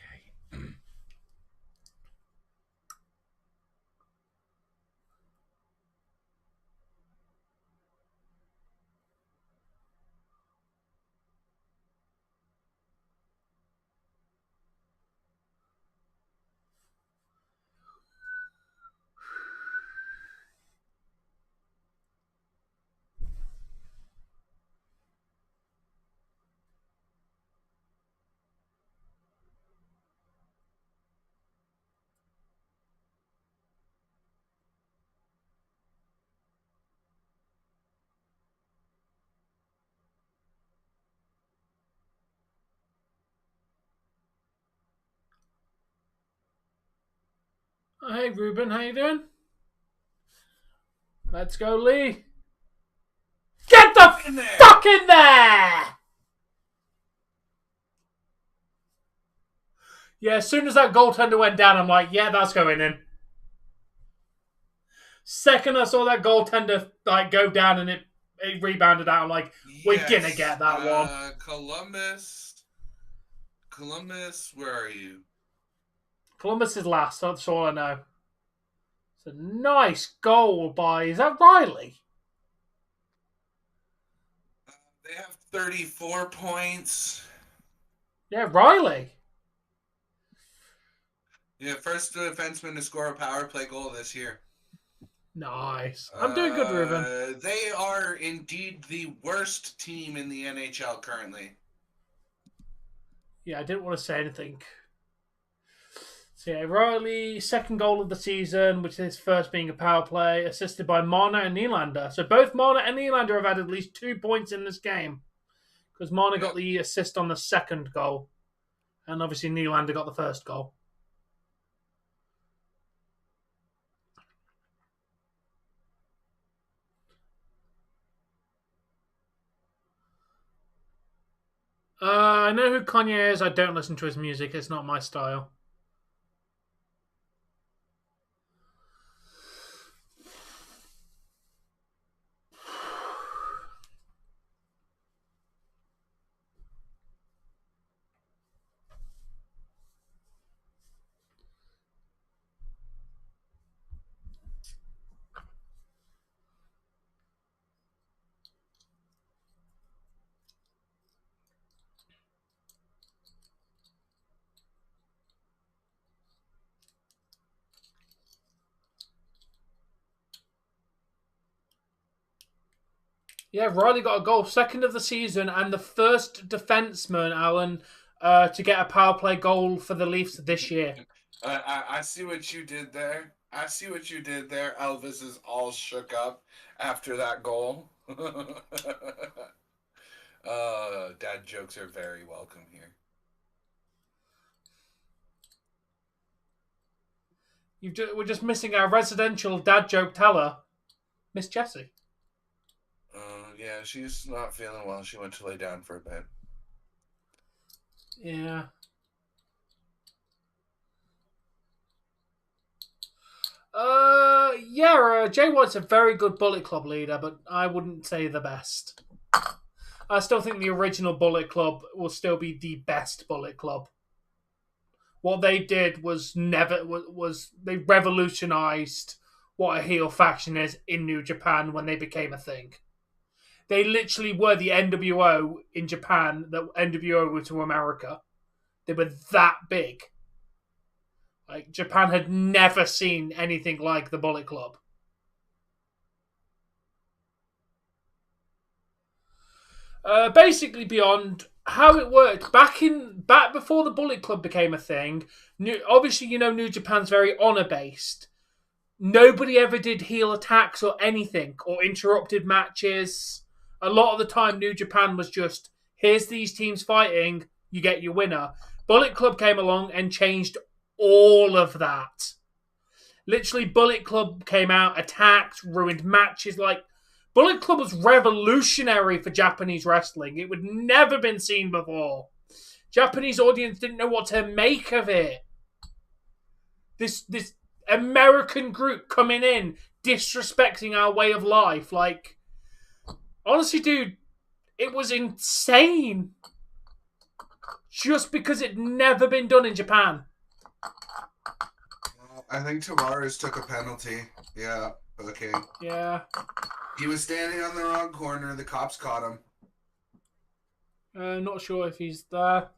Oh, hey, Ruben, how you doing? Let's go, Lee. in there. Fuck in there! Yeah, as soon as that goaltender went down, I'm like, yeah, that's going in. Second I saw that goaltender like go down and it rebounded out, I'm like, we're gonna get that one. Columbus, where are you? Columbus is last, that's all I know. It's a nice goal by, is that Riley? They have 34 points. Yeah, Riley. Yeah, first defenseman to score a power play goal this year. Nice. I'm doing good, Ruben. They are indeed the worst team in the NHL currently. Yeah, I didn't want to say anything. So yeah, Riley, second goal of the season, which is first being a power play, assisted by Marner and Nylander. So both Marner and Nylander have had at least 2 points in this game. Because Marner got the assist on the second goal. And obviously Nylander got the first goal. I know who Kanye is. I don't listen to his music. It's not my style. Yeah, Riley got a goal, second of the season, and the first defenseman, Alan, to get a power play goal for the Leafs this year. I see what you did there. Elvis is all shook up after that goal. Dad jokes are very welcome here. We're just missing our residential dad joke teller, Miss Jessie. Yeah, she's not feeling well. She went to lay down for a bit. Yeah. Jay White's a very good Bullet Club leader, but I wouldn't say the best. I still think the original Bullet Club will still be the best Bullet Club. What they did was they revolutionized what a heel faction is in New Japan when they became a thing. They literally were the NWO in Japan that NWO were to America. They were that big. Like, Japan had never seen anything like the Bullet Club. Basically, beyond how it worked back before the Bullet Club became a thing. Obviously, New Japan's very honor based. Nobody ever did heel attacks or anything or interrupted matches. A lot of the time, New Japan was just, here's these teams fighting, you get your winner. Bullet Club came along and changed all of that. Literally, Bullet Club came out, attacked, ruined matches. Like, Bullet Club was revolutionary for Japanese wrestling. It would never been seen before. Japanese audience didn't know what to make of it. This American group coming in, disrespecting our way of life. Like, honestly, dude, it was insane. Just because it'd never been done in Japan. I think Tavares took a penalty. Yeah, okay. Yeah. He was standing on the wrong corner. The cops caught him. Not sure if he's there.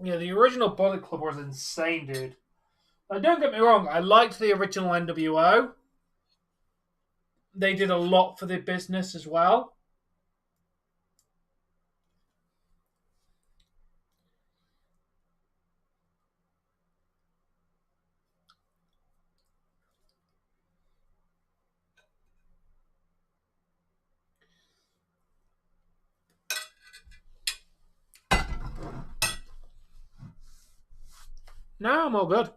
Yeah, the original Bullet Club was insane, dude. Now, don't get me wrong, I liked the original NWO. they did a lot for the business as well. No, I'm all good.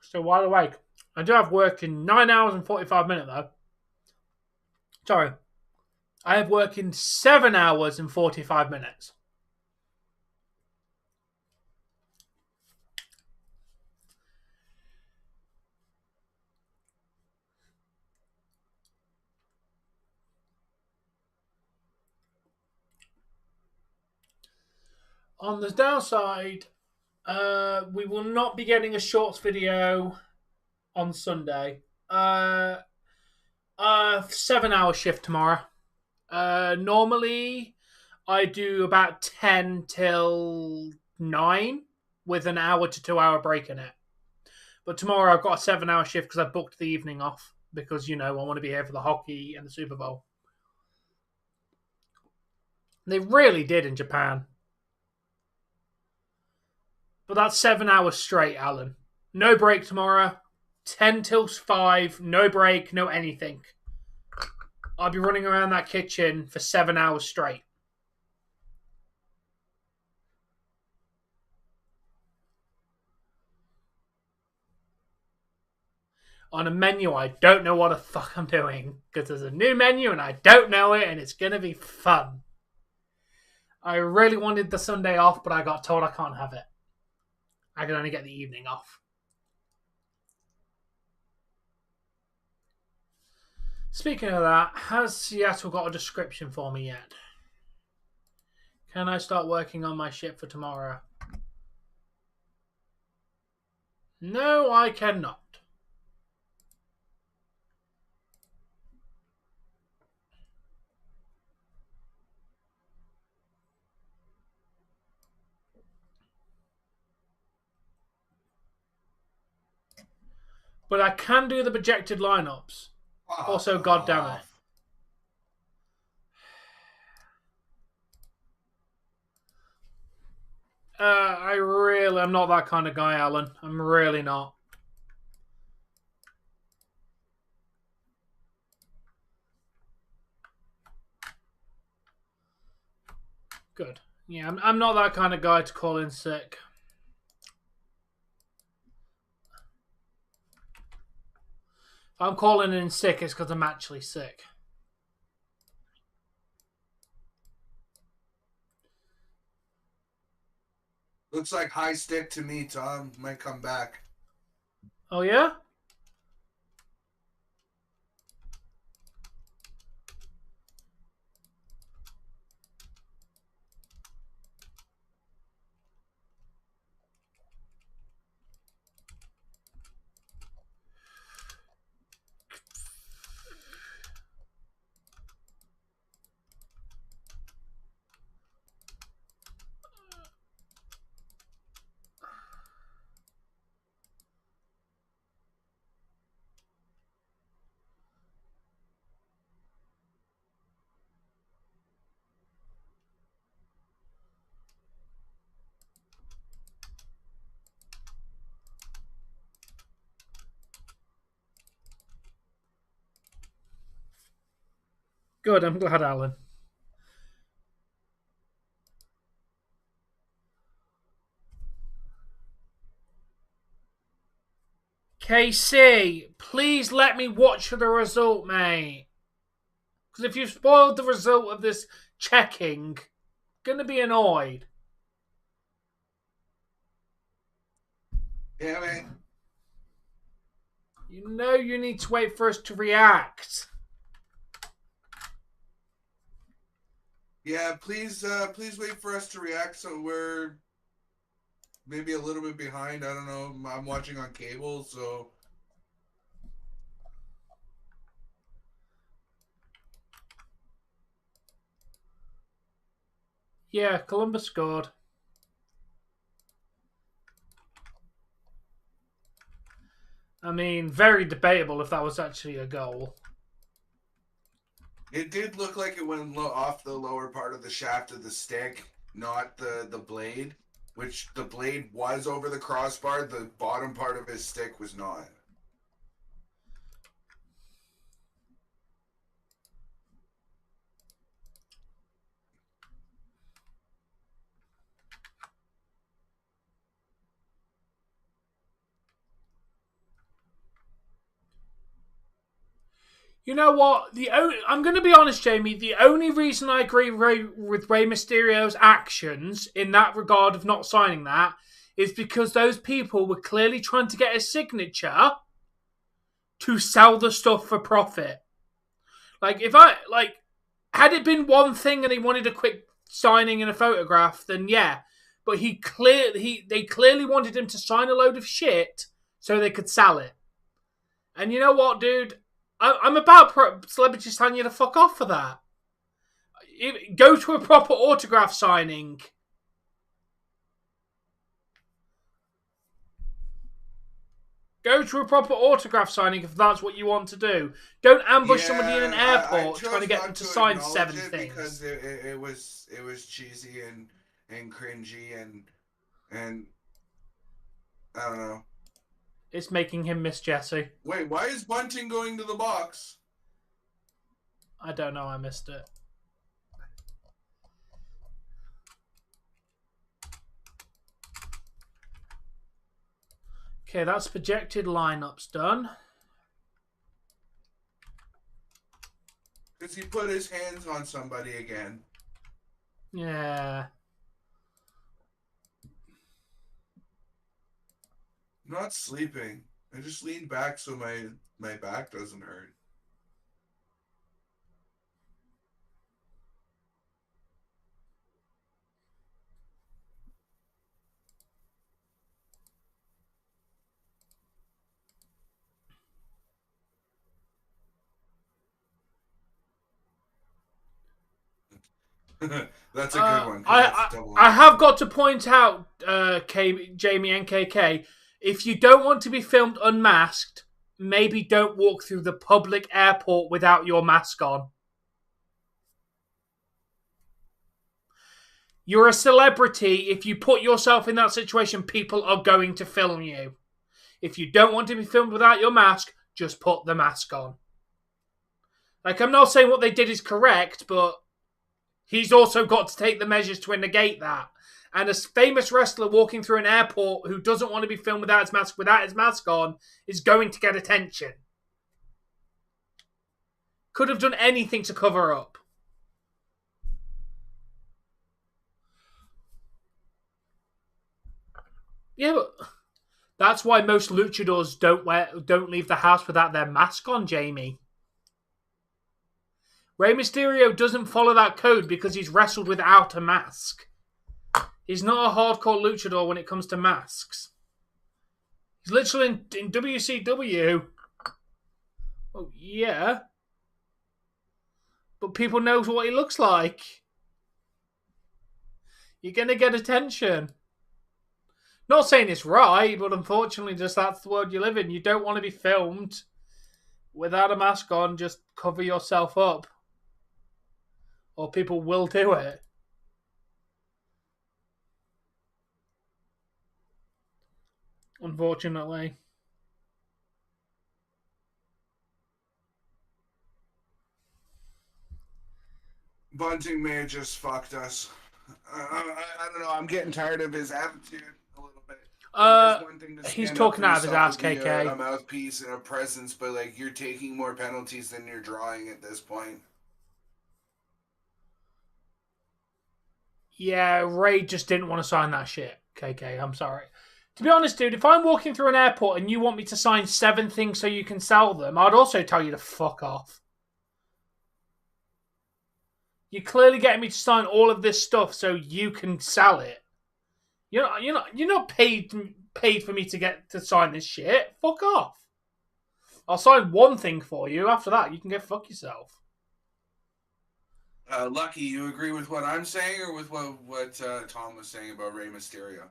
Still wide awake. I do have work in 9 hours and 45 minutes, though. Sorry. I have work in 7 hours and 45 minutes. On the downside, we will not be getting a shorts video on Sunday. 7-hour shift tomorrow. Normally, I do about 10 till 9 with an hour to 2 hour break in it. But tomorrow I've got a 7-hour shift because I booked the evening off because, you know, I want to be here for the hockey and the Super Bowl. They really did in Japan. But that's 7 hours straight, Alan. No break tomorrow. 10 till 5. No break, no anything. I'll be running around that kitchen for 7 hours straight. On a menu, I don't know what the fuck I'm doing. Because there's a new menu and I don't know it and it's going to be fun. I really wanted the Sunday off, but I got told I can't have it. I can only get the evening off. Speaking of that, has Seattle got a description for me yet? Can I start working on my shit for tomorrow? No, I cannot. But I can do the projected lineups. Also, goddamn it. I'm not that kind of guy, Alan. I'm really not. Good. Yeah, I'm not that kind of guy to call in sick. If I'm calling in sick, it's because I'm actually sick. Looks like high stick to me, Tom. Might come back. Oh, yeah? Good, I'm glad, Alan. KC, please let me watch the result, mate. Because if you've spoiled the result of this checking, I'm gonna be annoyed. Yeah, man. You know you need to wait for us to react. Yeah, please wait for us to react so we're maybe a little bit behind. I don't know. I'm watching on cable, so... Yeah, Columbus scored. I mean, very debatable if that was actually a goal. It did look like it went off the lower part of the shaft of the stick, not the blade. Which the blade was over the crossbar. The bottom part of his stick was not. You know what? I'm going to be honest, Jamie. The only reason I agree with Rey Mysterio's actions in that regard of not signing that is because those people were clearly trying to get a signature to sell the stuff for profit. Had it been one thing and he wanted a quick signing and a photograph, then yeah. But they clearly wanted him to sign a load of shit so they could sell it. And you know what, dude? I'm about celebrities telling you to fuck off for that. Go to a proper autograph signing. Go to a proper autograph signing if that's what you want to do. Don't ambush somebody in an airport trying to get them to sign 7 things. Because it was cheesy and cringy and I don't know. It's making him miss Jesse. Wait, why is Bunting going to the box? I don't know. I missed it. Okay, that's projected lineups done. Because he put his hands on somebody again. Yeah. I'm not sleeping. I just lean back so my back doesn't hurt. That's a good one. I have got to point out, Jamie and KK, if you don't want to be filmed unmasked, maybe don't walk through the public airport without your mask on. You're a celebrity. If you put yourself in that situation, people are going to film you. If you don't want to be filmed without your mask, just put the mask on. Like, I'm not saying what they did is correct, but he's also got to take the measures to negate that. And a famous wrestler walking through an airport who doesn't want to be filmed without his mask on, is going to get attention. Could have done anything to cover up. Yeah, but that's why most luchadors don't leave the house without their mask on, Jamie. Rey Mysterio doesn't follow that code because he's wrestled without a mask. He's not a hardcore luchador when it comes to masks. He's literally in WCW. Oh, yeah. But people know what he looks like. You're going to get attention. Not saying it's right, but unfortunately just that's the world you live in. You don't want to be filmed without a mask on. Just cover yourself up. Or people will do it. Unfortunately. Bunting may have just fucked us. I don't know. I'm getting tired of his attitude a little bit. He's talking out of his ass, KK. A mouthpiece and a presence, but like you're taking more penalties than you're drawing at this point. Yeah, Ray just didn't want to sign that shit, KK. I'm sorry. To be honest, dude, if I'm walking through an airport and you want me to sign 7 things so you can sell them, I'd also tell you to fuck off. You're clearly getting me to sign all of this stuff so you can sell it. You're not paid for me to get to sign this shit. Fuck off. I'll sign 1 thing for you. After that, you can go fuck yourself. Lucky, you agree with what I'm saying or with what Tom was saying about Rey Mysterio?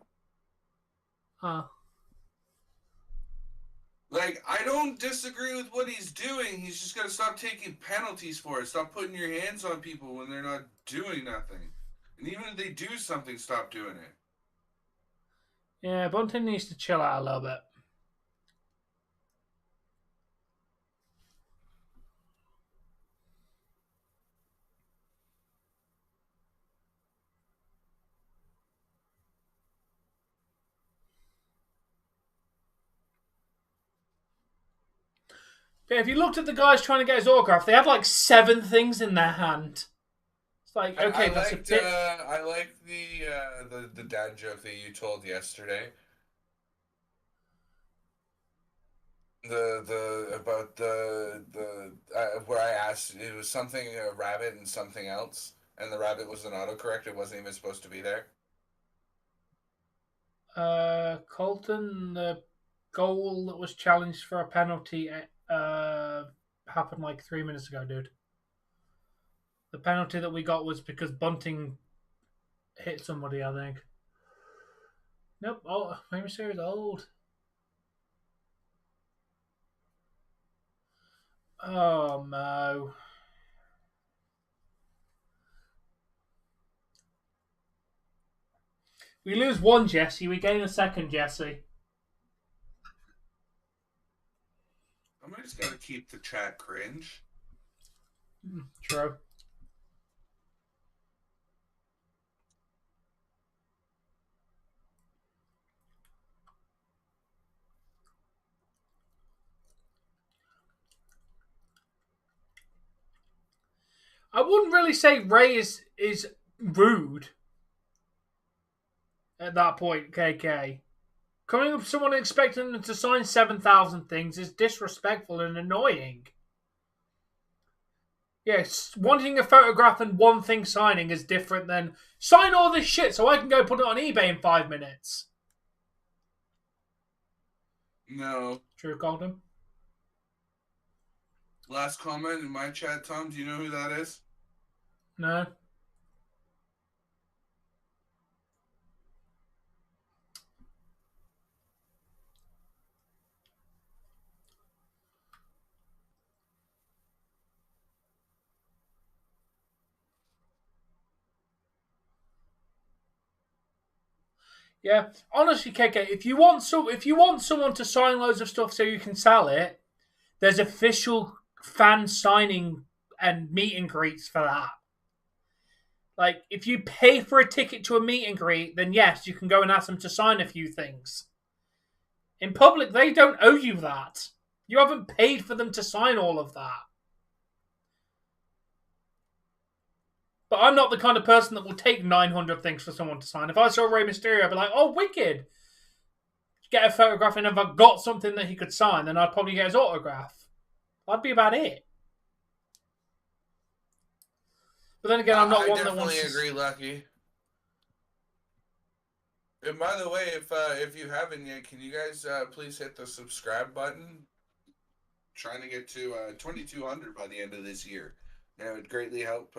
Like, I don't disagree with what he's doing. He's just got to stop taking penalties for it. Stop putting your hands on people when they're not doing nothing. And even if they do something, stop doing it. Yeah, Bunting needs to chill out a little bit. Yeah, if you looked at the guys trying to get his autograph, they had like 7 things in their hand. It's like, okay, that's a bit. I liked the dad joke that you told yesterday. About the where I asked, it was something a rabbit and something else, and the rabbit was an autocorrect. It wasn't even supposed to be there. Colton, the goal that was challenged for a penalty happened like 3 minutes ago, dude. The penalty that we got was because Bunting hit somebody, I think. Nope. Oh, maybe Sarah's old. Oh, no. We lose 1 Jesse, we gain a 2nd Jesse. Somebody's got to keep the chat cringe. True. I wouldn't really say Ray is rude at that point, KK. Coming up to someone and expecting them to sign 7,000 things is disrespectful and annoying. Yes, wanting a photograph and one thing signing is different than sign all this shit so I can go put it on eBay in 5 minutes. No. True, Golden. Last comment in my chat, Tom. Do you know who that is? No. Yeah, honestly, KK, if you want someone to sign loads of stuff so you can sell it, there's official fan signing and meet and greets for that. Like, if you pay for a ticket to a meet and greet, then yes, you can go and ask them to sign a few things. In public, they don't owe you that. You haven't paid for them to sign all of that. But I'm not the kind of person that will take 900 things for someone to sign. If I saw Rey Mysterio, I'd be like, oh, wicked. Get a photograph, and if I got something that he could sign, then I'd probably get his autograph. That'd be about it. But then again, I'm not one that wants to... I definitely agree, Lucky. And by the way, if you haven't yet, can you guys please hit the subscribe button? Trying to get to 2,200 by the end of this year. And it would greatly help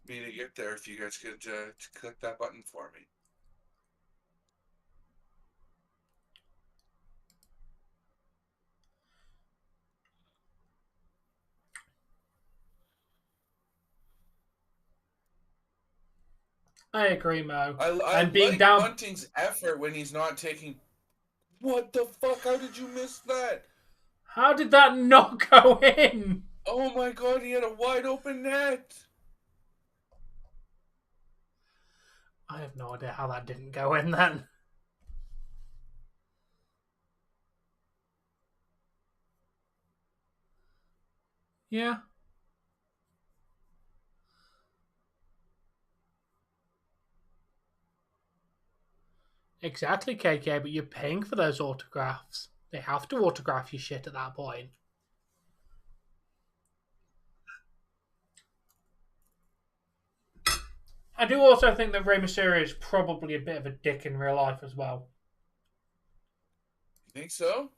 me to get there if you guys could click that button for me. I agree, Mo. I being like down... Bunting's effort when he's not taking... What the fuck? How did you miss that? How did that not go in? Oh my god, he had a wide open net. I have no idea how that didn't go in then. Yeah. Exactly, KK, but you're paying for those autographs. They have to autograph your shit at that point. I do also think that Rey Mysterio is probably a bit of a dick in real life as well. You think so?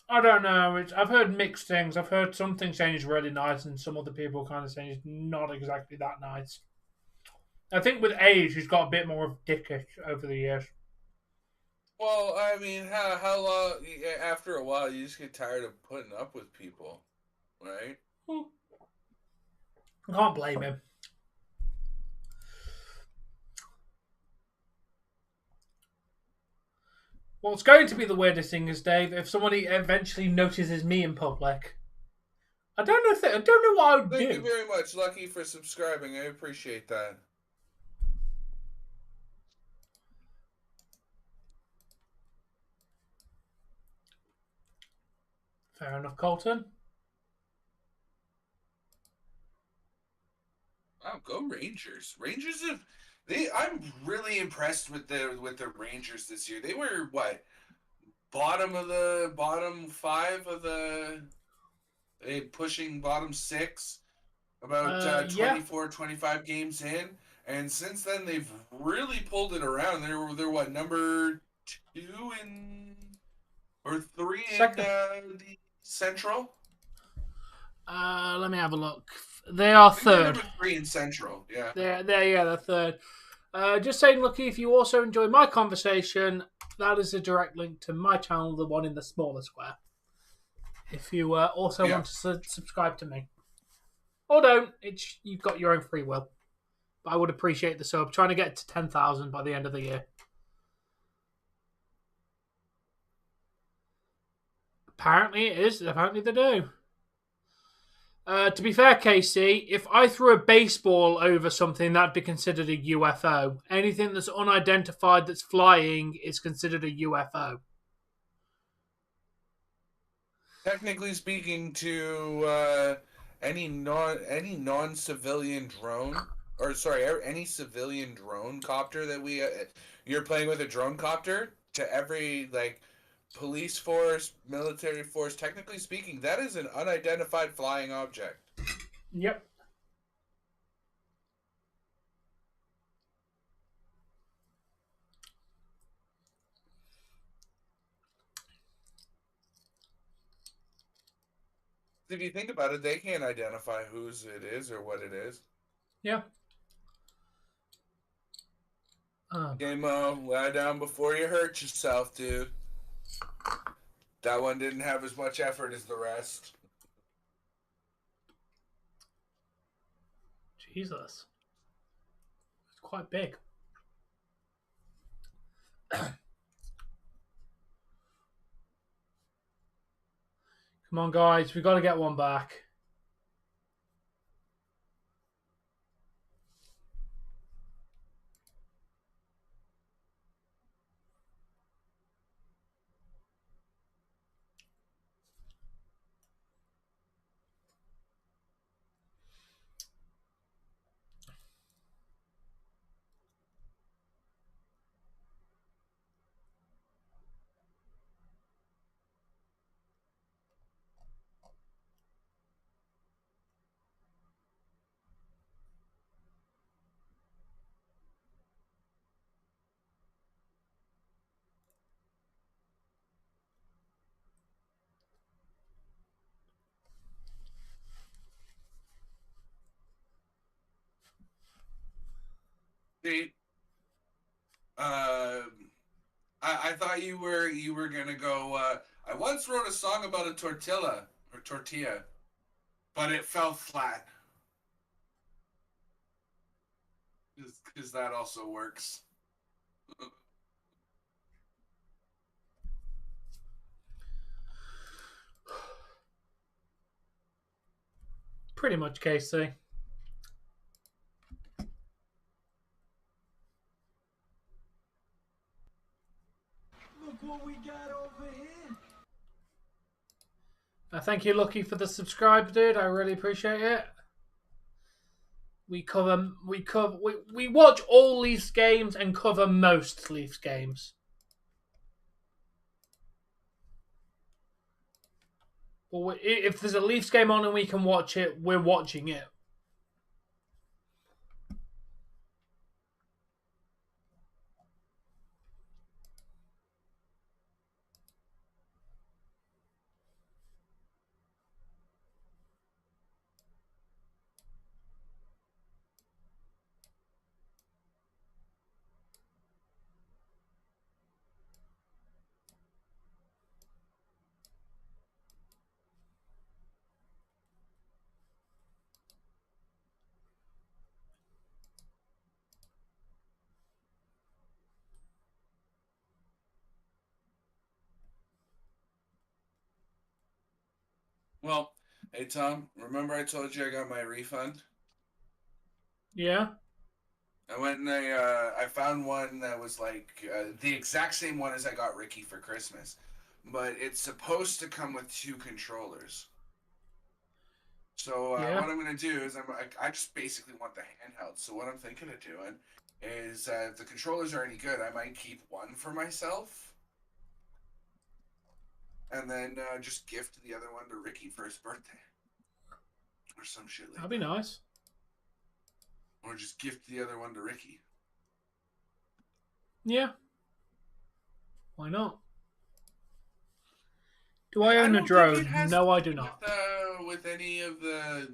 I don't know. I've heard mixed things. I've heard some things saying he's really nice and some other people kind of saying he's not exactly that nice. I think with age, he's got a bit more of dickish over the years. Well, I mean, how long? After a while, you just get tired of putting up with people, right? I can't blame him. What's going to be the weirdest thing is, Dave, if somebody eventually notices me in public. I don't know. I don't know what I would Thank do. you very much, Lucky, for subscribing. I appreciate that. Fair enough, Colton. Oh, go Rangers! Rangers have they. I'm really impressed with the Rangers this year. They were what bottom five of the pushing bottom six about Yeah. 24, 25 games in, and since then they've really pulled it around. They're what number two in or three Second. in the Central. Let me have a look. They are I think they're third. number three in Central. Yeah. They're third. Just saying, Lucky, if you also enjoy my conversation, that is a direct link to my channel, the one in the smaller square. If you also want to subscribe to me. Or don't, you've got your own free will. But I would appreciate the sub. Trying to get to 10,000 by the end of the year. Apparently it is. Apparently they do. To be fair, Casey, if I threw a baseball over something, that'd be considered a UFO. Anything that's unidentified that's flying is considered a UFO. Technically speaking, to any non-civilian drone, or sorry, any civilian drone copter that you're playing with a drone copter, to every police force, military force, technically speaking, that is an unidentified flying object. Yep. If you think about it, they can't identify whose it is or what it is. Yeah. Game lie down before you hurt yourself, dude. That one didn't have as much effort as the rest. Jesus. It's quite big. Come on, guys. We've got to get one back. See, I thought you were gonna go. I once wrote a song about a tortilla, but it fell flat. Because that also works. Pretty much, Casey. Look what we got over here. Thank you, Lucky, for the subscribe, dude. I really appreciate it. We watch all Leafs games and cover most Leafs games. But if there's a Leafs game on and we can watch it, we're watching it. Well, hey Tom, remember I told you I got my refund? Yeah. I went and I found one that was like the exact same one as I got Ricky for Christmas, but it's supposed to come with 2 controllers. So Yeah. what I'm gonna do is I just basically want the handheld. So what I'm thinking of doing is if the controllers are any good, I might keep one for myself, and then just gift the other one to Ricky for his birthday, or some shit like That'd be that. nice. Or just gift the other one to Ricky. Yeah. Why not? Do I I own a don't think it drone? has No, to I do do not. with any of the.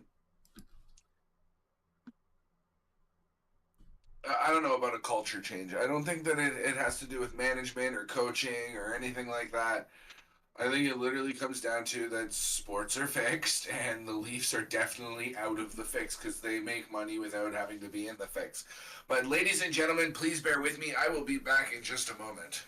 I don't know about a culture change. I don't think that it has to do with management or coaching or anything like that. I think it literally comes down to that sports are fixed and the Leafs are definitely out of the fix because they make money without having to be in the fix. But ladies and gentlemen, please bear with me. I will be back in just a moment.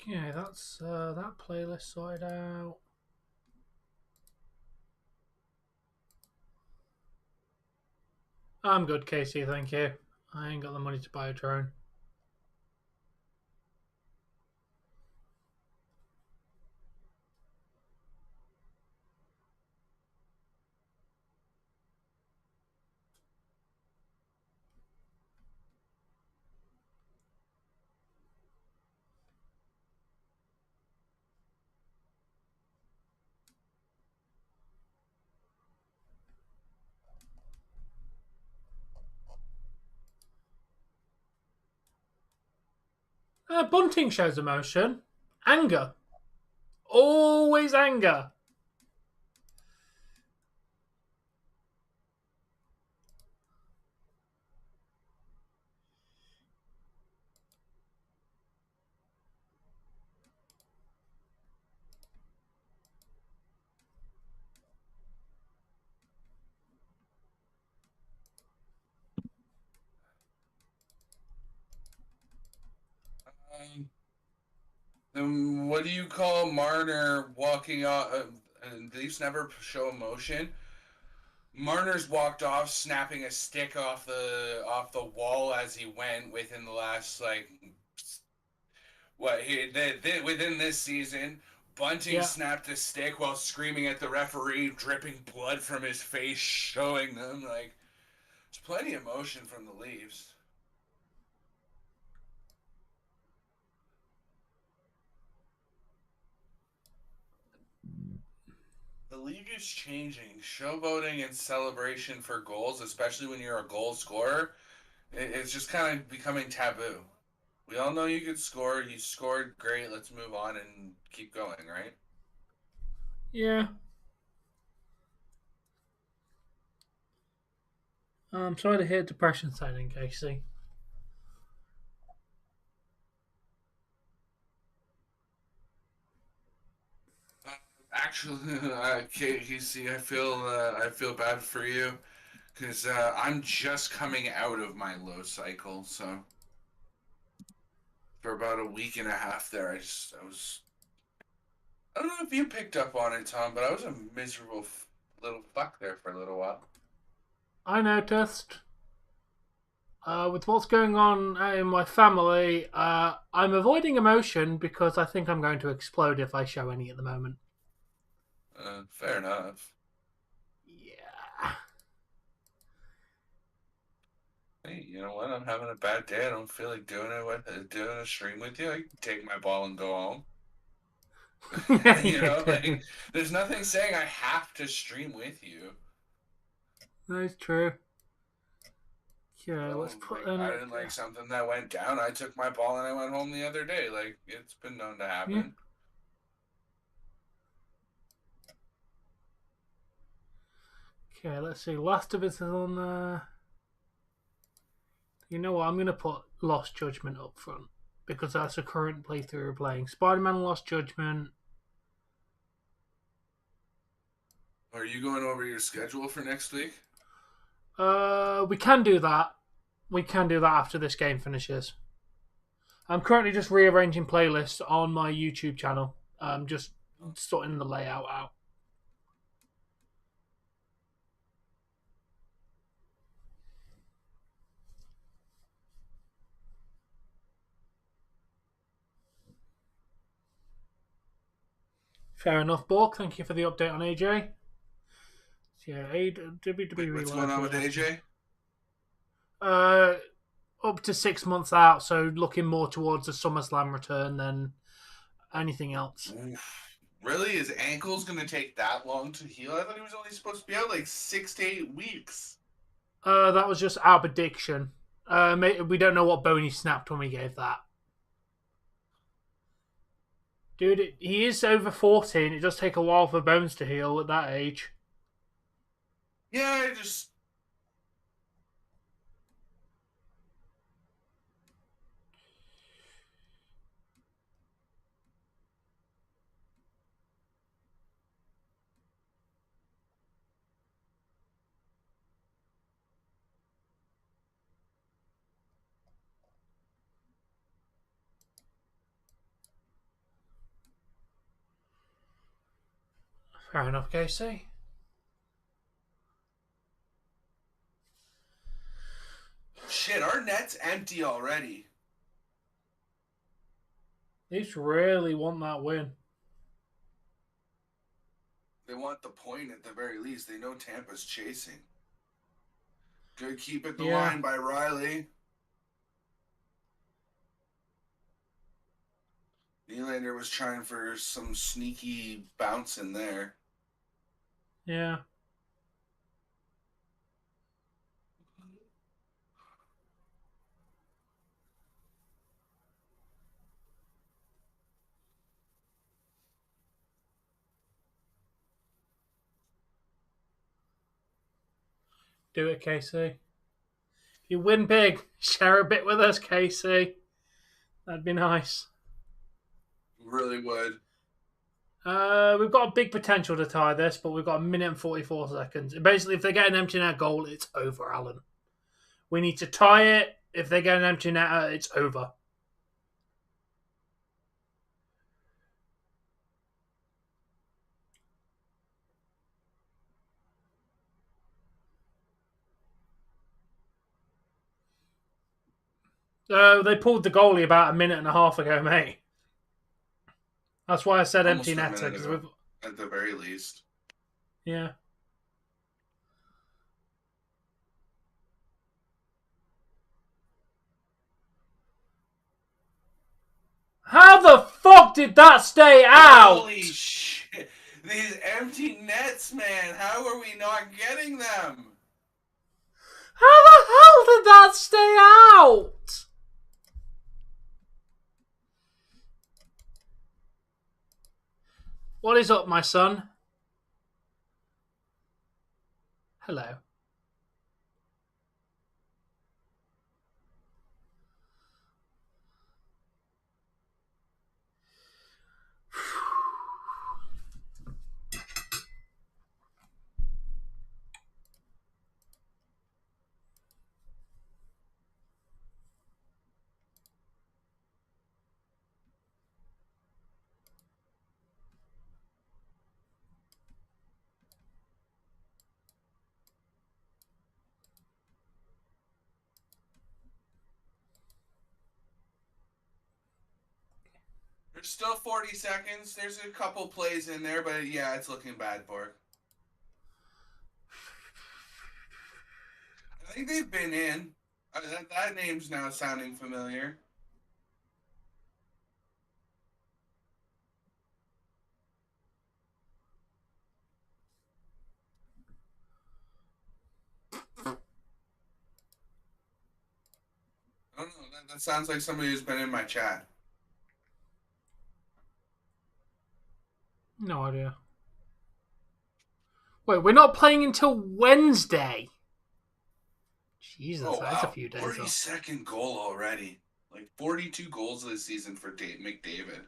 Okay, that's that playlist sorted out. I'm good, Casey, thank you. I ain't got the money to buy a drone. Bunting shows emotion. Anger. Always anger. Then what do you call Marner walking off? And the Leafs never show emotion. Marner's walked off, snapping a stick off the wall as he went within the last within this season. Bunting Yeah. snapped a stick while screaming at the referee, dripping blood from his face, showing them like there's plenty of emotion from the Leafs. The league is changing. Showboating and celebration for goals, especially when you're a goal scorer, it's just kind of becoming taboo. We all know you could score. You scored, great. Let's move on and keep going, right? Yeah. I'm sorry to hear depression sounding, Casey. Actually, Casey, I feel bad for you because I'm just coming out of my low cycle. So for about a week and a half there, I was. I don't know if you picked up on it, Tom, but I was a miserable little fuck there for a little while. I noticed. With what's going on in my family, I'm avoiding emotion because I think I'm going to explode if I show any at the moment. Fair enough. Yeah. Hey, you know what? I'm having a bad day. I don't feel like doing a stream with you. I can take my ball and go home. You know, like there's nothing saying I have to stream with you. That's true. Yeah, So, let's put like, in I it. didn't like something that went down. I took my ball and I went home the other day. Like, it's been known to happen. Okay, let's see. Last of Us is on there. You know what? I'm going to put Lost Judgment up front because that's a current playthrough we're playing. Spider-Man Lost Judgment. Are you going over your schedule for next week? We can do that. We can do that after this game finishes. I'm currently just rearranging playlists on my YouTube channel. Just sorting the layout out. Fair enough, Borg. Thank you for the update on AJ. Yeah, WWE. What's going on with AJ? Up to 6 months out, so looking more towards a SummerSlam return than anything else. Oof. Really? His ankle's going to take that long to heal? I thought he was only supposed to be out like 6 to 8 weeks. That was just our prediction. We don't know what bone he snapped when we gave that. Dude, he is over 40, and it does take a while for bones to heal at that age. Yeah, I just... Fair enough, Casey. Shit, our net's empty already. Leafs really want that win. They want the point at the very least. They know Tampa's chasing. Good keep at the line by Riley. Nylander was trying for some sneaky bounce in there. Yeah. Do it, Casey. You win big. Share a bit with us, Casey. That'd be nice. Really would. We've got a big potential to tie this, but we've got 1 minute and 44 seconds. Basically, if they get an empty net goal, it's over, Alan. We need to tie it. If they get an empty net, it's over. They pulled the goalie about 1.5 minutes ago, mate. That's why I said Almost empty a netter. minute Because ago, at the very least. Yeah. How the fuck did that stay out? Holy shit. These empty nets, man. How are we not getting them? How the hell did that stay out? What is up, my son? Hello. There's still 40 seconds. There's a couple plays in there, but yeah, it's looking bad for it. I think they've been in. That name's now sounding familiar. I don't know. That sounds like somebody who's been in my chat. No idea. Wait, we're not playing until Wednesday. Jesus, Oh, that's wow. a few days 42nd goal already. Like 42 goals this season for McDavid.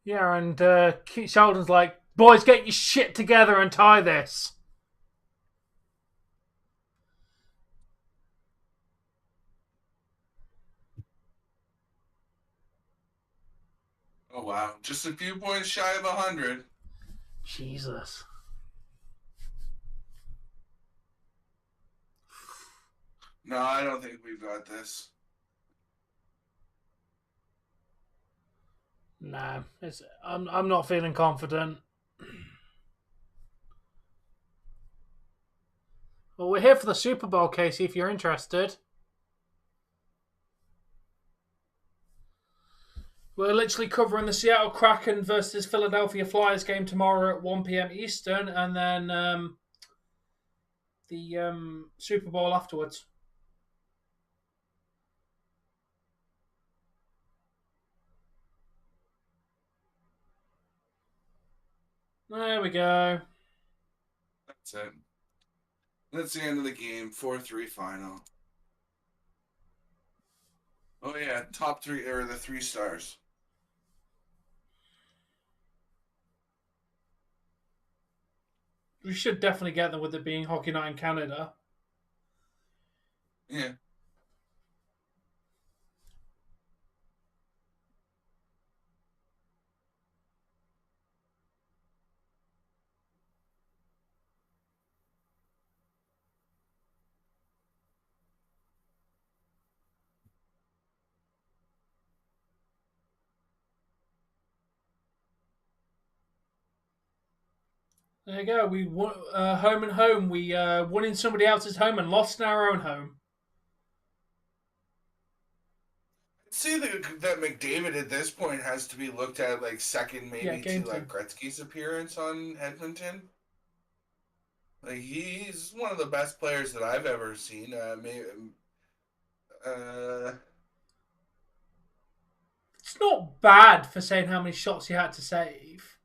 Yeah, and Keith Sheldon's like, boys, get your shit together and tie this. Oh, wow. Just a few points shy of 100. Jesus. No, I don't think we've got this. Nah, I'm not feeling confident. Well, we're here for the Super Bowl, Casey, if you're interested. We're literally covering the Seattle Kraken versus Philadelphia Flyers game tomorrow at 1 p.m. Eastern, and then the Super Bowl afterwards. There we go. That's it. That's the end of the game. 4-3 final. Oh, yeah. Top three, or the 3 stars. We should definitely get them with it being Hockey Night in Canada. Yeah. There you go. We won, home and home. We won in somebody else's home and lost in our own home. I'd say that McDavid at this point has to be looked at like second maybe to like Gretzky's appearance on Edmonton. Like he's one of the best players that I've ever seen. It's not bad for saying how many shots he had to save.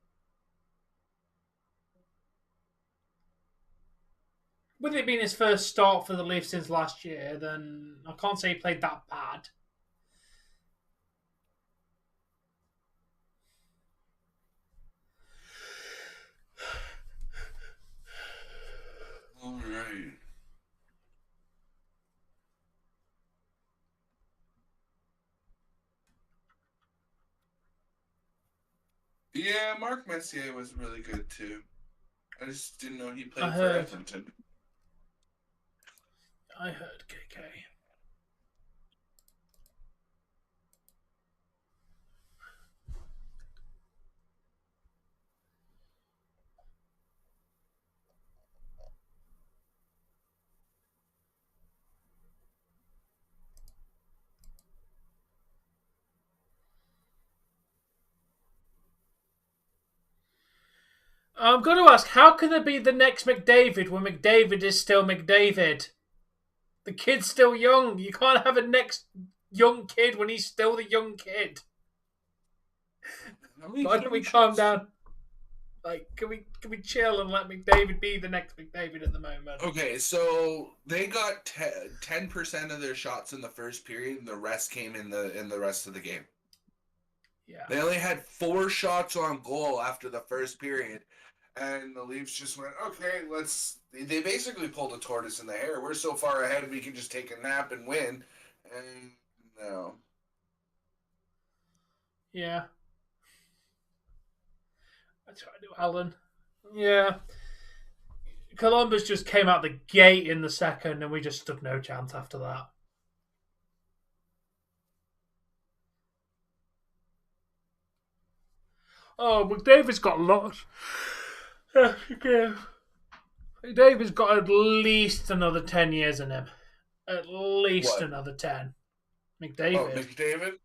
With it being his first start for the Leafs since last year, then I can't say he played that bad. All right. Yeah, Mark Messier was really good too. I just didn't know he played for Edmonton. I heard KK. I'm going to ask, how can there be the next McDavid when McDavid is still McDavid? The kid's still young. You can't have a next young kid when he's still the young kid. Why don't we calm down? Like, can we chill and let McDavid be the next McDavid at the moment? Okay, so they got 10% of their shots in the first period, and the rest came in the rest of the game. Yeah. They only had 4 shots on goal after the first period, and the Leafs just went, okay, they basically pulled a tortoise in the hair. We're so far ahead, we can just take a nap and win. And no. Yeah. That's what I do, Alan. Yeah. Columbus just came out the gate in the second, and we just stood no chance after that. Oh, McDavid's got a lot. McDavid's got at least another 10 years in him. At least What? another 10. Oh, McDavid. McDavid?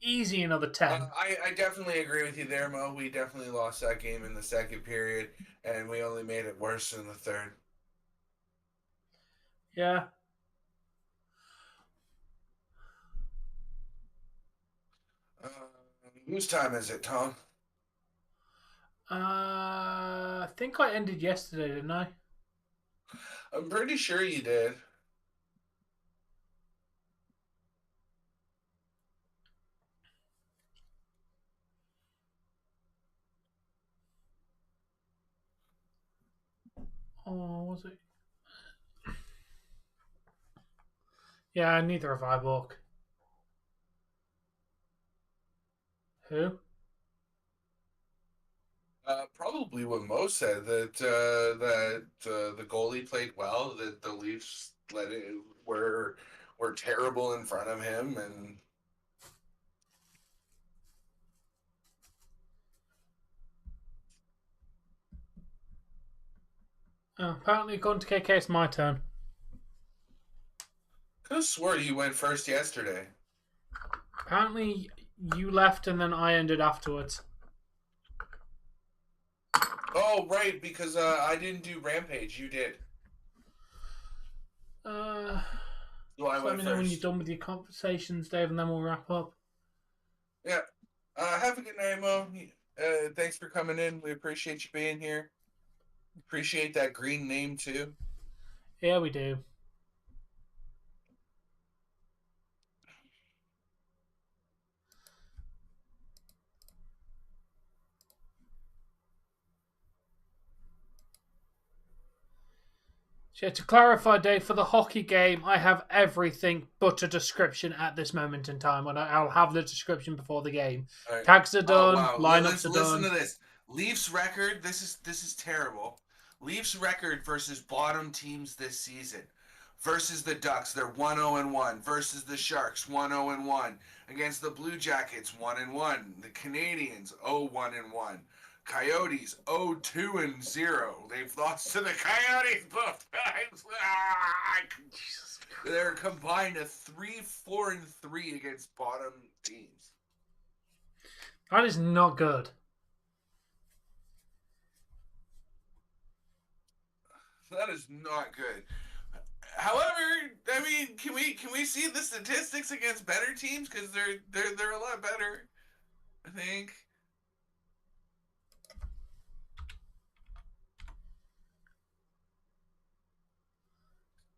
Easy another 10. I definitely agree with you there, Mo. We definitely lost that game in the second period, and we only made it worse in the third. Yeah. Whose time is it, Tom? I think I ended yesterday, didn't I? I'm pretty sure you did. Oh, was it? Yeah, neither have I, Bork. Who? Probably what Mo said, that the goalie played well, that the Leafs were terrible in front of him, and Oh, apparently, according to KK, it's my turn. I could have swore you went first yesterday. Apparently, you left and then I ended afterwards. Oh, right, because I didn't do Rampage. You did. So I Let went me know when first. you're done with your conversations, Dave, and then we'll wrap up. Yeah. Have a good night, Mo. Thanks for coming in. We appreciate you being here. Appreciate that green name, too. Yeah, we do. So to clarify, Dave, for the hockey game, I have everything but a description at this moment in time, and I'll have the description before the game. All right. Tags are done, wow. lineups are Listen done. to this. Leafs record. This is terrible. Leafs record versus bottom teams this season. Versus the Ducks, they're 1-0-1. Versus the Sharks, 1-0-1. Against the Blue Jackets, 1-1. The Canadians, 0-1-1. Coyotes, 0-2-0. They've lost to the Coyotes both times. Jesus. They're combined a 3-4-3 against bottom teams. That is not good. That is not good. However, I mean, can we see the statistics against better teams, because they're a lot better, I think.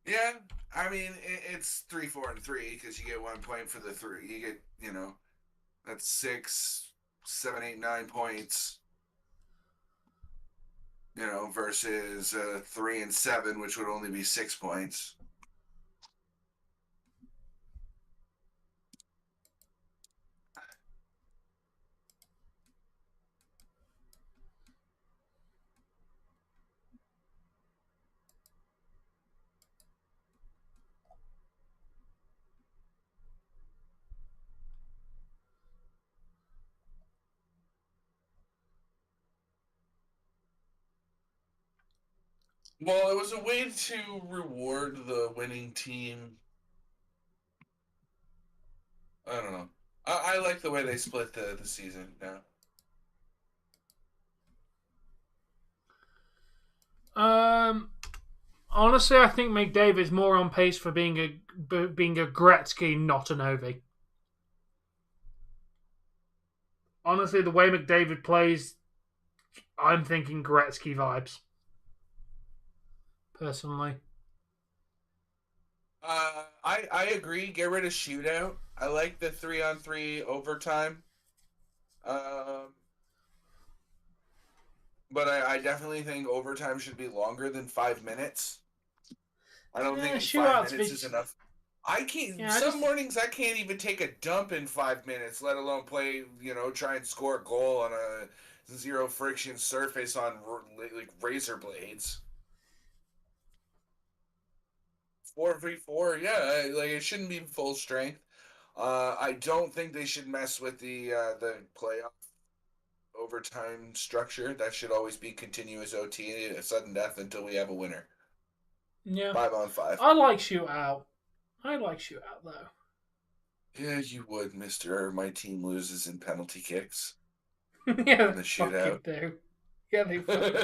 Yeah, I mean it's 3-4-3 because you get 1 point for the three. You get that's 6, 7, 8, 9 points. Versus 3 and 7, which would only be 6 points. Well, it was a way to reward the winning team. I don't know. I like the way they split the season now. Honestly, I think McDavid's more on pace for being a Gretzky, not an Ovi. Honestly, the way McDavid plays, I'm thinking Gretzky vibes. Personally. I agree. Get rid of shootout. I like the 3-on-3 overtime. But I definitely think overtime should be longer than 5 minutes. I don't think 5 minutes is enough. I can't. Some mornings I can't even take a dump in 5 minutes, let alone play. Try and score a goal on a zero friction surface on like razor blades. 4v4, yeah, like it shouldn't be full strength. I don't think they should mess with the playoff overtime structure. That should always be continuous OT, a sudden death until we have a winner. Yeah. 5-on-5. I like shootout. Though. Yeah, you would, Mister. My team loses in penalty kicks. Yeah, In the they fucking shootout. do. Yeah, they fucking do.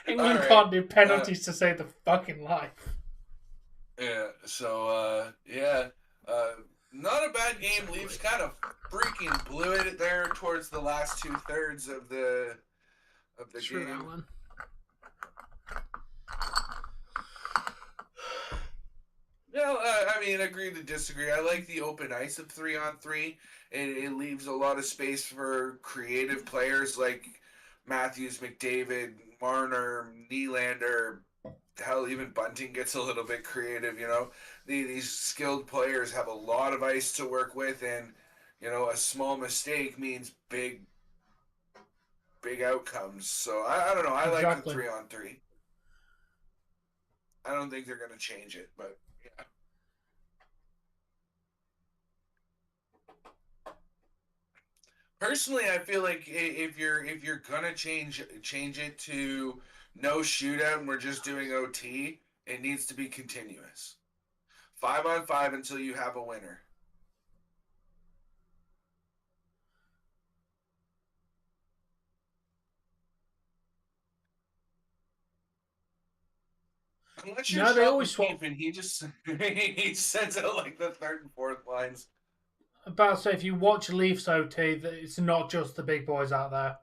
England All right. can't do penalties to save the fucking life. Yeah, so, not a bad game. Exactly. Leafs kind of freaking blew it there towards the last 2/3 of the Screw game. that one. No, I mean, agree to disagree. I like the open ice of 3-on-3. It leaves a lot of space for creative players like Matthews, McDavid, Marner, Nylander. Hell, even Bunting gets a little bit creative, you know. These skilled players have a lot of ice to work with, and, you know, a small mistake means big outcomes. So, I don't know. I like the Exactly. 3-on-3. I don't think they're going to change it, but, yeah. Personally, I feel like if you're gonna change it to no shootout and we're just doing OT, it needs to be continuous. 5-on-5 until you have a winner. Unless you're No, they Sheldon always swap. Keefe and he just he sends out like the third and fourth lines. About to say, if you watch Leafs OT, it's not just the big boys out there.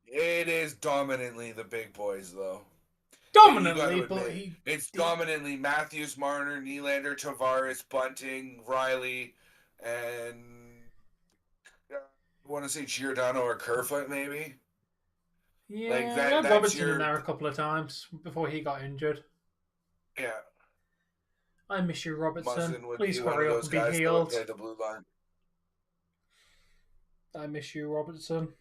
It is dominantly the big boys, though. Dominantly, You gotta but admit, it's dominantly Matthews, Marner, Nylander, Tavares, Bunting, Riley, and I want to say Giordano or Kerfoot, maybe. Yeah, Like we that. had That's Robertson your in there a couple of times before he got injured. yeah. I miss you, Robertson. Muzzin would Please be one hurry of up those and be guys that would healed. play the blue line. I miss you, Robertson.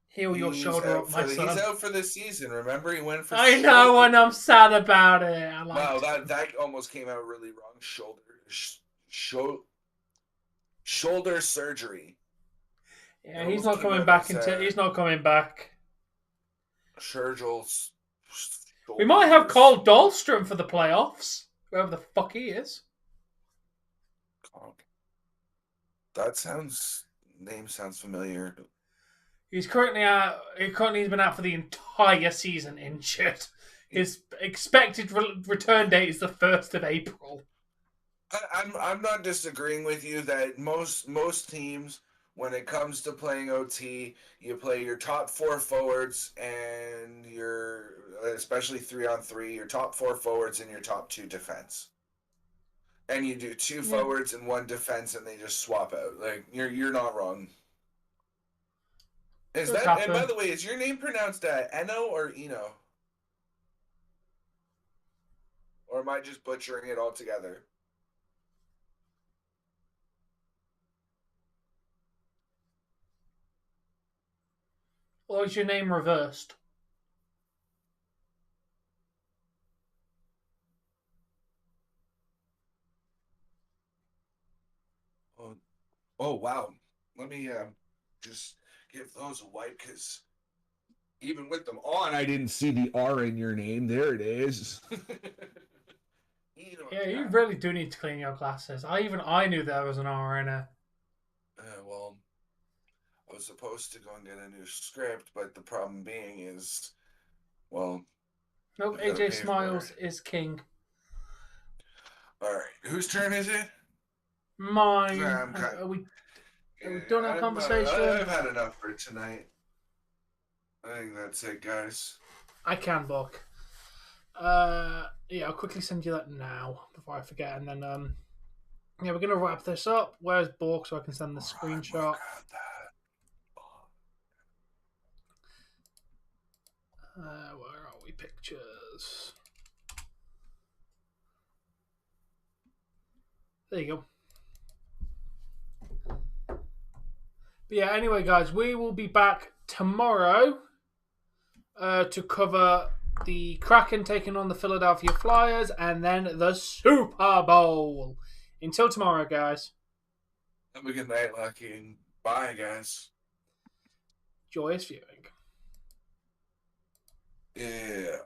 Heal your shoulder out up, my son. He's out for the season. Remember, he went for. I know, and I'm sad about it. Wow, that almost came out really wrong. Shoulder surgery. Yeah, he's not coming back until he's not coming back. Sturgill's. We might have Carl Dahlstrom for the playoffs, whoever the fuck he is. That name sounds familiar. He's currently out. He's been out for the entire season injured. His expected return date is the 1st of April. I'm not disagreeing with you that most teams, when it comes to playing OT, you play your top 4 forwards and especially 3-on-3, your top 4 forwards and your top 2 defense. And you do 2 forwards and 1 defense, and they just swap out. Like you're not wrong. Is that happen. And by the way, is your name pronounced Eno or Eno? Or am I just butchering it altogether? Or is your name reversed? Oh wow. Let me just give those a wipe, because even with them on, I didn't see the R in your name. There it is. Yeah, you really do need to clean your glasses. I knew there was an R in it. Well, I was supposed to go and get a new script, but the problem being is, well... Nope, AJ Smiles is king. Alright, whose turn is it? Mine. Are we done our conversation? I've had enough for tonight. I think that's it, guys. I can book. Yeah, I'll quickly send you that now before I forget, and then yeah, we're gonna wrap this up. Where's Bork so I can send the screenshot? Where are we? Pictures. There you go. But yeah, anyway, guys, we will be back tomorrow to cover the Kraken taking on the Philadelphia Flyers, and then the Super Bowl. Until tomorrow, guys. Have a good night, Lucky, and bye, guys. Joyous viewing. Yeah.